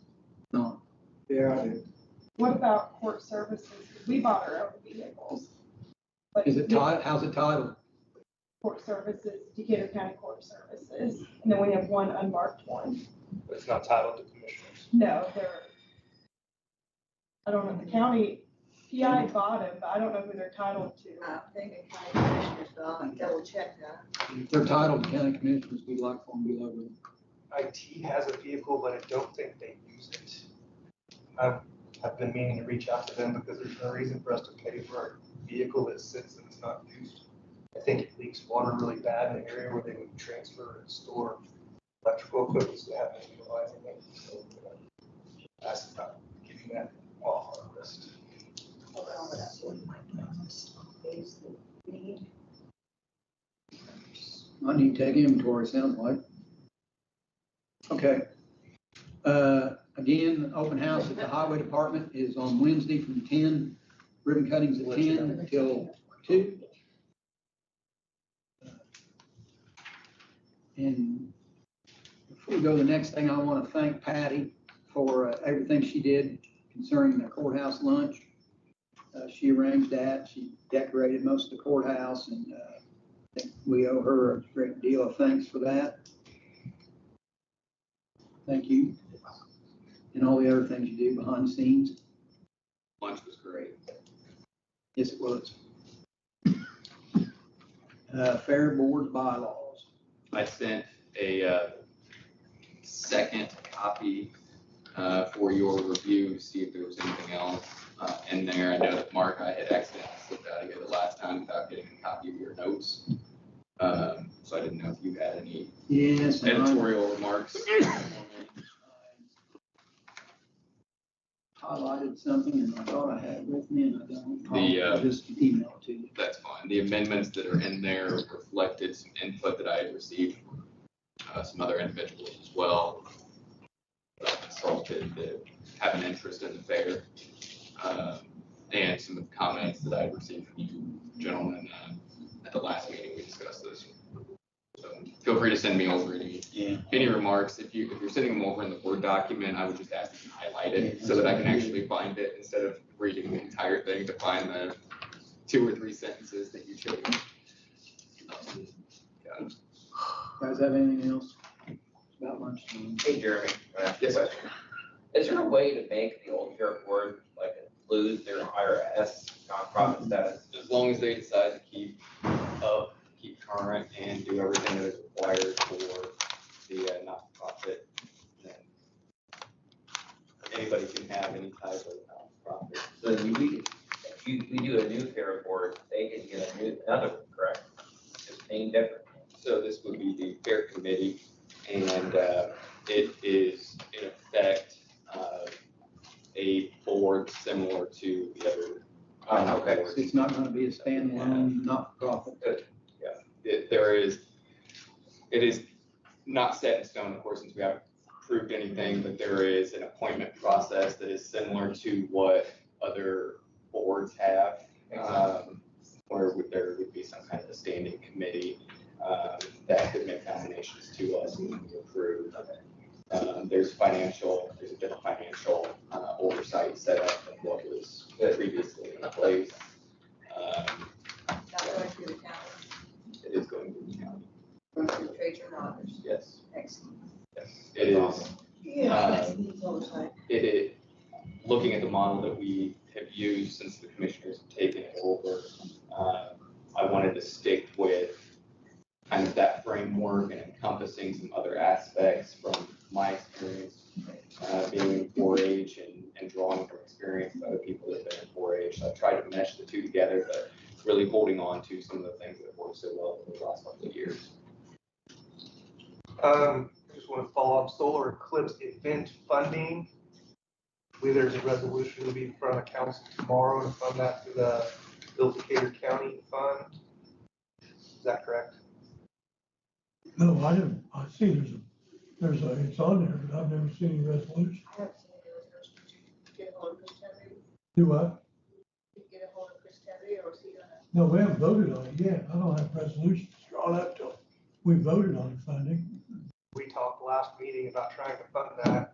No. Yeah, I did. What about court services? 'Cause we bought our own vehicles. But Is it titled, how's it titled? Court services, Decatur County Court Services, and then we have one unmarked one. But it's not titled to commissioners. No, I don't know, the county, PI bought them, but I don't know who they're titled to. I think the county commissioners, but I'll double check that. If they're titled to county commissioners, we'd like for them to be logoed. IT has a vehicle, but I don't think they use it. I've been meaning to reach out to them because there's no reason for us to pay for a vehicle that sits and it's not used. I think it leaks water really bad in the area where they would transfer and store electrical equipment, so they have to utilize it. So that's about getting that off our list. Hold on, that's one of my plans. Is the need. I need to take inventory, sounds like. Okay. Again, open house at the highway department is on Wednesday from 10, ribbon cuttings at 10 until 2. And before we go to the next thing, I want to thank Patty for everything she did concerning the courthouse lunch. She arranged that. She decorated most of the courthouse, and I think we owe her a great deal of thanks for that. Thank you. And all the other things you do behind the scenes. Lunch was great. Yes, it was. Fair board bylaws. I sent a second copy for your review to see if there was anything else in there. I know that Mark, I had accidentally slipped out of here the last time without getting a copy of your notes. So I didn't know if you had any editorial remarks. Highlighted something and I thought I had it with me and I don't. I'll The, just email it to you. That's fine. The amendments that are in there reflected some input that I had received from some other individuals as well. That I consulted that have an interest in the fair. And some of the comments that I had received from you gentlemen at the last meeting we discussed this. So feel free to send me over any remarks. If you're sending them over in the Word document, I would just ask that you highlight it so that I can actually find it instead of reading the entire thing to find the 2 or 3 sentences that you chose. Guys have anything else about lunchtime? Hey, Jeremy. Yes, sir. Is there a way to make the old sheriff board like lose their IRS nonprofit status? As long as they decide to keep current and do everything that is required for the not-for-profit, then anybody can have any type of not-for-profit. So if we do a new sheriff board, they can get another one, correct? Just name different. So this would be the fair committee, and it is in effect a board similar to the other. Okay. So it's not gonna be a standalone, not-for-profit. Good. Yeah, it is not set in stone, of course, since we haven't approved anything, but there is an appointment process that is similar to what other boards have. Where there would be some kind of a standing committee that could make nominations to us and we approve. There's a different financial oversight set up than what was previously in place. Not going through the county, It is going to the county. going through treasurer and auditors. Yes, Excellent. yes, it is. Yeah, needs oversight. It is, looking at the model that we have used since the commissioners have taken it over, I wanted to stick with kind of that framework and encompassing some other aspects from my experience being in 4-H and drawing from experience of other people that have been in 4-H. So I tried to mesh the two together, but really holding on to some of the things that have worked so well over the last couple of years. Just want to follow up solar eclipse event funding. I believe there's a resolution to be in front of council tomorrow to fund that through the Decatur County Fund. Is that correct? No, I didn't, I see it's on there, but I've never seen any resolution. I haven't seen any resolution. Did you get a hold of Chris Terry? Do what? Did you get a hold of Chris Terry or is he gonna? No, we haven't voted on it yet. I don't have resolutions drawn up till we voted on the funding. We talked last meeting about trying to fund that.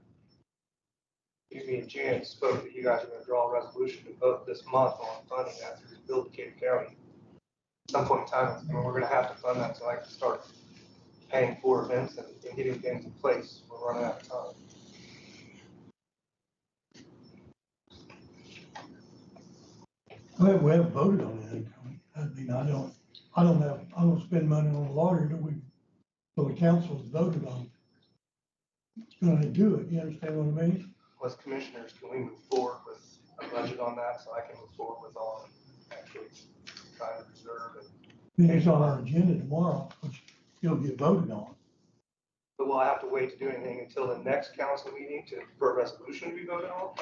You, me, and Jan spoke that you guys are going to draw a resolution to vote this month on funding that through Decatur County. At some point in time, we're going to have to fund that so I can start paying for events and getting things in place. We're running out of time. We haven't voted on it. I mean, I don't spend money on a lawyer till the council has voted on it. It's gonna do it, you understand what I mean? As commissioners, can we move forward with a budget on that so I can move forward with all actually trying to reserve and. It's on our agenda tomorrow, which it'll get voted on. But will I have to wait to do anything until the next council meeting for a resolution to be voted on?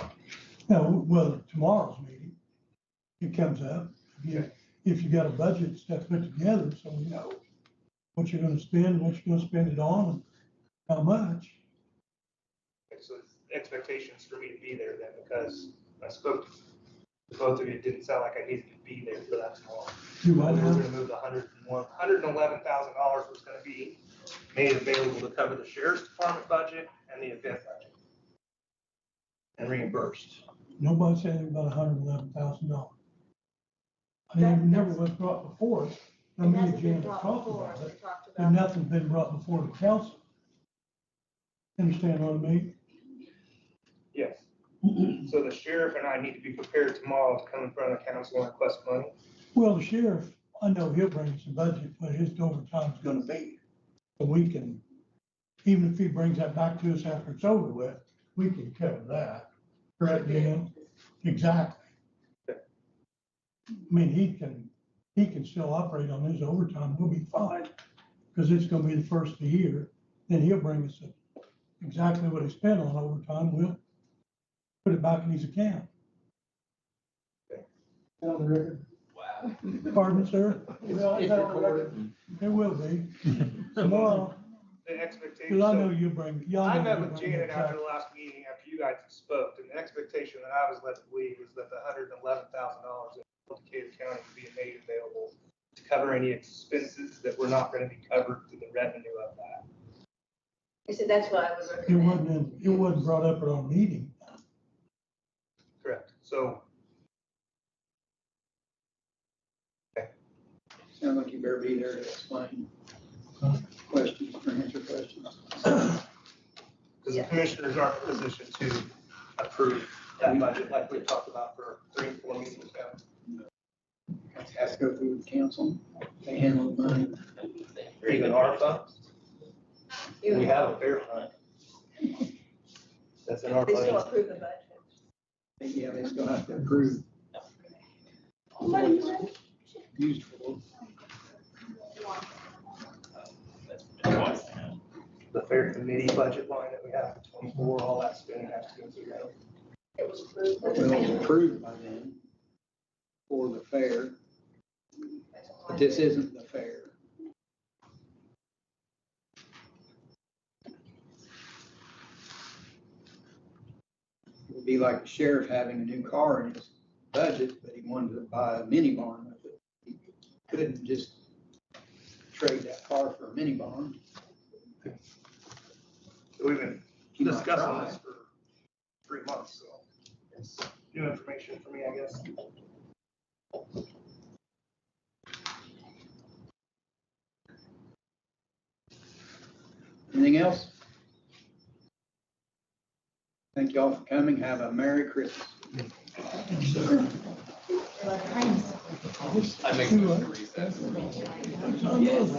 No, well, tomorrow's meeting, it comes up. If you got a budget stuff put together, so we know what you're gonna spend, what you're gonna spend it on, and how much. Okay, so expectations for me to be there then, because I spoke to both of you, it didn't sound like I needed to be there for that tomorrow. You We might were have, gonna move the $111,000 was gonna be made available to cover the sheriff's department budget and the event budget. And reimbursed. nobody said anything about $111,000. I mean, it never was brought before us. I It mean, hasn't been Jan brought talked before, about we it, talked but about. nothing's been brought before the council. Understand what I mean? Yes. So the sheriff and I need to be prepared tomorrow to come in front of the council and request money. Well, the sheriff, I know he'll bring us a budget, but his overtime's gonna be. So we can, even if he brings that back to us after it's over with, we can cover that. Correct, Jan? Exactly. I mean, he can still operate on his overtime, we'll be fine, because it's gonna be the first of the year. Then he'll bring us exactly what he spent on overtime, we'll put it back in his account. On the record. Wow. Pardon, sir? It's recorded. It will be. Tomorrow, The expectation. because I so- know you bring, y'all I know met you with bring Janet after exact- the last meeting, after you guys spoke, and the expectation that I was led to believe was that the $111,000 in Decatur County would be made available to cover any expenses that were not gonna be covered through the revenue of that. I said, that's what I would It recommend. it wasn't brought up at our meeting. Correct. So Sounds like you better be there to explain questions or answer questions. because the commissioners aren't in a position to approve that budget like we talked about for 3 and 4 meetings ago. Has to go through the council, they handle the money. Even our funds. We have a fair fund. That's in our They still budget. approve the budget. Yeah, they still have to approve. Used for. The fair committee budget line that we have for 24, all that spending has to go through that. It was approved. Well, it was approved by them for the fair, but this isn't the fair. It would be like the sheriff having a new car in his budget, but he wanted to buy a mini barn with it. He couldn't just trade that car for a mini barn. So we've been He might discussing try. this for 3 months, so it's new information for me, I guess. Anything else? Thank you all for coming. Have a Merry Christmas. I make a motion to recess. Yes.